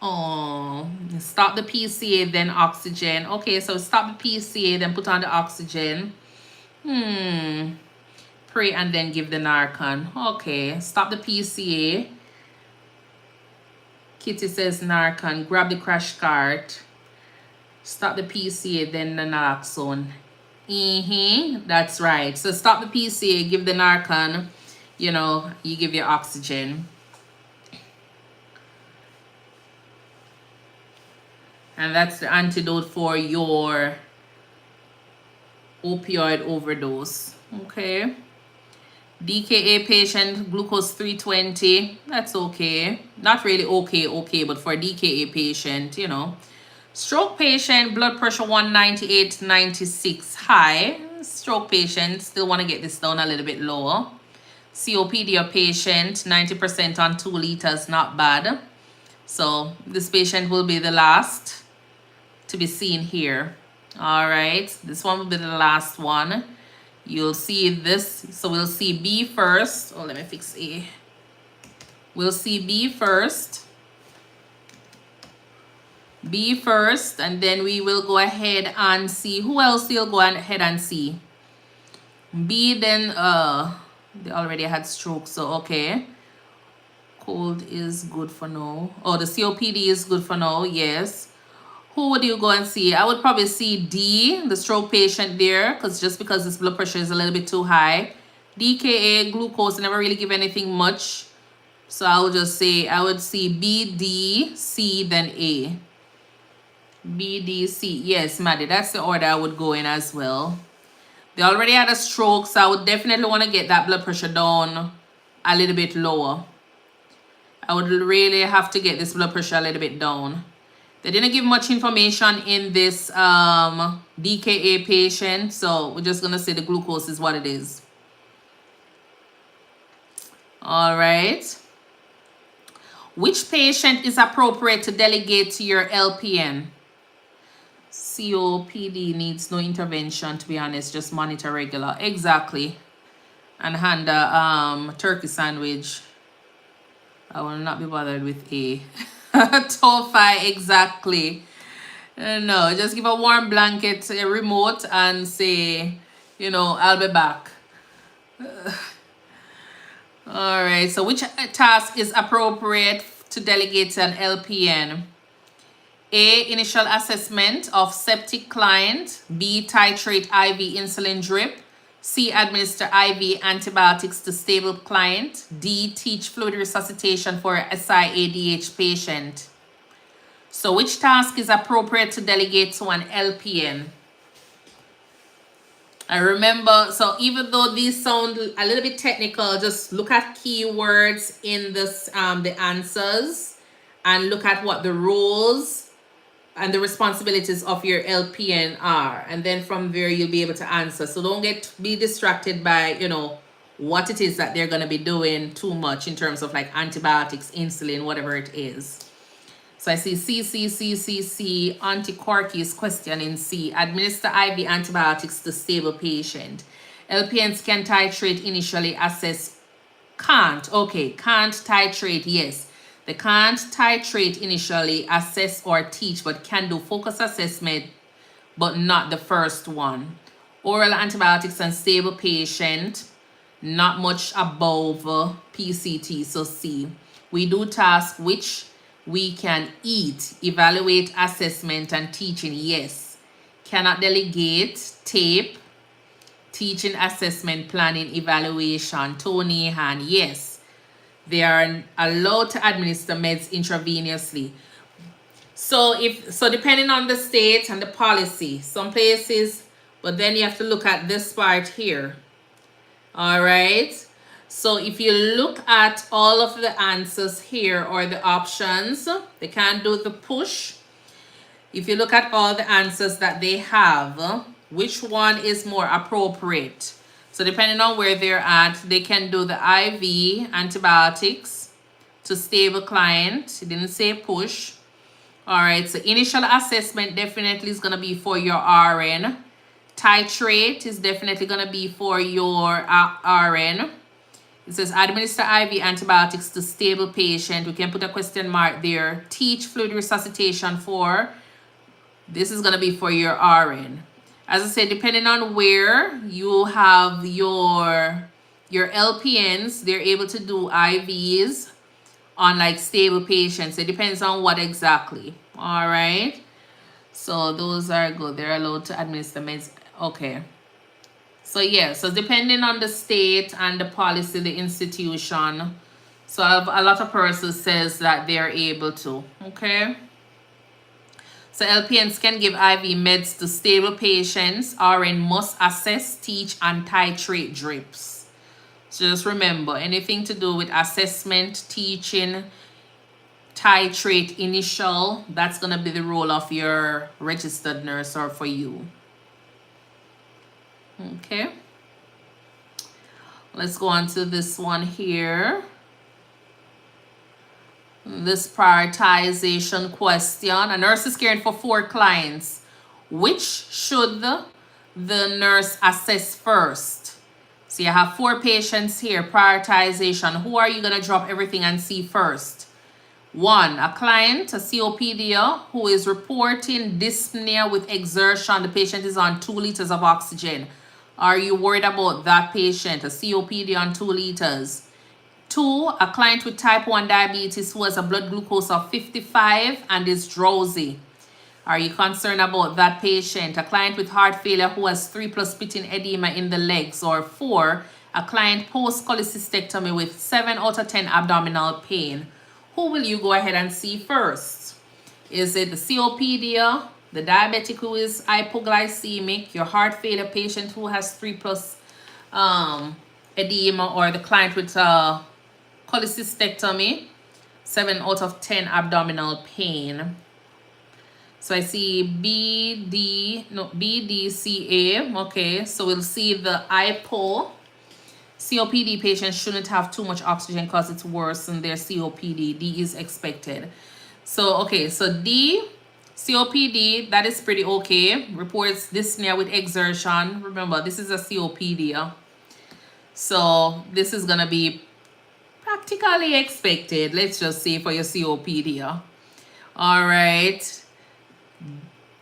Oh, stop the PCA, then oxygen. Okay, so stop the PCA, then put on the oxygen. Pray and then give the Narcan. Okay, stop the PCA. Kitty says Narcan. Grab the crash cart. Stop the PCA, then the naloxone. That's right. So stop the PCA, give the Narcan. You give your oxygen. And that's the antidote for your opioid overdose. Okay. DKA patient, glucose 320. That's okay. Not really okay, but for a DKA patient, you know. Stroke patient, blood pressure 198/96 high. Stroke patient, still want to get this down a little bit lower. COPD patient, 90% on 2 liters, not bad. So this patient will be the last to be seen here. All right, this one will be the last one. You'll see this. So we'll see B first. Oh, let me fix A. We'll see B first. B first, and then we will go ahead and see who else you'll go ahead and see. B, then they already had stroke, so okay. Cold is good for now. Oh, the COPD is good for now, yes. Who would you go and see? I would probably see D, the stroke patient there, because this blood pressure is a little bit too high. DKA, glucose, never really give anything much. So I would just say, I would see B, D, C, then A. B, D, C. Yes, Maddie, that's the order I would go in as well. They already had a stroke, so I would definitely want to get that blood pressure down a little bit lower. I would really have to get this blood pressure a little bit down. They didn't give much information in this DKA patient, so we're just going to say the glucose is what it is. All right. Which patient is appropriate to delegate to your LPN? COPD needs no intervention, to be honest, just monitor regular. Exactly. And hand a turkey sandwich. I will not be bothered with A. Tofi, exactly. No, just give a warm blanket, a remote, and say, you know, I'll be back. All right, so which task is appropriate to delegate to an LPN? A, initial assessment of septic client. B, titrate IV insulin drip. C, administer IV antibiotics to stable client. D, teach fluid resuscitation for SIADH patient. So which task is appropriate to delegate to an LPN? I remember, so even though these sound a little bit technical, just look at keywords in this, the answers, and look at what the roles and the responsibilities of your LPN are, and then from there you'll be able to answer. So don't be distracted by, you know, what it is that they're going to be doing too much in terms of like antibiotics, insulin, whatever it is. So I see C. Auntie Corky's question in C. Administer IV antibiotics to stable patient. LPNs can titrate initially, assess. Can't. Okay, can't titrate, yes. They can't titrate initially, assess or teach, but can do focus assessment, but not the first one. Oral antibiotics and stable patient, not much above PCT, so C. We do tasks which we can eat, evaluate, assessment, and teaching, yes. Cannot delegate, tape, teaching, assessment, planning, evaluation, Tony, hand, yes. They are allowed to administer meds intravenously. So depending on the state and the policy, some places, but then you have to look at this part here. All right. So if you look at all of the answers here or the options, they can't do the push. If you look at all the answers that they have, which one is more appropriate? So depending on where they're at, they can do the IV antibiotics to stable client. It didn't say push. All right, so initial assessment definitely is going to be for your RN. Titrate is definitely going to be for your RN. It says administer IV antibiotics to stable patient. We can put a question mark there. Teach fluid resuscitation for. This is going to be for your RN. As I said, depending on where you have your LPNs, they're able to do IVs on like stable patients. It depends on what exactly. All right. So those are good. They're allowed to administer meds. Okay. So yeah, so depending on the state and the policy, the institution. So a lot of persons says that they're able to. Okay. So LPNs can give IV meds to stable patients. RN must assess, teach, and titrate drips. Just remember, anything to do with assessment, teaching, titrate, initial, that's going to be the role of your registered nurse or for you. Okay. Let's go on to this one here. This prioritization question. A nurse is caring for 4 clients. Which should the nurse assess first? So you have 4 patients here. Prioritization. Who are you going to drop everything and see first? 1, a client, a COPD, who is reporting dyspnea with exertion. The patient is on 2 liters of oxygen. Are you worried about that patient, a COPD on 2 liters? 2, a client with type 1 diabetes who has a blood glucose of 55 and is drowsy. Are you concerned about that patient? A client with heart failure who has 3+ pitting edema in the legs. Or 4, a client post-cholecystectomy with 7 out of 10 abdominal pain. Who will you go ahead and see first? Is it the COPD, the diabetic who is hypoglycemic, your heart failure patient who has 3+ edema, or the client with cholecystectomy, 7 out of 10 abdominal pain? So I see B, D, C, A. Okay, so we'll see the hypo. COPD patients shouldn't have too much oxygen because it's worse than their COPD. D is expected. So, okay, so D, COPD, that is pretty okay. Reports dyspnea with exertion. Remember, this is a COPD. So, this is going to be practically expected. Let's just say for your COPD. All right.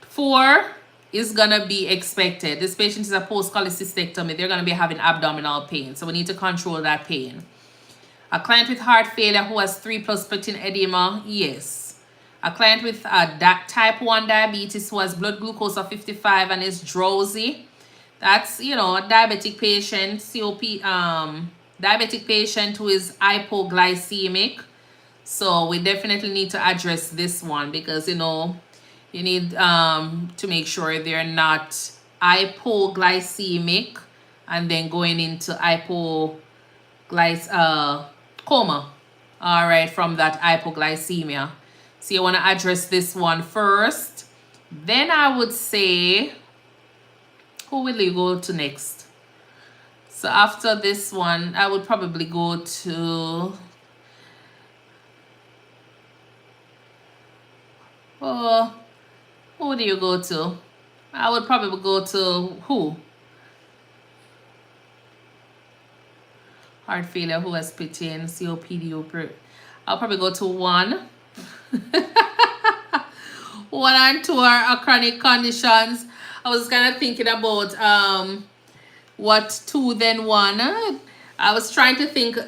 4 is going to be expected. This patient is a post-cholecystectomy. They're going to be having abdominal pain. So we need to control that pain. A client with heart failure who has 3+ pitting edema, yes. A client with type 1 diabetes who has blood glucose of 55 and is drowsy. That's, you know, a diabetic patient, diabetic patient who is hypoglycemic. So we definitely need to address this one because, you know, you need to make sure they're not hypoglycemic and then going into coma. All right, from that hypoglycemia. So you want to address this one first. Then I would say, who will you go to next? So after this one, I would probably go to... Oh, who do you go to? I would probably go to who? Heart failure, who has pitting, COPD. I'll probably go to 1. 1 and 2 are chronic conditions. I was kind of thinking about what 2 then 1. I was trying to think.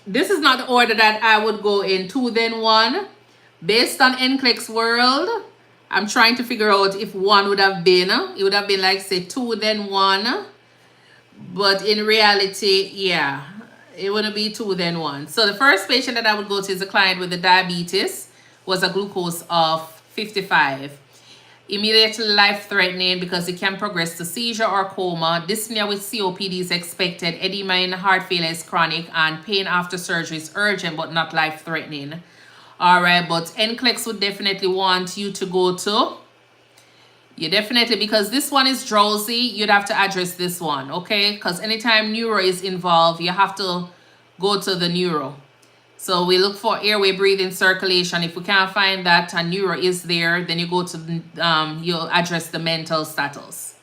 This is not the order that I would go in. 2 then 1. Based on NCLEX World, I'm trying to figure out if 1 would have been. It would have been like, say, 2 then 1. But in reality, yeah, it wouldn't be 2 then 1. So the first patient that I would go to is a client with the diabetes, was a glucose of 55. Immediately life-threatening because it can progress to seizure or coma. Dyspnea with COPD is expected. Edema in heart failure is chronic. And pain after surgery is urgent but not life-threatening. All right, but NCLEX would definitely want you to go to. You definitely, because this one is drowsy, you'd have to address this one, okay? Because anytime neuro is involved, you have to go to the neuro. So we look for airway, breathing, circulation. If we can't find that and neuro is there, then you go to, you'll address the mental status.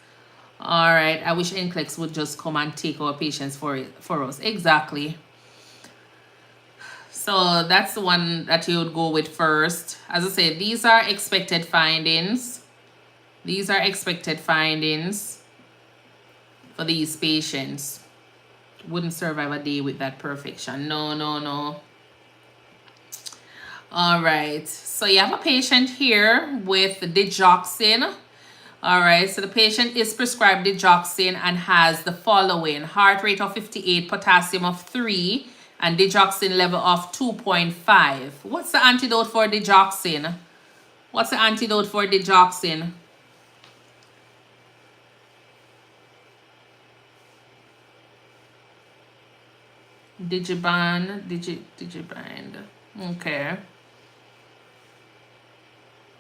All right, I wish NCLEX would just come and take our patients for us. Exactly. So that's the one that you would go with first. As I said, these are expected findings. These are expected findings for these patients. Wouldn't survive a day with that perfection. No, no, no. All right. So you have a patient here with digoxin. All right. So the patient is prescribed digoxin and has the following: heart rate of 58, potassium of 3, and digoxin level of 2.5. What's the antidote for digoxin? What's the antidote for digoxin? Digibind. Okay.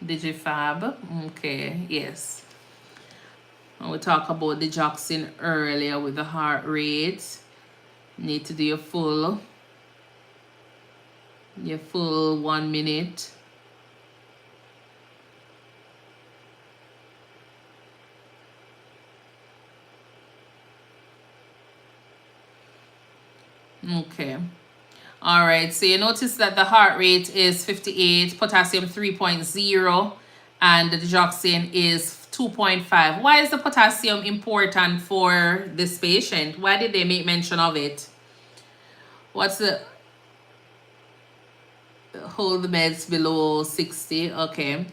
Digifab. Okay, yes. And we talked about digoxin earlier with the heart rate. Need to do your full 1 minute. Okay. All right. So you notice that the heart rate is 58, potassium 3.0, and the digoxin is 2.5. Why is the potassium important for this patient? Why did they make mention of it? What's the hold the meds below 60? Okay.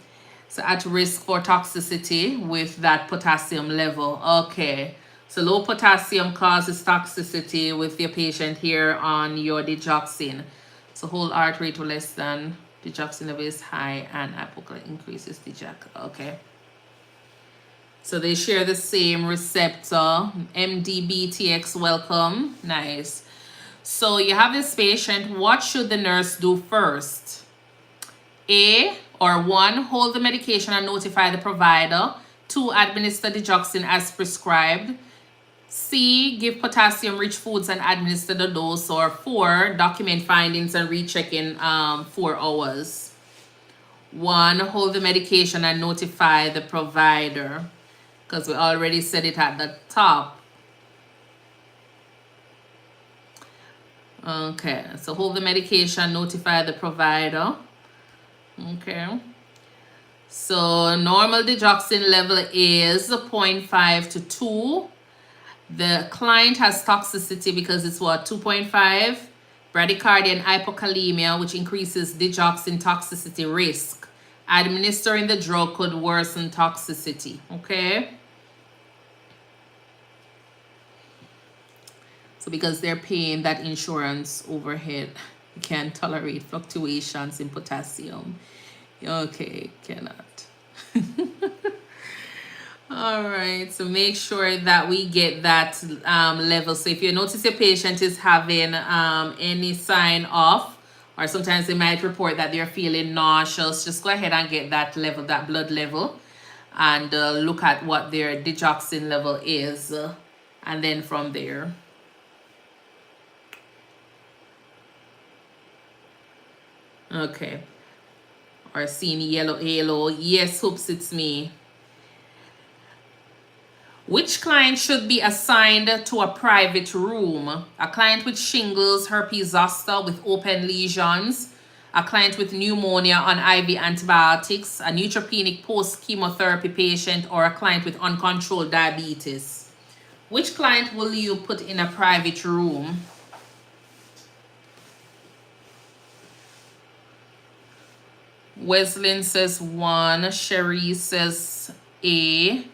So at risk for toxicity with that potassium level. Okay. So low potassium causes toxicity with your patient here on your digoxin. So whole heart rate less than digoxin level is high and hypocalemic increases digox. Okay. So they share the same receptor. MDBTX, welcome. Nice. So you have this patient. What should the nurse do first? A or 1, hold the medication and notify the provider. 2, administer digoxin as prescribed. C, give potassium-rich foods and administer the dose. Or 4, document findings and recheck in 4 hours. 1, hold the medication and notify the provider, because we already said it at the top. Okay, so hold the medication, notify the provider. Okay. So normal digoxin level is 0.5 to 2. The client has toxicity because it's what, 2.5? Bradycardia and hypokalemia, which increases digoxin toxicity risk. Administering the drug could worsen toxicity. Okay. So because they're paying that insurance overhead, you can't tolerate fluctuations in potassium. Okay, cannot. All right, so make sure that we get that level. So if you notice your patient is having any sign of, or sometimes they might report that they're feeling nauseous, just go ahead and get that level, that blood level, and look at what their digoxin level is, and then from there. Okay. Or seeing yellow halo. Yes, hoops, it's me. Which client should be assigned to a private room? A client with shingles, herpes zoster with open lesions, a client with pneumonia on IV antibiotics, a neutropenic post-chemotherapy patient, or a client with uncontrolled diabetes. Which client will you put in a private room? Wesley says 1, Sherry says A,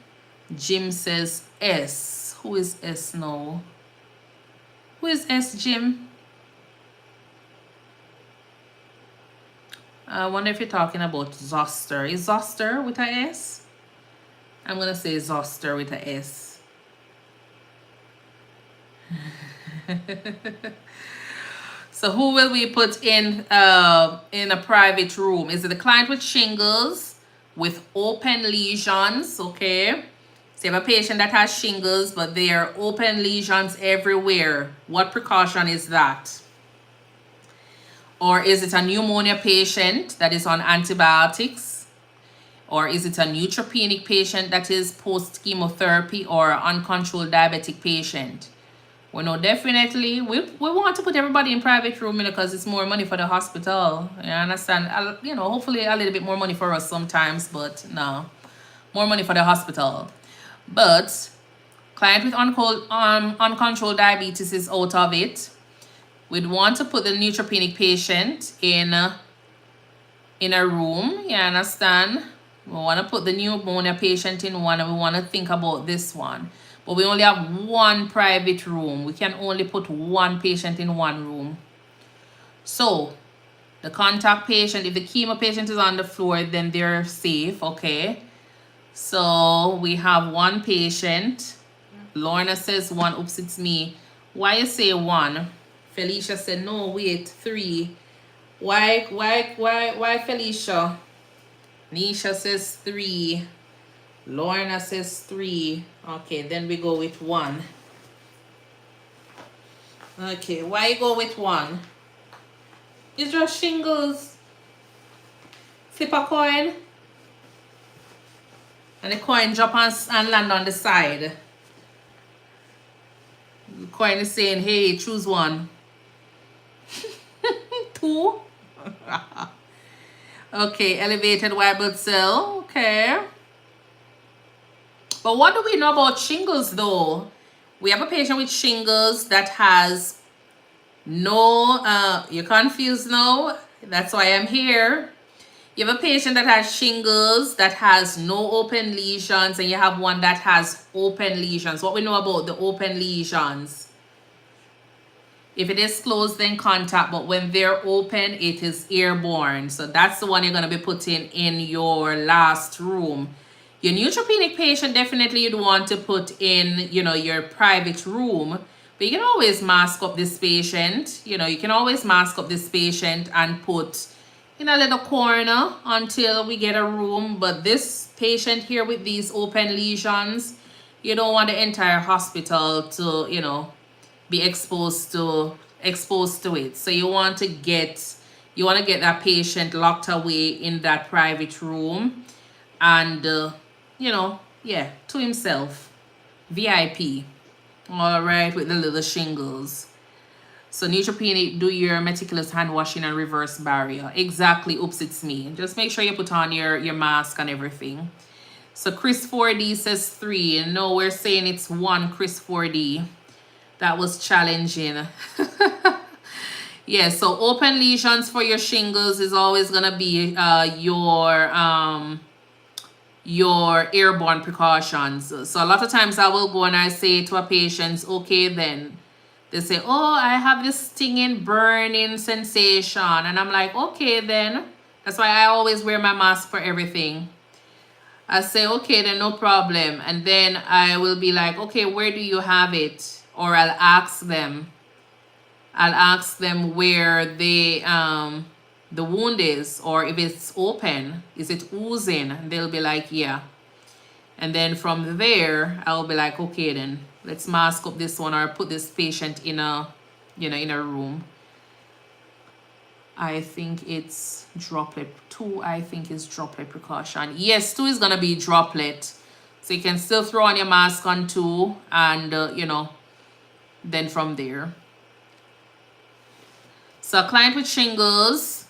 Jim says S. Who is S now? Who is S, Jim? I wonder if you're talking about zoster. Is zoster with a S? I'm going to say zoster with a S. So who will we put in a private room? Is it the client with shingles, with open lesions? Okay. So you have a patient that has shingles, but there are open lesions everywhere. What precaution is that? Or is it a pneumonia patient that is on antibiotics? Or is it a neutropenic patient that is post-chemotherapy, or an uncontrolled diabetic patient? We know definitely we want to put everybody in private room because it's more money for the hospital. You understand? Hopefully a little bit more money for us sometimes, but no, more money for the hospital. But client with uncontrolled diabetes is out of it. We'd want to put the neutropenic patient in a room. You understand? We want to put the pneumonia patient in one, and we want to think about this one. But we only have 1 private room. We can only put 1 patient in 1 room. So the contact patient, if the chemo patient is on the floor, then they're safe. Okay. So we have 1 patient. Lorna says 1. Oops, it's me. Why you say 1? Felicia said, no, wait, 3. Why, Felicia? Nisha says 3. Lorna says 3. Okay, then we go with 1. Okay, why you go with 1? It's just shingles. Flip a coin. And the coin drop and land on the side. The coin is saying, hey, choose 1. 2. Okay, elevated white blood cell. Okay. But what do we know about shingles though? We have a patient with shingles that has no, you're confused now? That's why I'm here. You have a patient that has shingles that has no open lesions, and you have one that has open lesions. What we know about the open lesions? If it is closed, then contact, but when they're open, it is airborne. So that's the one you're going to be putting in your last room. Your neutropenic patient, definitely you'd want to put in, your private room. But you can always mask up this patient. You can always mask up this patient and put in a little corner until we get a room. But this patient here with these open lesions, you don't want the entire hospital to, be exposed to it. So you want to get that patient locked away in that private room, and to himself, VIP. All right, with the little shingles. So neutropenic, do your meticulous hand washing and reverse barrier. Exactly. Oops, it's me. Just make sure you put on your mask and everything. So Chris 4D says 3. No, we're saying it's 1, Chris 4D. That was challenging. Yeah, so open lesions for your shingles is always gonna be your airborne precautions. So a lot of times I will go and I say to a patient, okay, then they say, oh, I have this stinging, burning sensation, and I'm like, okay, then that's why I always wear my mask for everything. I say, okay, then no problem. And then I will be like, okay, where do you have it? Or I'll ask them where the wound is, or if it's open, is it oozing? And they'll be like, yeah. And then from there, I'll be like, okay, then let's mask up this one, or put this patient in a room. I think it's droplet. 2, I think, is droplet precaution. Yes, 2 is gonna be droplet. So you can still throw on your mask on 2, and then from there. So a client with shingles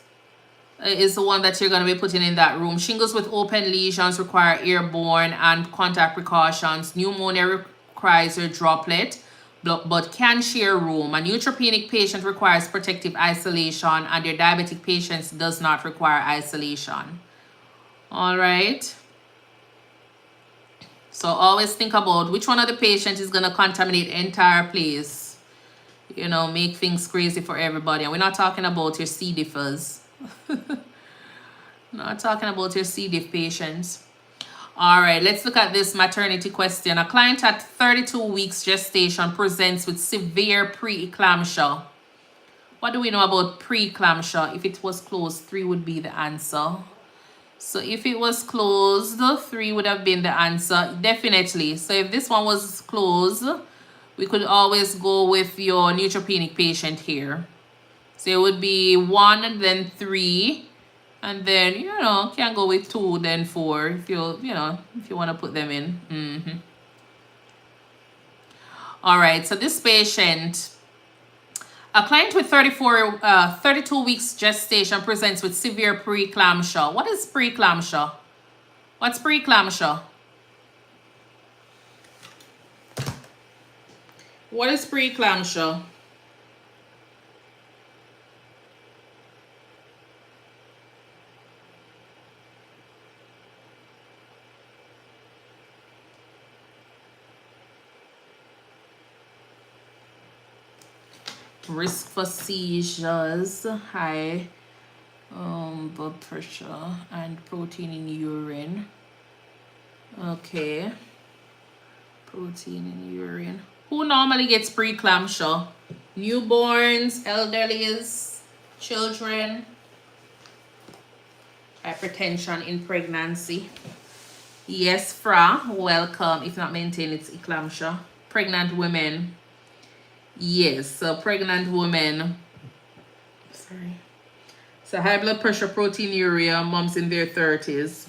is the one that you're going to be putting in that room. Shingles with open lesions require airborne and contact precautions. Pneumonia requires a droplet, but can share room. A neutropenic patient requires protective isolation, and your diabetic patients does not require isolation. All right. So always think about which one of the patients is going to contaminate the entire place. Make things crazy for everybody. And we're not talking about your C. differs. Not talking about your C. diff patients. All right, let's look at this maternity question. A client at 32 weeks gestation presents with severe preeclampsia. What do we know about preeclampsia? If it was closed, 3 would be the answer. So if it was closed, 3 would have been the answer, definitely. So if this one was closed, we could always go with your neutropenic patient here. So it would be 1 and then 3, and then can go with 2, then 4 if you want to put them in. All right, so this patient, a client with 32 weeks gestation presents with severe preeclampsia. What is preeclampsia? What's preeclampsia? What is preeclampsia? Risk for seizures, high blood pressure, and protein in urine. Okay. Protein in urine. Who normally gets preeclampsia? Newborns, elderlies, children, hypertension in pregnancy. Yes, Fra, welcome. If not maintained, it's eclampsia. Pregnant women. Yes, so pregnant women. Sorry. So high blood pressure, proteinuria, moms in their 30s.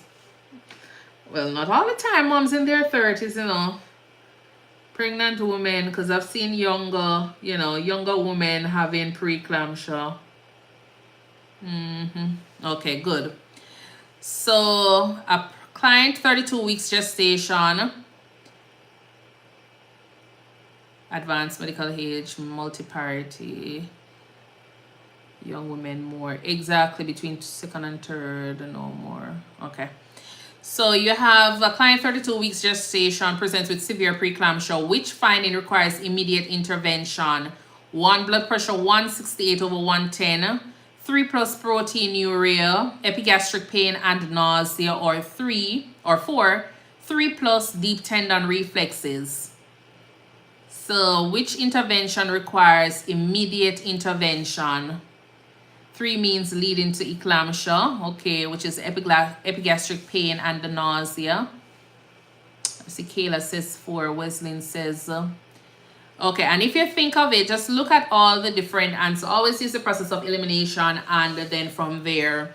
Well, not all the time, moms in their 30s, you know. Pregnant women, because I've seen younger women having preeclampsia. Okay, good. So a client, 32 weeks gestation, advanced medical age, multiparity, young women more, exactly between second and third, no more. Okay. So you have a client, 32 weeks gestation, presents with severe preeclampsia. Which finding requires immediate intervention? 1, blood pressure 168/110, 3 plus proteinuria, epigastric pain and nausea, or 4, 3 plus deep tendon reflexes. So which intervention requires immediate intervention? 3 means leading to eclampsia, okay, which is epigastric pain and the nausea. I see Kayla says 4, Wesley says, okay, and if you think of it, just look at all the different answers. Always use the process of elimination and then from there,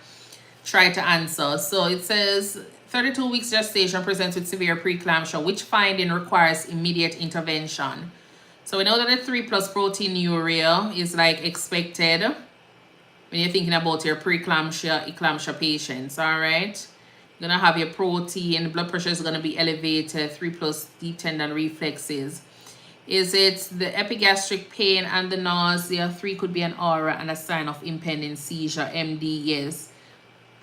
try to answer. So it says 32 weeks gestation presents with severe preeclampsia. Which finding requires immediate intervention? So we know that the 3 plus proteinuria is like expected when you're thinking about your eclampsia patients, all right? You're gonna have your protein, blood pressure is gonna be elevated, 3 plus deep tendon reflexes. Is it the epigastric pain and the nausea? 3 could be an aura and a sign of impending seizure. MD, yes.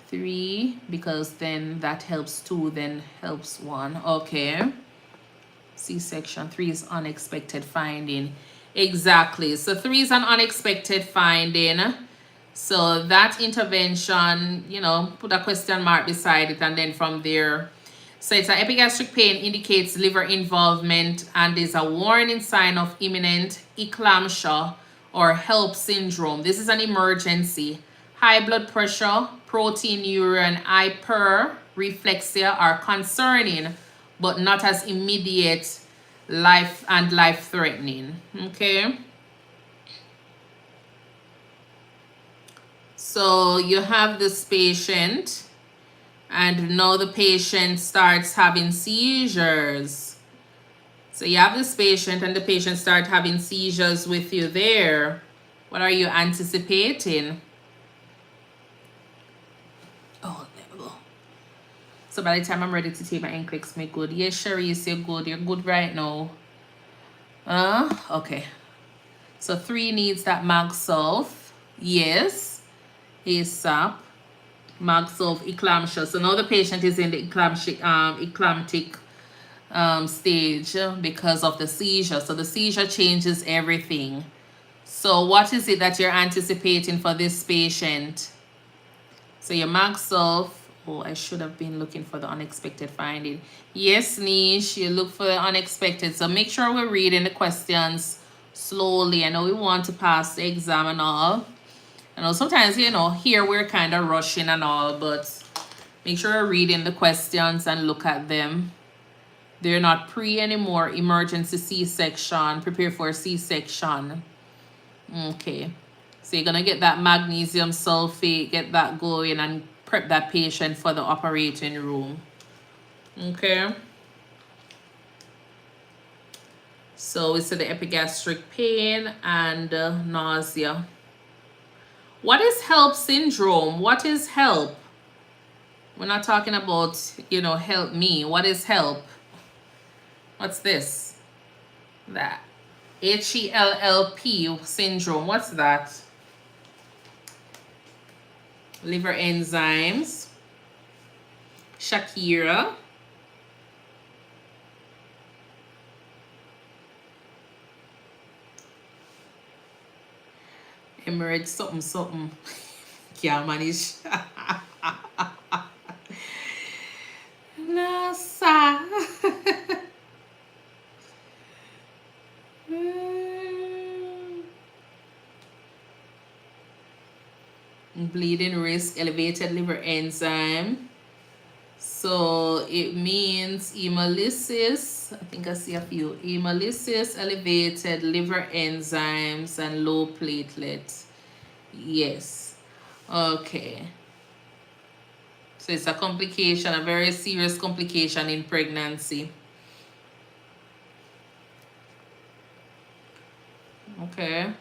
3, because then that helps 2, then helps 1. Okay. C-section. 3 is unexpected finding. Exactly. So 3 is an unexpected finding. So that intervention, you know, put a question mark beside it, and then from there. So it's an epigastric pain, indicates liver involvement and is a warning sign of imminent eclampsia or HELP syndrome. This is an emergency. High blood pressure, proteinuria, and hyperreflexia are concerning, but not as immediate life-threatening. Okay. So you have this patient, and now the patient starts having seizures. So you have this patient, and the patient starts having seizures with you there. What are you anticipating? Oh, there we go. So by the time I'm ready to take my NCLEX, me good. Yes, Cherise, you're good. You're good right now. Okay. So 3 needs that mag sulf. Yes. ASAP. Mag sulf eclampsia. So now the patient is in the eclamptic stage because of the seizure. So the seizure changes everything. So what is it that you're anticipating for this patient? So your mag sulf. Oh, I should have been looking for the unexpected finding. Yes, Niche, you look for the unexpected. So make sure we're reading the questions slowly. I know we want to pass the exam and all. I know sometimes, you know, here we're kind of rushing and all, but make sure you're reading the questions and look at them. They're not pre anymore. Emergency C-section. Prepare for C-section. Okay. So you're going to get that magnesium sulfate, get that going, and prep that patient for the operating room. Okay. So we said the epigastric pain and nausea. What is HELP syndrome? What is HELP? We're not talking about, you know, help me. What is HELP? What's this? That. HELLP syndrome. What's that? Liver enzymes. Shakira. Emirates something. Can't manage. NASA. Bleeding risk, elevated liver enzyme. So it means hemolysis. I think I see a few. Hemolysis, elevated liver enzymes, and low platelets. Yes. Okay. So it's a complication, a very serious complication in pregnancy. Okay.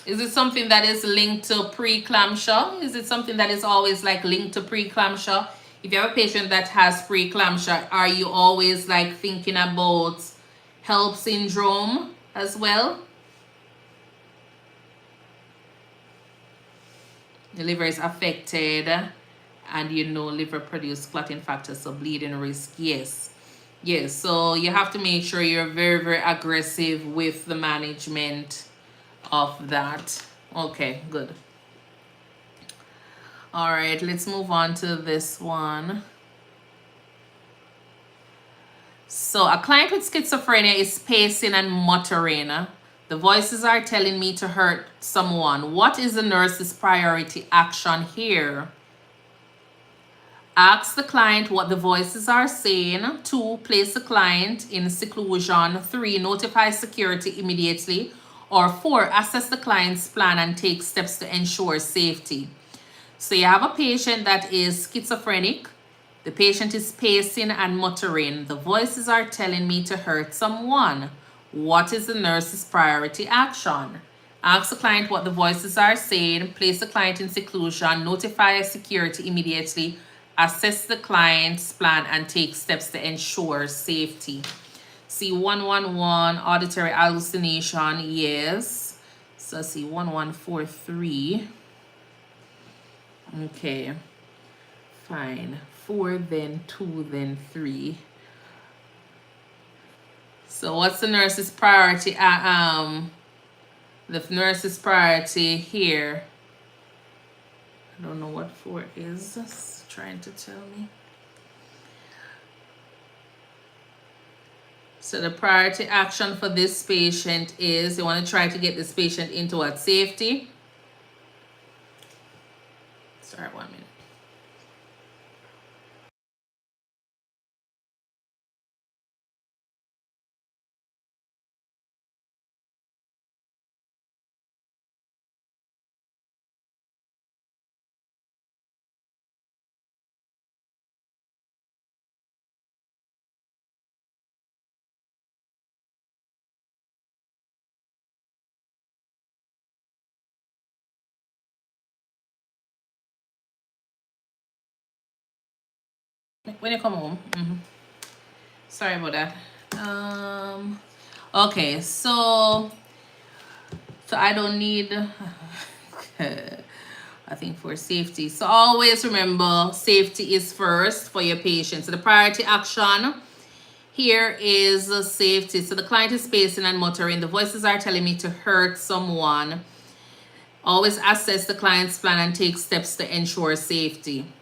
Is it something that is linked to preeclampsia? Is it something that is always like linked to preeclampsia? If you have a patient that has preeclampsia, are you always like thinking about HELP syndrome as well? The liver is affected and you know liver produce clotting factors, so bleeding risk. Yes. Yes, so you have to make sure you're very, very aggressive with the management of that. Okay, good. All right, let's move on to this one. So a client with schizophrenia is pacing and muttering. The voices are telling me to hurt someone. What is the nurse's priority action here? Ask the client what the voices are saying. 2, place the client in seclusion. 3, notify security immediately. Or 4, assess the client's plan and take steps to ensure safety. So you have a patient that is schizophrenic. The patient is pacing and muttering. The voices are telling me to hurt someone. What is the nurse's priority action? Ask the client what the voices are saying. Place the client in seclusion. Notify security immediately. Assess the client's plan and take steps to ensure safety. C111, auditory hallucination, yes. So C1143. Okay, fine. 4, then 2, then 3. So what's the nurse's priority? The nurse's priority here. I don't know what 4 is. It's trying to tell me. So the priority action for this patient is you want to try to get this patient into what? Safety. Sorry, 1 minute. When you come home. Sorry about that. Okay, so I don't need I think for safety. So always remember safety is first for your patient. So the priority action here is safety. So the client is pacing and muttering. The voices are telling me to hurt someone. Always assess the client's plan and take steps to ensure safety.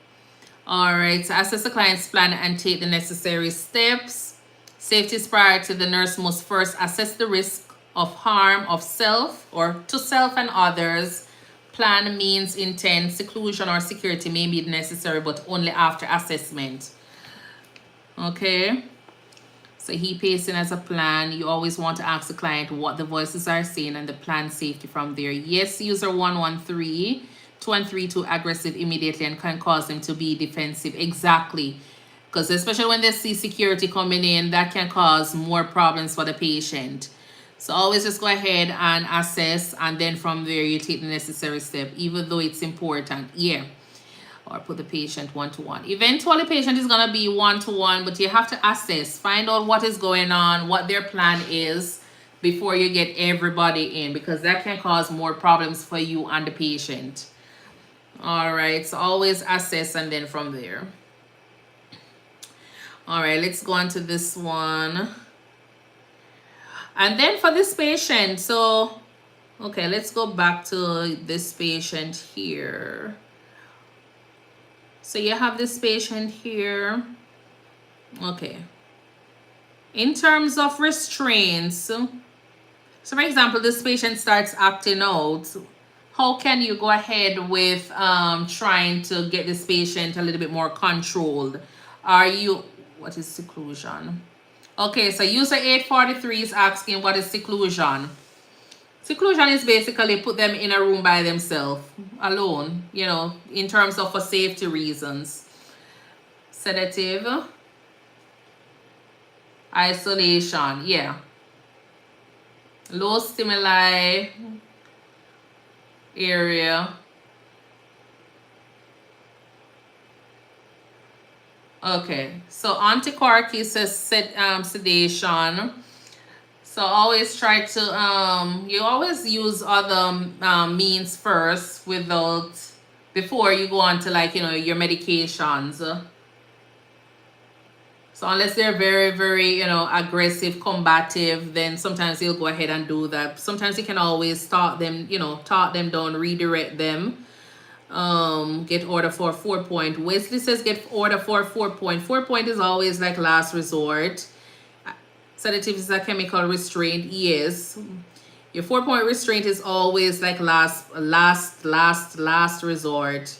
All right, so assess the client's plan and take the necessary steps. Safety is priority. The nurse must first assess the risk of harm of self or to self and others. Plan, means, intent, seclusion or security may be necessary, but only after assessment. Okay. So he pacing as a plan. You always want to ask the client what the voices are saying and the plan safety from there. Yes, user 113, 2 aggressive immediately and can cause them to be defensive. Exactly. Because especially when they see security coming in, that can cause more problems for the patient. So always just go ahead and assess, and then from there you take the necessary step, even though it's important. Yeah. Or put the patient 1-to-1. Eventually patient is going to be 1-to-1, but you have to assess, find out what is going on, what their plan is before you get everybody in, because that can cause more problems for you and the patient. All right, so always assess and then from there. All right, let's go on to this one. And then for this patient, so, okay, let's go back to this patient here. So you have this patient here. Okay. In terms of restraints, so for example, this patient starts acting out. how can you go ahead with trying to get this patient a little bit more controlled? Are you, what is seclusion? Okay, so user 843 is asking what is seclusion. Seclusion is basically put them in a room by themselves, alone, you know, in terms of for safety reasons. Sedative, isolation, yeah. Low stimuli area. Okay, so anticoarctic says sedation. So always try to you always use other means first without, before you go on to, like, you know, your medications. So unless they're very, very, you know, aggressive, combative, then sometimes you'll go ahead and do that. Sometimes you can always talk them, you know, talk them down, redirect them. Get order for 4-point. Wesley says get order for 4-point. 4-point is always like last resort. Sedative is a chemical restraint. Yes. Your 4-point restraint is always like last resort.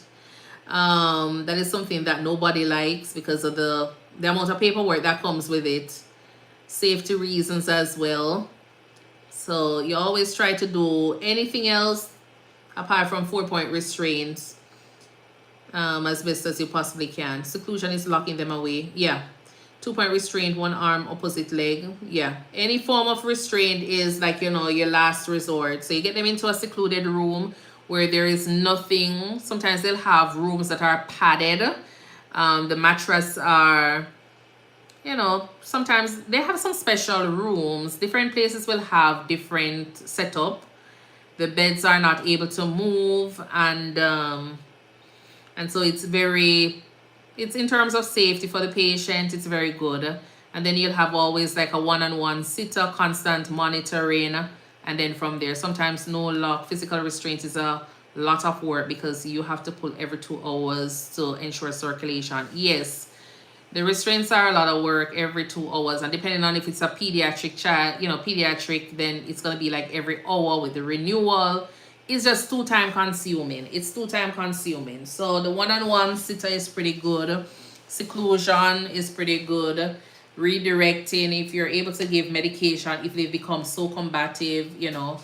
That is something that nobody likes because of the amount of paperwork that comes with it. Safety reasons as well. So you always try to do anything else apart from 4-point restraints as best as you possibly can. Seclusion is locking them away. Yeah. 2-point restraint, one arm, opposite leg. Yeah. Any form of restraint is, like, you know, your last resort. So you get them into a secluded room where there is nothing. Sometimes they'll have rooms that are padded. The mattress are, you know, sometimes they have some special rooms. Different places will have different setup. The beds are not able to move, and so it's very, it's in terms of safety for the patient, it's very good. And then you'll have always like a one-on-one sitter, constant monitoring, and then from there, sometimes no lock. Physical restraint is a lot of work because you have to pull every 2 hours to ensure circulation. Yes, the restraints are a lot of work every 2 hours, and depending on if it's a pediatric child, you know, pediatric, then it's going to be like every hour with the renewal. It's just too time consuming. It's too time consuming. So the one-on-one sitter is pretty good. Seclusion is pretty good. Redirecting, if you're able to give medication, if they become so combative, you know,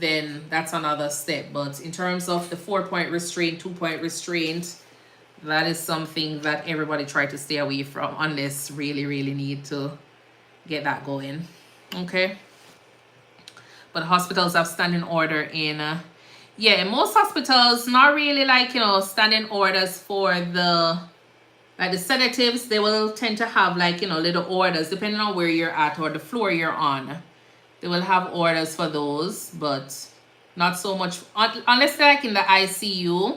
then that's another step. But in terms of the 4-point restraint, 2-point restraint, that is something that everybody try to stay away from unless really need to get that going. Okay. But hospitals have standing order in yeah, most hospitals not really, like, you know, standing orders for the, like, the sedatives. They will tend to have, like, you know, little orders depending on where you're at or the floor you're on. They will have orders for those, but not so much unless they're like in the ICU.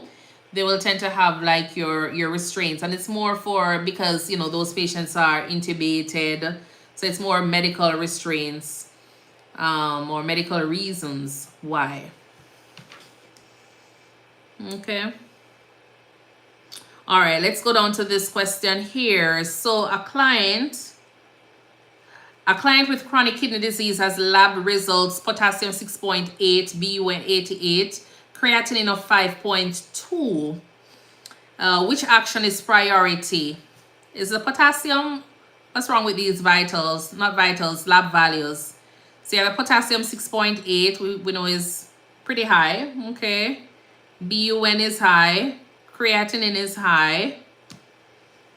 They will tend to have like your restraints, and it's more for, because, you know, those patients are intubated, so it's more medical restraints or medical reasons why. Okay. All right, let's go down to this question here. So a client with chronic kidney disease has lab results: potassium 6.8, BUN 88, creatinine of 5.2. Which action is priority? Is the potassium, what's wrong with these vitals? Not vitals, lab values. So yeah, the potassium 6.8 we know is pretty high. Okay. BUN is high. Creatinine is high.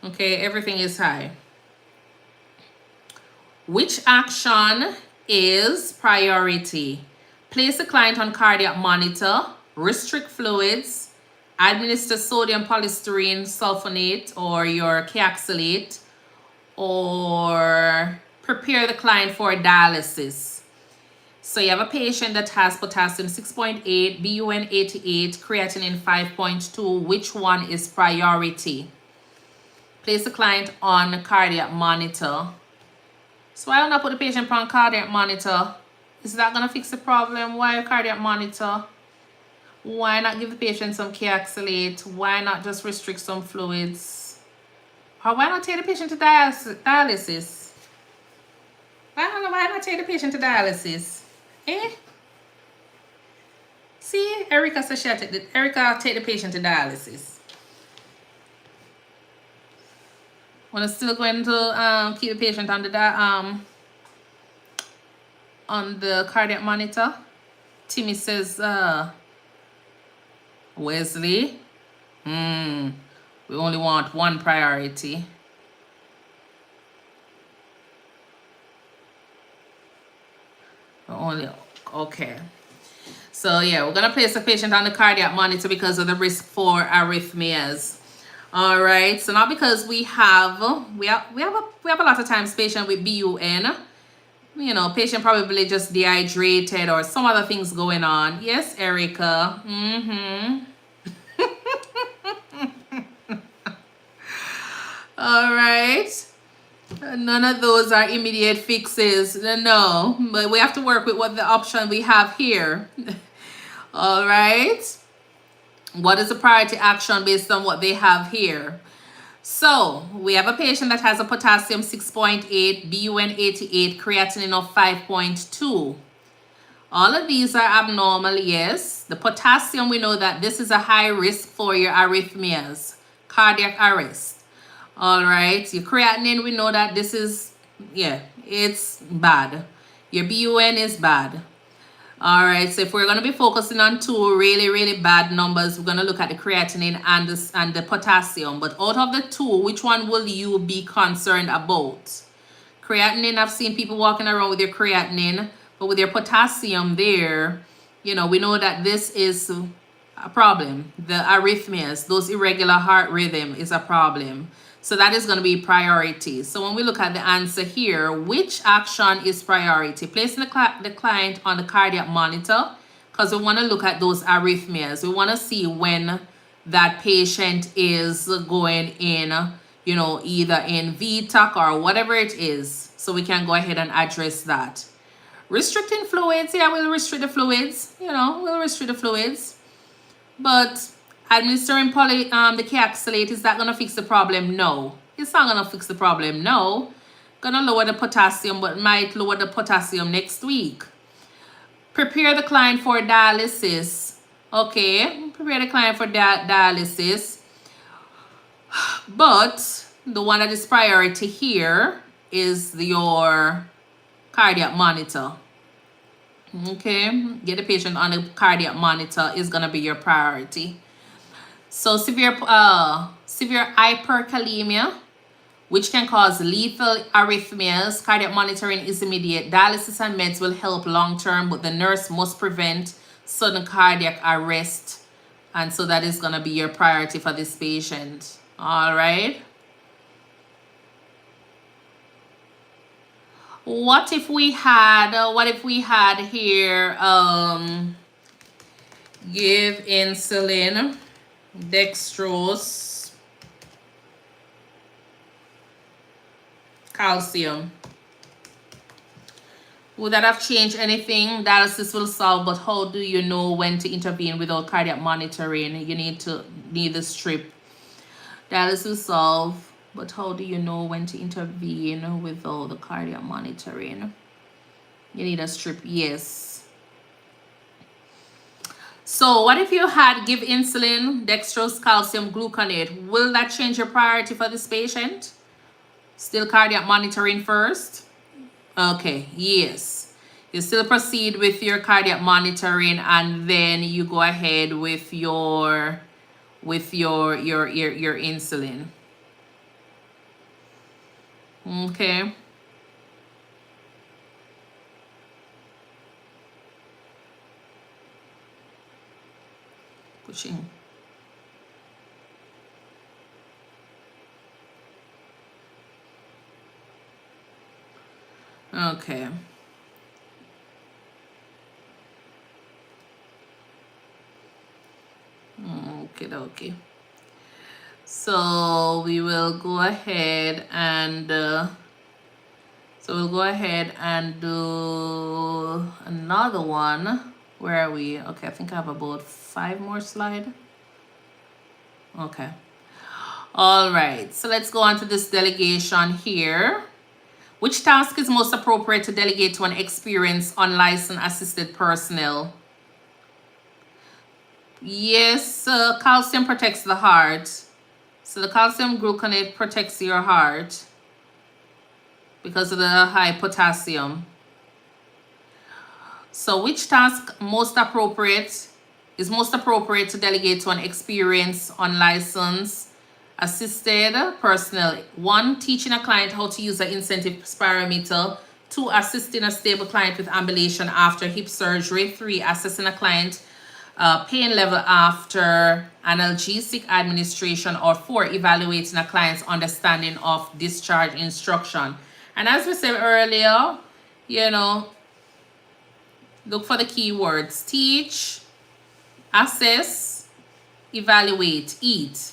Okay, everything is high. Which action is priority? Place the client on cardiac monitor, restrict fluids, administer sodium polystyrene sulfonate or your Kayexalate, or prepare the client for dialysis. So you have a patient that has potassium 6.8, BUN 88, creatinine 5.2. Which one is priority? Place the client on cardiac monitor. So why don't I put the patient on cardiac monitor? Is that going to fix the problem? Why a cardiac monitor? Why not give the patient some Kayexalate? Why not just restrict some fluids? Or why not take the patient to dialysis? Why not take the patient to dialysis? See, Erica says Erica take the patient to dialysis. Wanna still going to keep the patient on the cardiac monitor? Timmy says, Wesley, we only want one priority. Okay. So yeah, we're gonna place the patient on the cardiac monitor because of the risk for arrhythmias. All right. So now because we have a lot of times patient with BUN, you know, patient probably just dehydrated or some other things going on. Yes, Erica. All right. None of those are immediate fixes. No, but we have to work with what the option we have here. All right. What is the priority action based on what they have here? So we have a patient that has a potassium 6.8, BUN 88, creatinine of 5.2. All of these are abnormal, yes. The potassium, we know that this is a high risk for your arrhythmias, cardiac arrest. All right, your creatinine, we know that this is, yeah, it's bad. Your BUN is bad. All right, so if we're going to be focusing on two really, really bad numbers, we're going to look at the creatinine and the potassium. But out of the two, which one will you be concerned about? Creatinine, I've seen people walking around with their creatinine, but with their potassium there, you know, we know that this is a problem. The arrhythmias, those irregular heart rhythm is a problem. So that is going to be priority. So when we look at the answer here, which action is priority? Placing the client on the cardiac monitor, because we want to look at those arrhythmias. We want to see when that patient is going in, you know, either in VTAC or whatever it is. So we can go ahead and address that. Restricting fluids, yeah, we'll restrict the fluids. You know, we'll restrict the fluids. But administering the Kayexalate, is that going to fix the problem? No. It's not going to fix the problem. No. Going to lower the potassium, but might lower the potassium next week. Prepare the client for dialysis. Okay. Prepare the client for dialysis. But the one that is priority here is your cardiac monitor. Okay. Get the patient on the cardiac monitor is going to be your priority. So severe hyperkalemia, which can cause lethal arrhythmias. Cardiac monitoring is immediate. Dialysis and meds will help long term, but the nurse must prevent sudden cardiac arrest. And so that is going to be your priority for this patient. All right. What if we had here, give insulin, dextrose, calcium? Would that have changed anything? Dialysis will solve, but how do you know when to intervene without cardiac monitoring? You need the strip. Dialysis will solve, but how do you know when to intervene without the cardiac monitoring? You need a strip, yes. So what if you had give insulin, dextrose, calcium, gluconate? Will that change your priority for this patient? Still cardiac monitoring first? Okay, yes. You still proceed with your cardiac monitoring, and then you go ahead with your insulin. Okay. Pushing. Okay. Okay. So we will go ahead and do another one. Where are we? Okay, I think I have about 5 more slides. Okay. All right. So let's go on to this delegation here. Which task is most appropriate to delegate to an experienced, unlicensed assisted personnel? Yes, calcium protects the heart. So the calcium gluconate protects your heart because of the high potassium. So which task is most appropriate to delegate to an experienced, unlicensed, assisted personnel? 1, teaching a client how to use the incentive spirometer. 2, assisting a stable client with ambulation after hip surgery. 3, assessing a client pain level after analgesic administration. Or 4, evaluating a client's understanding of discharge instruction. And as we said earlier, you know, look for the keywords: teach, assess, evaluate, eat.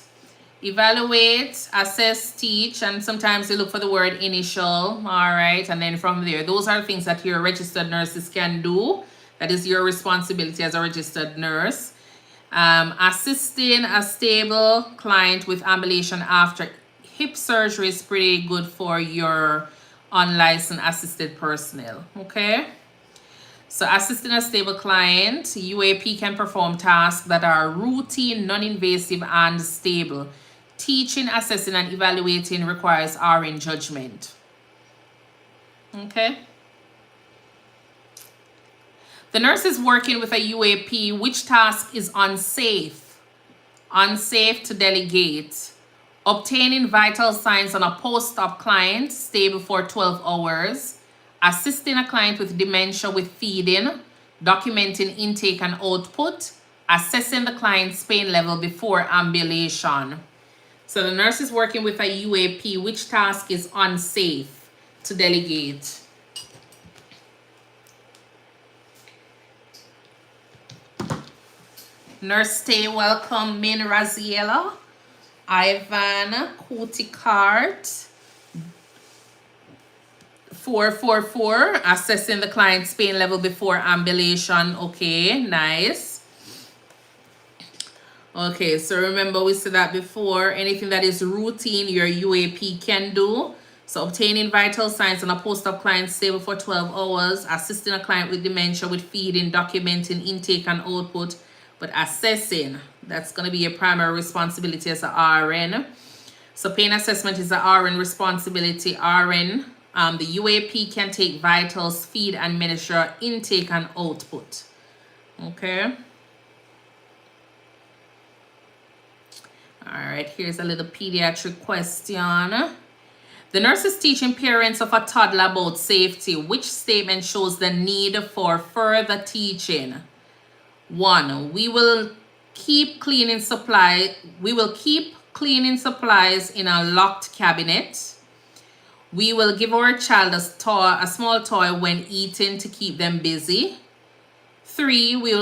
Evaluate, assess, teach, and sometimes you look for the word initial, all right? And then from there, those are things that your registered nurses can do. That is your responsibility as a registered nurse. Assisting a stable client with ambulation after hip surgery is pretty good for your unlicensed assisted personnel, okay? So assisting a stable client, UAP can perform tasks that are routine, non-invasive, and stable. Teaching, assessing, and evaluating requires RN judgment. Okay? The nurse is working with a UAP. Which task is unsafe? Unsafe to delegate. Obtaining vital signs on a post-op client, stable for 12 hours. Assisting a client with dementia with feeding. Documenting intake and output. Assessing the client's pain level before ambulation. So the nurse is working with a UAP. Which task is unsafe to delegate? Nurse Stay Welcome, Min Raziela, Ivan Kutikart, 444, assessing the client's pain level before ambulation. Okay, nice. Okay, so remember we said that before. Anything that is routine, your UAP can do. So obtaining vital signs on a post-op client stable for 12 hours, assisting a client with dementia with feeding, documenting intake and output, but assessing, that's going to be your primary responsibility as a RN. So pain assessment is the RN responsibility. RN, the UAP can take vitals, feed and measure intake and output. Okay. All right, here's a little pediatric question. The nurse is teaching parents of a toddler about safety. Which statement shows the need for further teaching? 1, we will keep cleaning supplies in a locked cabinet. We will give our child a small toy when eating to keep them busy. 3, we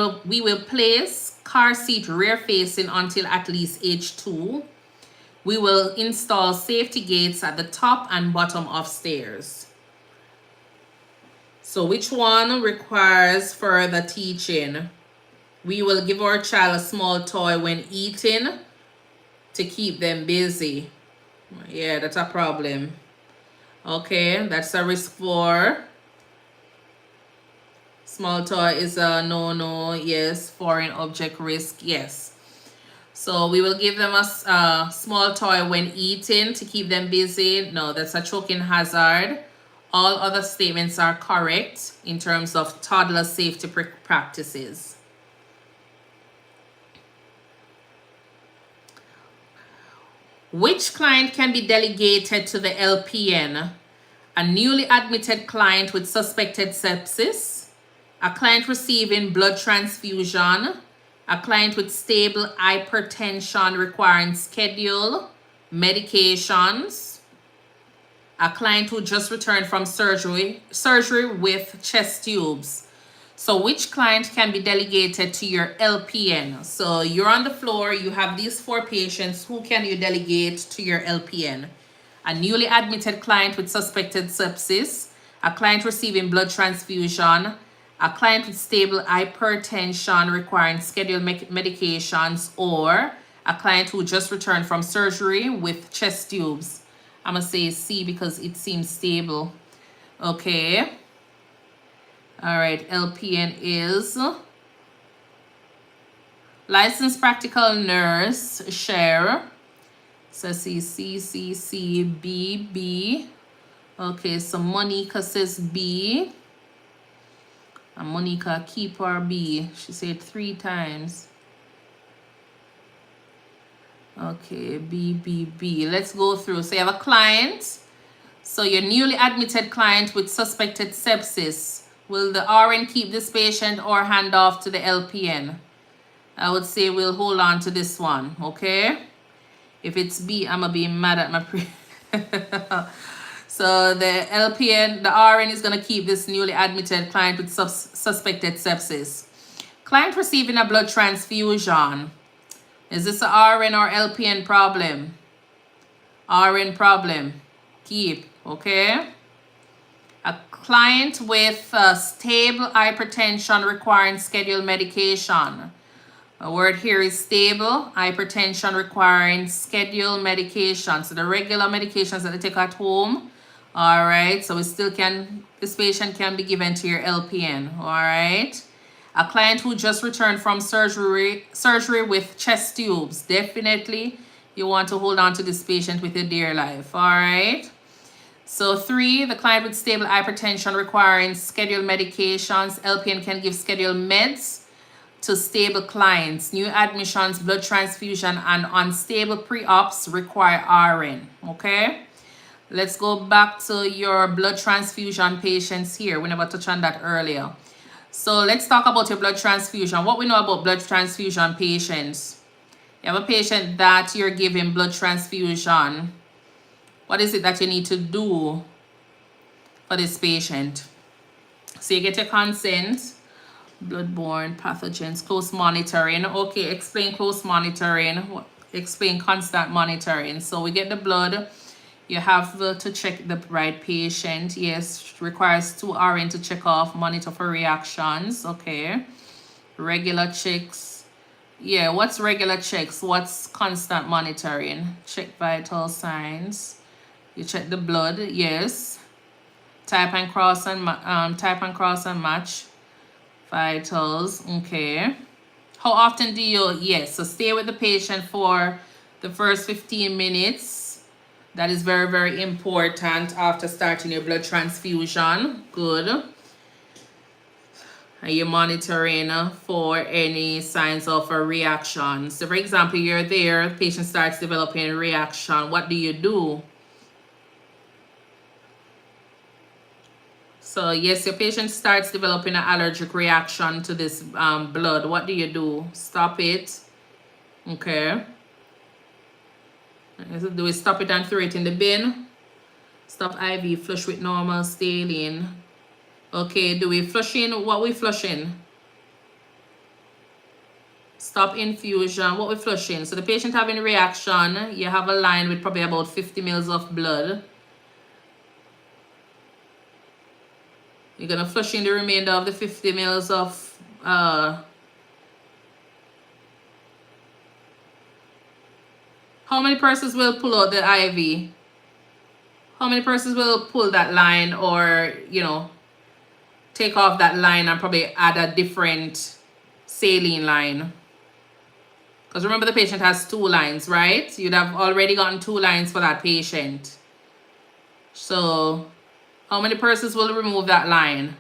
will place car seat rear facing until at least age 2. We will install safety gates at the top and bottom of stairs. So which one requires further teaching? We will give our child a small toy when eating to keep them busy. Yeah, that's a problem. Okay, that's a risk for. Small toy is a no, yes. Foreign object risk, yes. So we will give them a small toy when eating to keep them busy. No, that's a choking hazard. All other statements are correct in terms of toddler safety practices. Which client can be delegated to the LPN? A newly admitted client with suspected sepsis, a client receiving blood transfusion, a client with stable hypertension requiring scheduled medications, a client who just returned from surgery with chest tubes. So which client can be delegated to your LPN? So you're on the floor, you have these 4 patients. Who can you delegate to your LPN? A newly admitted client with suspected sepsis, a client receiving blood transfusion, a client with stable hypertension requiring scheduled medications, or a client who just returned from surgery with chest tubes. I'm going to say C because it seems stable. Okay. All right, LPN is Licensed practical nurse, share. So C, B. Okay, so Monica says B. And Monica, keep her B. She said 3 times. Okay, B. Let's go through. So you have a client. So your newly admitted client with suspected sepsis. Will the RN keep this patient or hand off to the LPN? I would say we'll hold on to this one, okay? If it's B, I'm gonna be mad at my So the LPN, the RN is gonna keep this newly admitted client with suspected sepsis. Client receiving a blood transfusion. Is this a RN or LPN problem? RN problem. Keep, okay? A client with stable hypertension requiring scheduled medication. A word here is stable hypertension requiring scheduled medication. So the regular medications that they take at home. All right. So this patient can be given to your LPN. All right. A client who just returned from surgery with chest tubes. Definitely you want to hold on to this patient with your dear life. All right. So 3, the client with stable hypertension requiring scheduled medications. LPN can give scheduled meds to stable clients. New admissions, blood transfusion, and unstable pre-ops require RN. Okay? Let's go back to your blood transfusion patients here. We never touched on that earlier. So let's talk about your blood transfusion. What we know about blood transfusion patients. You have a patient that you're giving blood transfusion. What is it that you need to do for this patient? So you get your consent, bloodborne pathogens, close monitoring. Okay, explain close monitoring, explain constant monitoring. So we get the blood, you have to check the right patient. Yes, requires 2 RN to check off, monitor for reactions. Okay, regular checks. Yeah, what's regular checks? What's constant monitoring? Check vital signs. You check the blood, yes. Type and cross and match vitals. Okay. How often do you? Yes. So stay with the patient for the first 15 minutes. That is very, very important after starting your blood transfusion. Good. Are you monitoring for any signs of a reaction? So for example, you're there, the patient starts developing a reaction. What do you do? So yes, your patient starts developing an allergic reaction to this blood. What do you do? Stop it. Okay. Do we stop it and throw it in the bin? Stop IV, flush with normal saline. Okay, do we flush in? What we flushing? Stop infusion. What we flushing? So the patient having a reaction, you have a line with probably about 50 mils of blood. You're going to flush in the remainder of the 50 mils of how many persons will pull out the IV? How many persons will pull that line or, you know, take off that line and probably add a different saline line? Because remember, the patient has 2 lines, right? You'd have already gotten 2 lines for that patient. So how many persons will remove that line?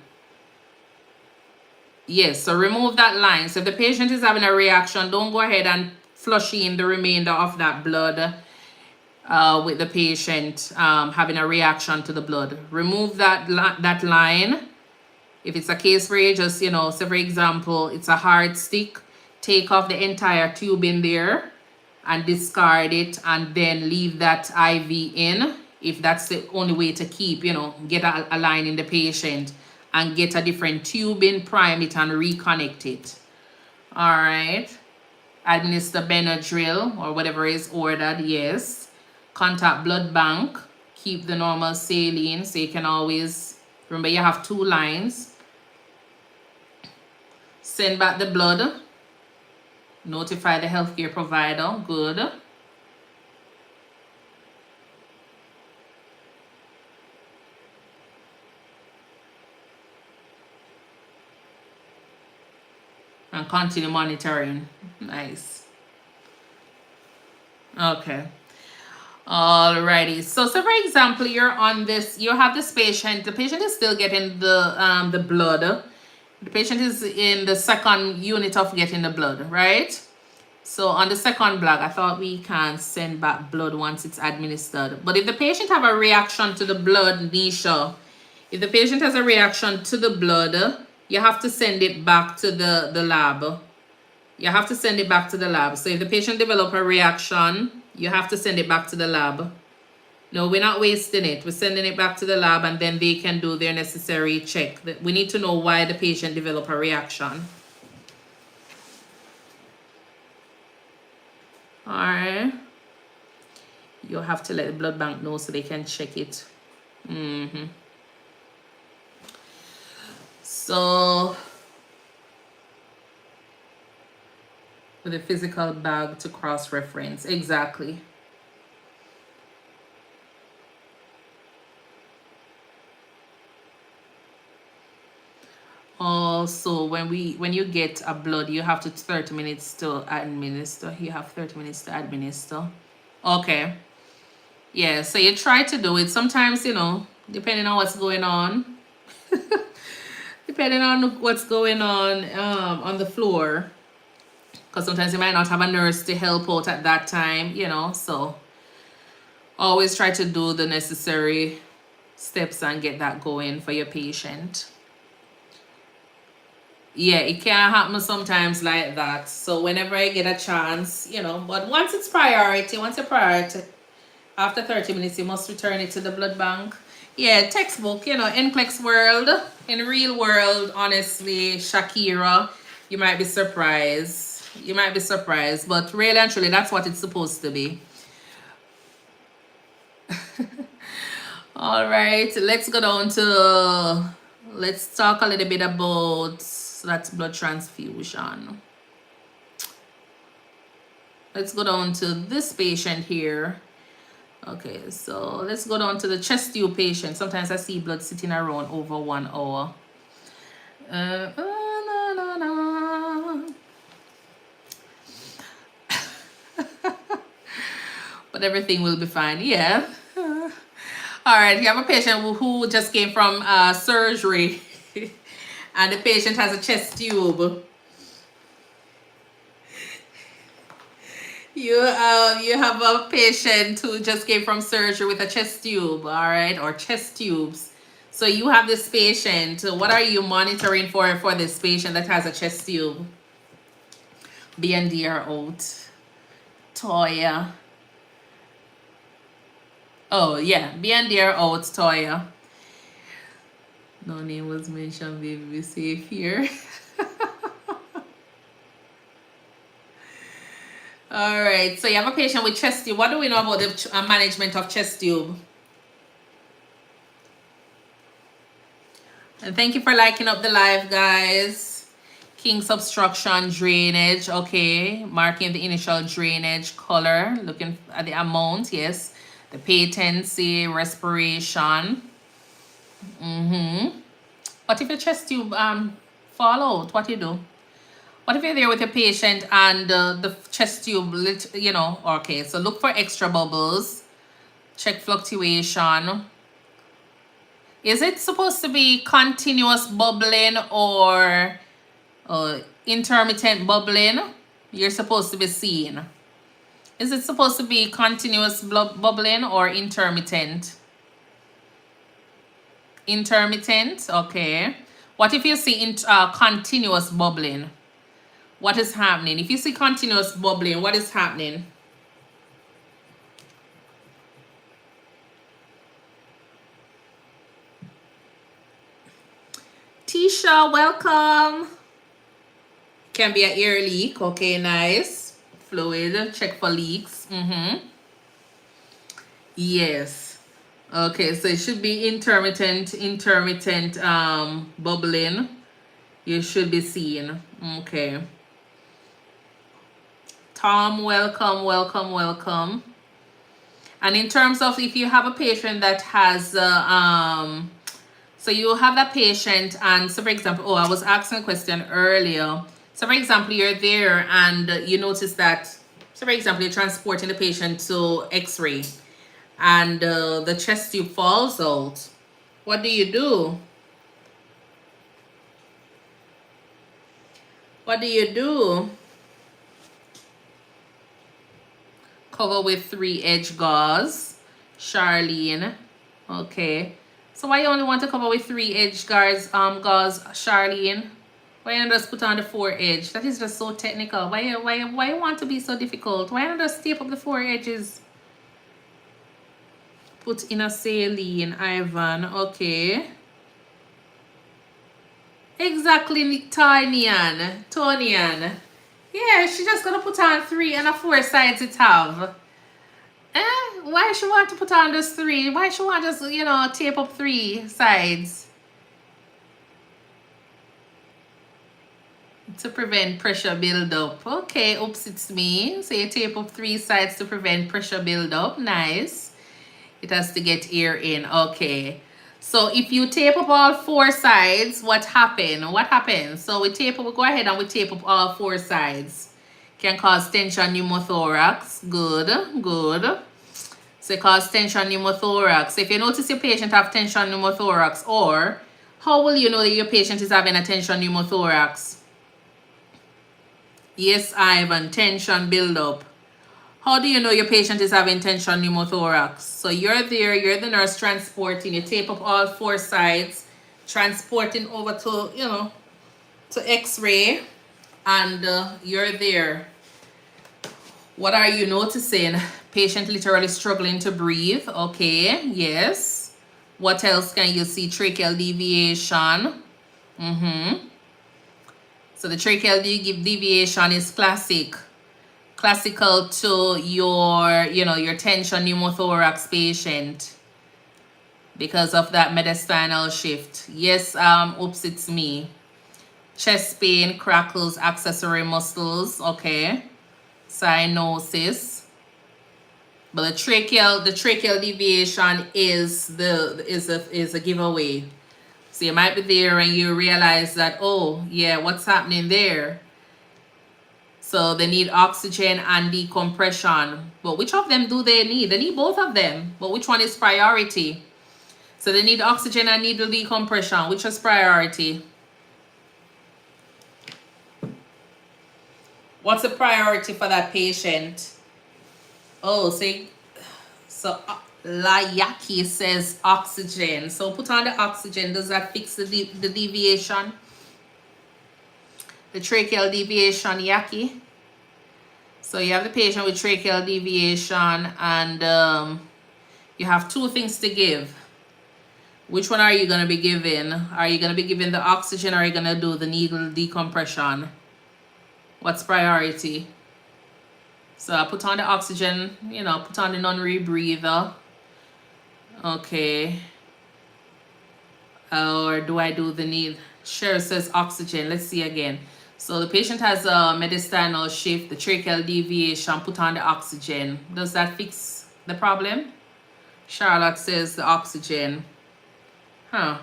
Yes, so remove that line. So if the patient is having a reaction, don't go ahead and flush in the remainder of that blood with the patient having a reaction to the blood. Remove that line. If it's a case where you just, you know, say for example, it's a hard stick, take off the entire tube in there and discard it and then leave that IV in. If that's the only way to keep, you know, get a line in the patient and get a different tube in, prime it and reconnect it. All right. Administer Benadryl or whatever is ordered, yes. Contact blood bank. Keep the normal saline so you can always, remember you have 2 lines. Send back the blood. Notify the healthcare provider. Good. And continue monitoring. Nice. Okay. Alrighty. So for example, you're on this. You have this patient. The patient is still getting the blood. The patient is in the second unit of getting the blood, right? So on the second block, I thought we can send back blood once it's administered. But if the patient have a reaction to the blood, Nisha, if the patient has a reaction to the blood, you have to send it back to the lab. You have to send it back to the lab. So if the patient develop a reaction, you have to send it back to the lab. No, we're not wasting it. We're sending it back to the lab and then they can do their necessary check. We need to know why the patient developed a reaction. All right. You have to let the blood bank know so they can check it. So with a physical bag to cross-reference. Exactly. Also, when you get a blood, you have to 30 minutes to administer. You have 30 minutes to administer. Okay. Yeah, so you try to do it. Sometimes, you know, depending on what's going on. Depending on what's going on the floor. Because sometimes you might not have a nurse to help out at that time, you know. So always try to do the necessary steps and get that going for your patient. Yeah, it can happen sometimes like that. So whenever I get a chance, you know, but once it's priority, after 30 minutes, you must return it to the blood bank. Yeah, textbook, you know, NCLEX world. In real world, honestly, Shakira, you might be surprised. You might be surprised, but really and truly, that's what it's supposed to be. All right, let's go down to, let's talk a little bit about, so that's blood transfusion. Let's go down to this patient here. Okay, so let's go down to the chest tube patient. Sometimes I see blood sitting around over 1 hour. But everything will be fine. Yeah. All right, you have a patient who just came from surgery and the patient has a chest tube. You have a patient who just came from surgery with a chest tube, all right, or chest tubes. So you have this patient. What are you monitoring for this patient that has a chest tube? BND are out. Toya. Oh yeah, BND are out. Toya. No name was mentioned. Baby, be safe here. All right, so you have a patient with chest tube. What do we know about the management of chest tube? And thank you for liking up the live, guys. King's obstruction, drainage. Okay, marking the initial drainage color. Looking at the amount, yes. The patency, respiration. What if your chest tube fall out? What do you do? What if you're there with your patient and the chest tube, you know, okay, so look for extra bubbles. Check fluctuation. Is it supposed to be continuous bubbling or intermittent bubbling? You're supposed to be seeing. Is it supposed to be continuous bubbling or intermittent? Intermittent, okay. What if you see continuous bubbling? What is happening? If you see continuous bubbling, what is happening? Tisha, welcome. Can be an ear leak. Okay, nice. Fluid, check for leaks. Yes. Okay, so it should be intermittent bubbling. You should be seeing. Okay. Tom, welcome. And in terms of if you have a patient that has, so you have that patient and so for example, I was asking a question earlier. So for example, you're there and you notice that, so for example, you're transporting the patient to x-ray and the chest tube falls out. What do you do? What do you do? Cover with 3-edge gauze. Charlene. Okay. So why you only want to cover with 3-edge gauze, Charlene? Why you not just put on the 4-edge? That is just so technical. Why you want to be so difficult? Why not just tape up the 4 edges? Put in a saline, Ivan. Okay. Exactly, Tonian. Yeah, she just gonna put on 3 and a 4 sides it have. Why she want to put on just 3? Why she want just, you know, tape up 3 sides? To prevent pressure buildup. Okay, oops, it's me. So you tape up 3 sides to prevent pressure buildup. Nice. It has to get air in. Okay. So if you tape up all 4 sides, what happens? What happens? So we tape up, we go ahead and we tape up all 4 sides. Can cause tension pneumothorax. Good, good. So it causes tension pneumothorax. So if you notice your patient have tension pneumothorax, or how will you know that your patient is having a tension pneumothorax? Yes, Ivan, tension buildup. How do you know your patient is having tension pneumothorax? So you're there, you're the nurse transporting, you tape up all 4 sides, transporting over to, you know, to x-ray, and you're there. What are you noticing? Patient literally struggling to breathe. Okay, yes. What else can you see? Tracheal deviation. So the tracheal deviation is classical to your, you know, your tension pneumothorax patient because of that mediastinal shift. Yes, oops, it's me. Chest pain, crackles, accessory muscles. Okay. Cyanosis. But the tracheal deviation is a giveaway. So you might be there and you realize that, oh yeah, what's happening there? So they need oxygen and decompression. But which of them do they need? They need both of them. But which one is priority? So they need oxygen and need the decompression. Which is priority? What's the priority for that patient? Oh, see, so Layaki says oxygen. So put on the oxygen. Does that fix the deviation? The tracheal deviation, Yaki. So you have the patient with tracheal deviation, and you have 2 things to give. Which one are you going to be giving? Are you going to be giving the oxygen, or are you going to do the needle decompression? What's priority? So I put on the oxygen, you know, put on the non-rebreather. Okay. Or do I do the need? Cheryl says oxygen. Let's see again. So the patient has a mediastinal shift, the tracheal deviation, put on the oxygen. Does that fix the problem? Charlotte says the oxygen. Huh.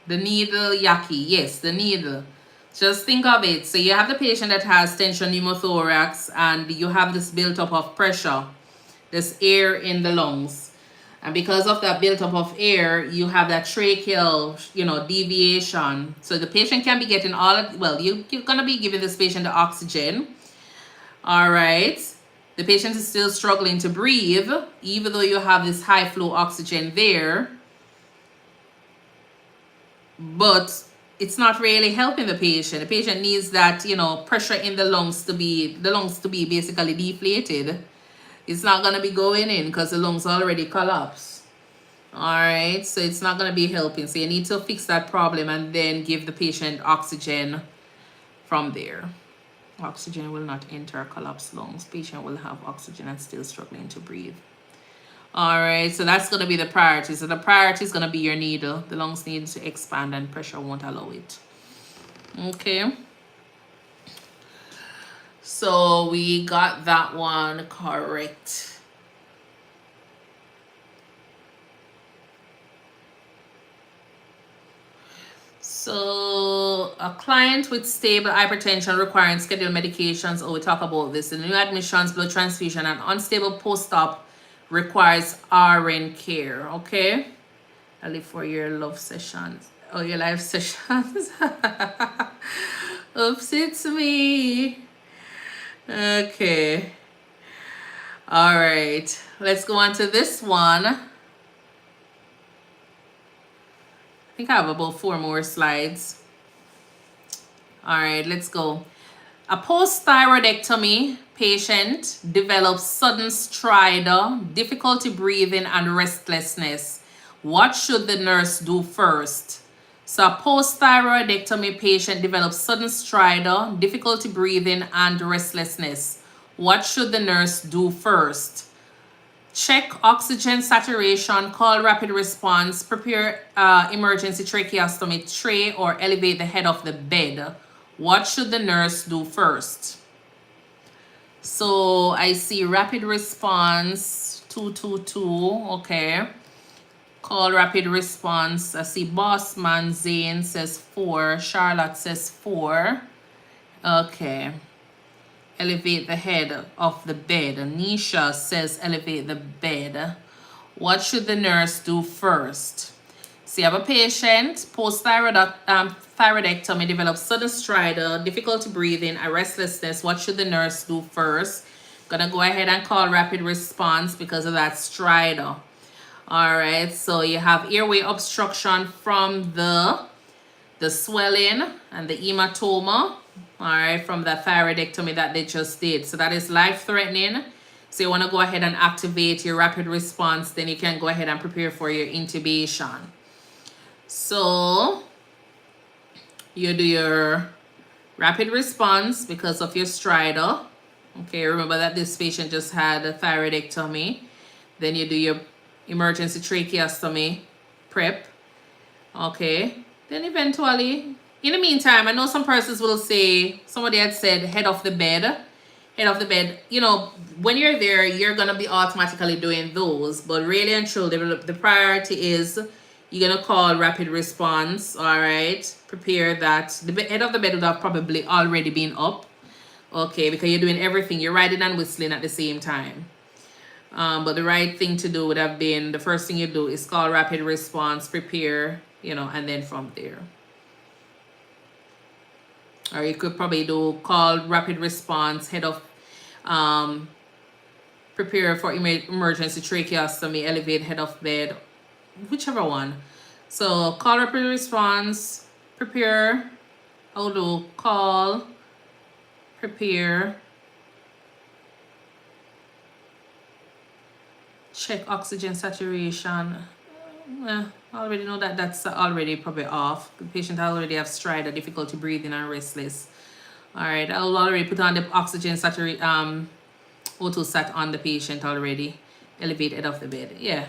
The needle, Yaki. Yes, the needle. Just think of it. So you have the patient that has tension pneumothorax, and you have this built-up of pressure, this air in the lungs. And because of that built-up of air, you have that tracheal, you know, deviation. So the patient can be getting all of, well, you're going to be giving this patient the oxygen. All right. The patient is still struggling to breathe, even though you have this high flow oxygen there. But it's not really helping the patient. The patient needs that, you know, pressure in the lungs to be basically deflated. It's not going to be going in because the lungs already collapse. All right, so it's not going to be helping. So you need to fix that problem and then give the patient oxygen from there. Oxygen will not enter collapsed lungs. Patient will have oxygen and still struggling to breathe. All right, so that's going to be the priority. So the priority is going to be your needle. The lungs need to expand and pressure won't allow it. Okay. So we got that one correct. So a client with stable hypertension requiring scheduled medications, we talk about this. The new admissions, blood transfusion, and unstable post-op requires RN care. Okay. I live for your love sessions. Oh, your live sessions. Oops, it's me. Okay. All right. Let's go on to this one. I think I have about 4 more slides. All right, let's go. A post-thyroidectomy patient develops sudden stridor, difficulty breathing, and restlessness. What should the nurse do first? So a post-thyroidectomy patient develops sudden stridor, difficulty breathing, and restlessness. What should the nurse do first? Check oxygen saturation, call rapid response, prepare emergency tracheostomy tray, or elevate the head of the bed. What should the nurse do first? So I see rapid response 222. Okay. Call rapid response. I see Bossman Zane says 4. Charlotte says 4. Okay. Elevate the head of the bed. Nisha says elevate the bed. What should the nurse do first? So you have a patient, post-thyroidectomy, develops sudden stridor, difficulty breathing, and restlessness. What should the nurse do first? Gonna go ahead and call rapid response because of that stridor. All right, so you have airway obstruction from the swelling and the hematoma. All right, from the thyroidectomy that they just did. So that is life-threatening. So you want to go ahead and activate your rapid response. Then you can go ahead and prepare for your intubation. So you do your rapid response because of your stridor. Okay, remember that this patient just had a thyroidectomy. Then you do your emergency tracheostomy prep. Okay, then eventually, in the meantime, I know some persons will say, somebody had said head of the bed. Head of the bed, you know, when you're there, you're going to be automatically doing those. But really and truly, the priority is you're going to call rapid response. All right, prepare that. The head of the bed would have probably already been up. Okay, because you're doing everything. You're riding and whistling at the same time. But the right thing to do would have been, the first thing you do is call rapid response, prepare, you know, and then from there. Or you could probably do call rapid response, head of, prepare for emergency tracheostomy, elevate head of bed, whichever one. So call rapid response, prepare, I'll do call, prepare, check oxygen saturation. I already know that that's already probably off. The patient already have stridor, difficulty breathing, and restless. All right, I'll already put on the oxygen saturation, auto sat on the patient already. Elevate head of the bed. Yeah.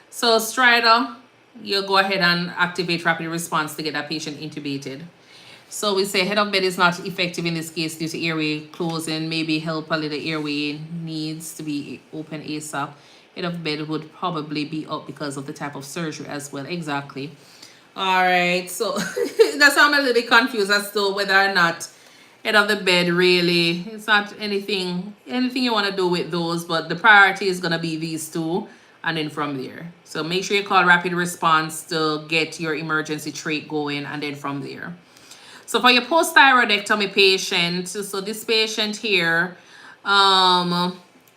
So stridor, you'll go ahead and activate rapid response to get that patient intubated. So we say head of bed is not effective in this case due to airway closing. Maybe help a little airway needs to be open ASAP. Head of bed would probably be up because of the type of surgery as well. Exactly. All right. So that's why I'm a little bit confused as to whether or not head of the bed really, it's not anything you want to do with those, but the priority is going to be these two and then from there. So make sure you call rapid response to get your emergency trach going and then from there. So for your post-thyroidectomy patient, so this patient here,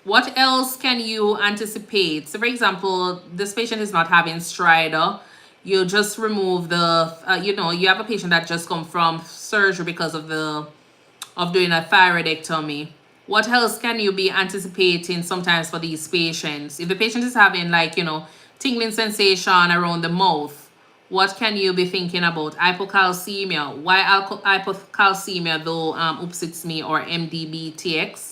what else can you anticipate? So for example, this patient is not having stridor. You just remove the, you have a patient that just come from surgery because of doing a thyroidectomy. What else can you be anticipating sometimes for these patients? If the patient is having tingling sensation around the mouth, what can you be thinking about? Hypocalcemia. Why hypocalcemia though? Oops, it's me, or MDBTX.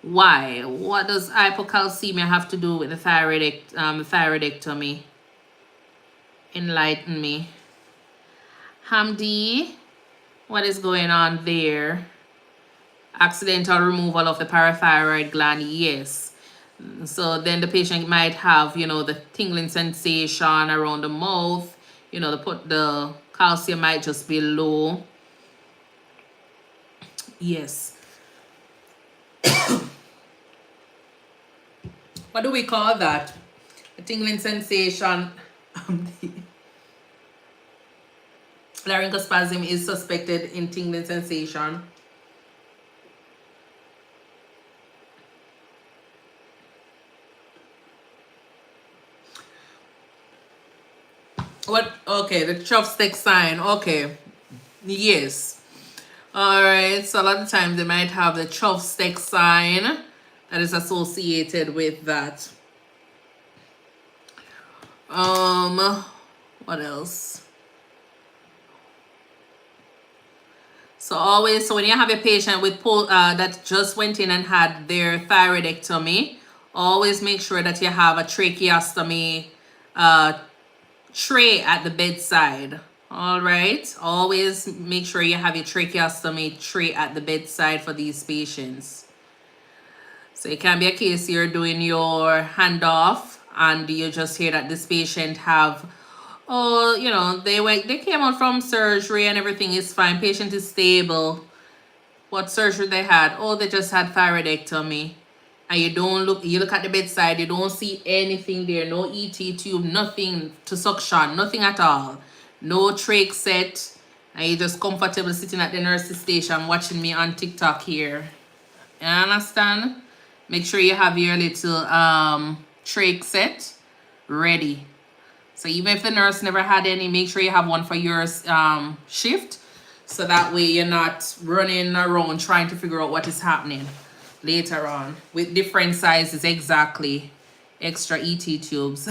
Why? What does hypocalcemia have to do with the thyroidectomy? Enlighten me. Hamdi, what is going on there? Accidental removal of the parathyroid gland, yes. So then the patient might have, the tingling sensation around the mouth, the Calcium might just be low. Yes. What do we call that? A tingling sensation. Laryngospasm is suspected in tingling sensation. What? Okay, the chopstick sign. Okay. Yes. All right. So a lot of times they might have the chopstick sign that is associated with that. What else? So always, so when you have a patient with that just went in and had their thyroidectomy, always make sure that you have a tracheostomy tray at the bedside. All right. Always make sure you have your tracheostomy tray at the bedside for these patients. So it can be a case you're doing your handoff and you just hear that this patient have, oh, you know, they came out from surgery and everything is fine. Patient is stable. What surgery they had? Oh, they just had thyroidectomy. And you look at the bedside, you don't see anything there, no ET tube, nothing to suction, nothing at all. No trach set. And you're just comfortable sitting at the nurse's station watching me on TikTok here. You understand? Make sure you have your little trach set ready. So even if the nurse never had any, make sure you have one for your shift. So that way you're not running around trying to figure out what is happening later on with different sizes. Exactly. Extra ET tubes.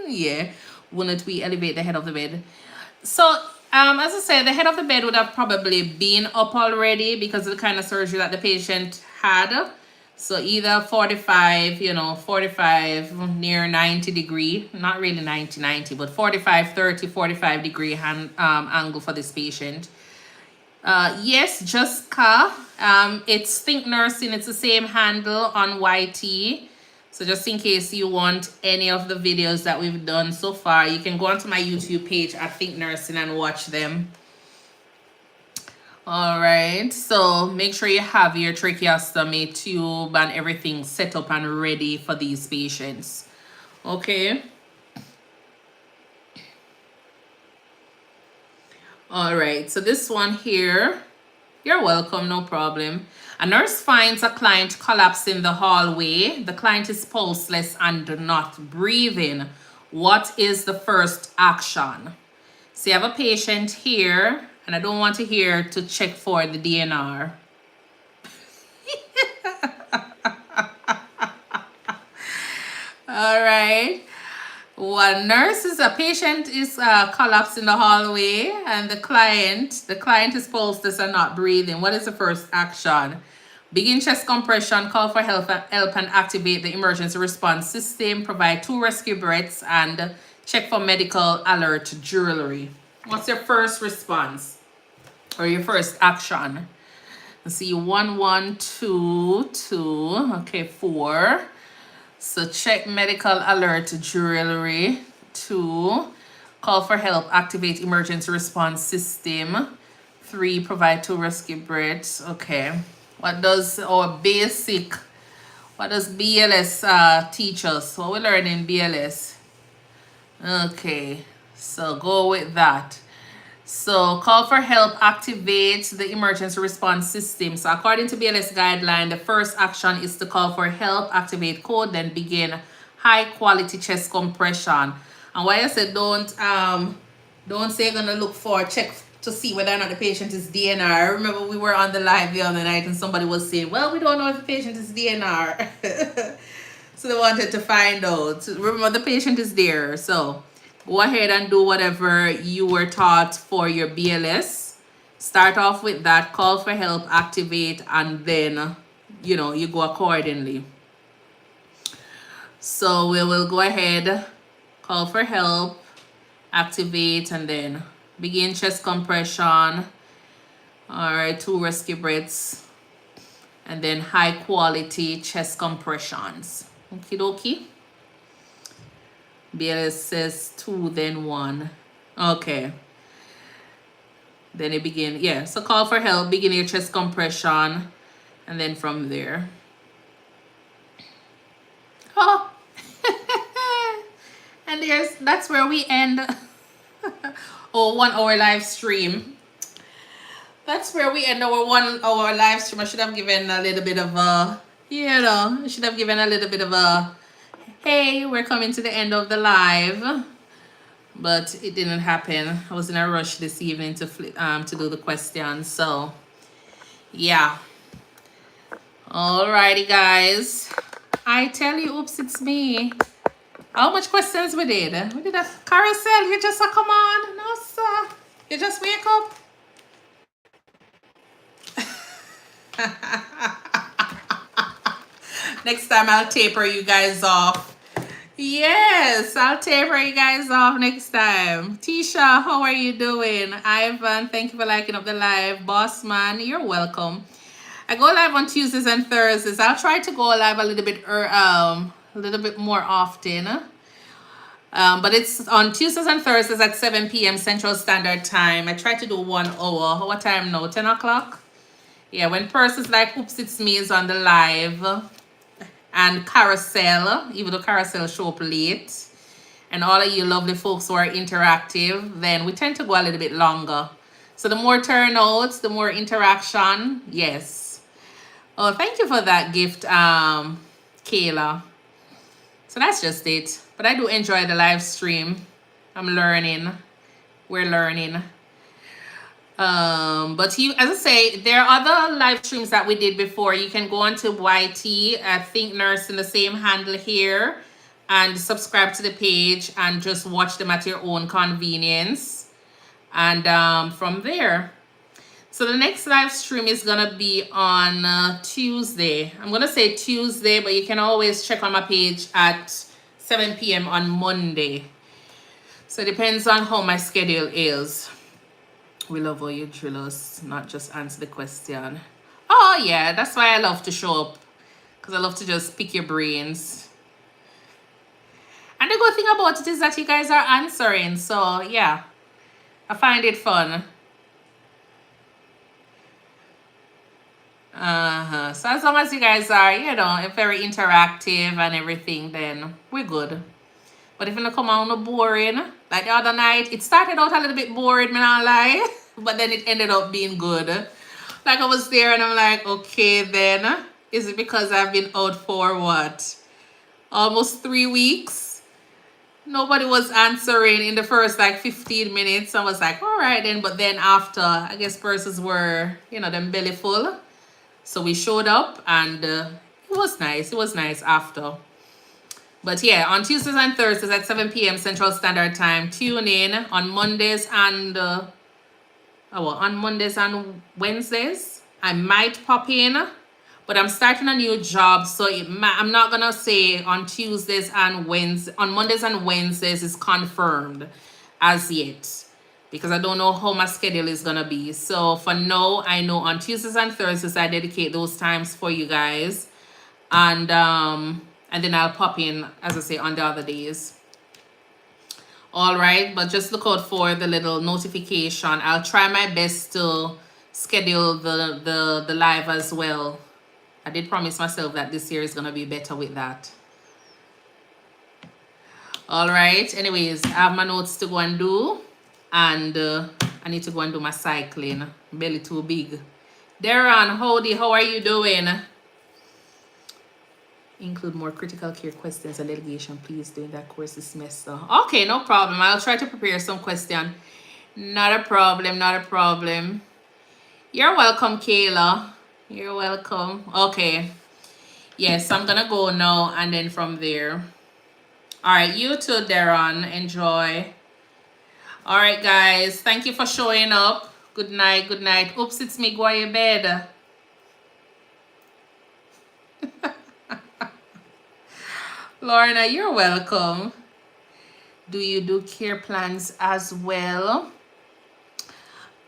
Yeah. Wouldn't we elevate the head of the bed? So as I said, the head of the bed would have probably been up already because of the kind of surgery that the patient had. So either 45, 45 near 90 degree, not really 90, but 45, 30, 45 degree angle for this patient. Yes, Jessica, it's ThinkNursing. It's the same handle on YT. So just in case you want any of the videos that we've done so far, you can go onto my YouTube page at ThinkNursing and watch them. All right, so make sure you have your tracheostomy tube and everything set up and ready for these patients. Okay. All right, so this one here, you're welcome, no problem. A nurse finds a client collapsed in the hallway. The client is pulseless and not breathing. What is the first action? So you have a patient here, and I don't want to hear to check for the DNR. All right. One nurse is a patient is collapsed in the hallway, and the client is pulseless and not breathing. What is the first action? Begin chest compression, call for help and activate the emergency response system, provide 2 rescue breaths, and check for medical alert jewelry. What's your first response or your first action? Let's see, 1, 1, 2, 2, okay, 4. So check medical alert jewelry. 2, call for help, activate emergency response system. 3, provide 2 rescue breaths. Okay. What does BLS teach us? What we learn in BLS? Okay, so go with that. So call for help, activate the emergency response system. So according to BLS guideline, the first action is to call for help, activate code, then begin high quality chest compression. And why I said don't say you're gonna look for check to see whether or not the patient is DNR. I remember we were on the live the other night and somebody was saying, well, we don't know if the patient is DNR. So they wanted to find out. Remember, the patient is there. So go ahead and do whatever you were taught for your BLS. Start off with that, call for help, activate, and then, you go accordingly. So we will go ahead, call for help, activate, and then begin chest compression. All right, 2 rescue breaths, and then high quality chest compressions. Okie dokie. BLS says 2, then 1. Okay. Then you begin, yeah, so call for help, begin your chest compression, and then from there. Oh, and that's where we end. Oh, 1 hour live stream. That's where we end our 1 hour live stream. I should have given a little bit of a, I should have given a little bit of a, hey, we're coming to the end of the live. But it didn't happen. I was in a rush this evening to do the questions. So, yeah. Alrighty, guys. I tell you, oops, it's me. How much questions we did? We did a carousel. You just come on. No, sir. You just wake up. Next time I'll taper you guys off. Yes, I'll taper you guys off next time. Tisha, how are you doing? Ivan, thank you for liking up the live. Boss man, you're welcome. I go live on Tuesdays and Thursdays. I'll try to go live a little bit more often. But it's on Tuesdays and Thursdays at 7 p.m. Central Standard Time. I try to do 1 hour. What time now? 10 o'clock? Yeah, when persons like Oops It's Me is on the live. And Carousel, even though Carousel show up late. And all of you lovely folks who are interactive, then we tend to go a little bit longer. So the more turnouts, the more interaction. Yes. Oh, thank you for that gift, Kayla. So that's just it. But I do enjoy the live stream. I'm learning. We're learning. But as I say, there are other live streams that we did before. You can go onto YT at ThinkNursing, the same handle here, and subscribe to the page and just watch them at your own convenience. And from there. So the next live stream is gonna be on Tuesday. I'm gonna say Tuesday, but you can always check on my page at 7 p.m. on Monday. So it depends on how my schedule is. We love how you drill us, not just answer the question. Oh, yeah, that's why I love to show up. Because I love to just pick your brains. And the good thing about it is that you guys are answering. So, yeah, I find it fun. So as long as you guys are, very interactive and everything, then we're good. But if you come on boring, like the other night, it started out a little bit boring, me not lie, but then it ended up being good. Like I was there and I'm like, okay, then, is it because I've been out for what? Almost 3 weeks? Nobody was answering in the first 15 minutes. I was like, all right then. But then after, I guess persons were, them belly full. So we showed up and it was nice. It was nice after. But yeah, on Tuesdays and Thursdays at 7 p.m. Central Standard Time, tune in. On Mondays and Wednesdays, I might pop in, but I'm starting a new job, so I'm not gonna say on Tuesdays and Wednesdays. On Mondays and Wednesdays is confirmed as yet, because I don't know how my schedule is gonna be. So for now, I know on Tuesdays and Thursdays I dedicate those times for you guys, and then I'll pop in, as I say, on the other days. All right, but just look out for the little notification. I'll try my best to schedule the live as well. I did promise myself that this year is going to be better with that. All right, anyways, I have my notes to go and do. And I need to go and do my cycling. Belly too big. Darren, howdy, how are you doing? Include more critical care questions and delegation, please, during that course this semester. Okay, no problem. I'll try to prepare some question. Not a problem, not a problem. You're welcome, Kayla. You're welcome. Okay. Yes, I'm gonna go now and then from there. All right, you too, Darren. Enjoy. All right, guys. Thank you for showing up. Good night, good night. Oops, it's me, go to bed. Lorna, you're welcome. Do you do care plans as well?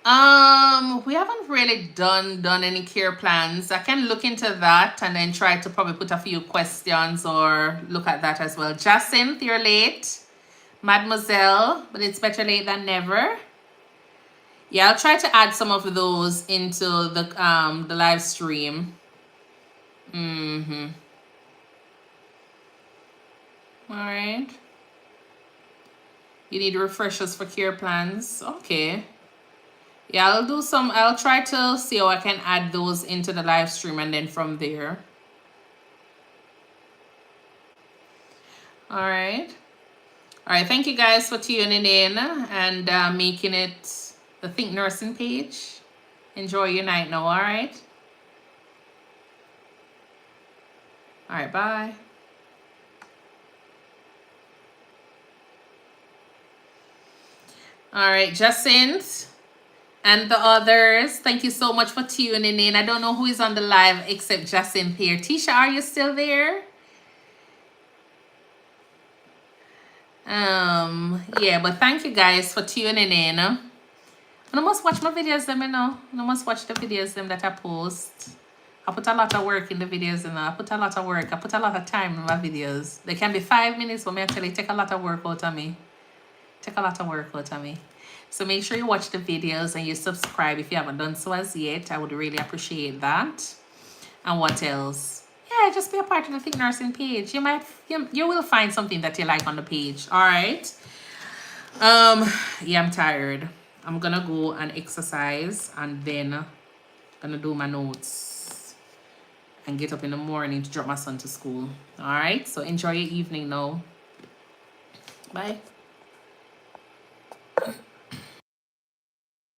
We haven't really done any care plans. I can look into that and then try to probably put a few questions or look at that as well. Jacinth, you're late. Mademoiselle, but it's better late than never. Yeah, I'll try to add some of those into the live stream. All right. You need refreshers for care plans. Okay. Yeah, I'll try to see how I can add those into the live stream and then from there. All right. All right. Thank you guys for tuning in and making it the Think Nursing page. Enjoy your night now. All right. All right. Bye. All right, Jacinth and the others, thank you so much for tuning in. I don't know who is on the live except Jacinth here. Tisha, are you still there? Yeah, but thank you guys for tuning in. And I must watch my videos them, you know. I must watch the videos them that I post. I put a lot of work in the videos, you know. I put a lot of work. I put a lot of time in my videos. They can be 5 minutes, but me I tell you, take a lot of work out of me. Take a lot of work out of me. So make sure you watch the videos and you subscribe if you haven't done so as yet. I would really appreciate that. And what else? Yeah, just be a part of the Think Nursing page. You will find something that you like on the page. All right. Yeah, I'm tired. I'm gonna go and exercise and then gonna do my notes and get up in the morning to drop my son to school. All right. So enjoy your evening now. Bye.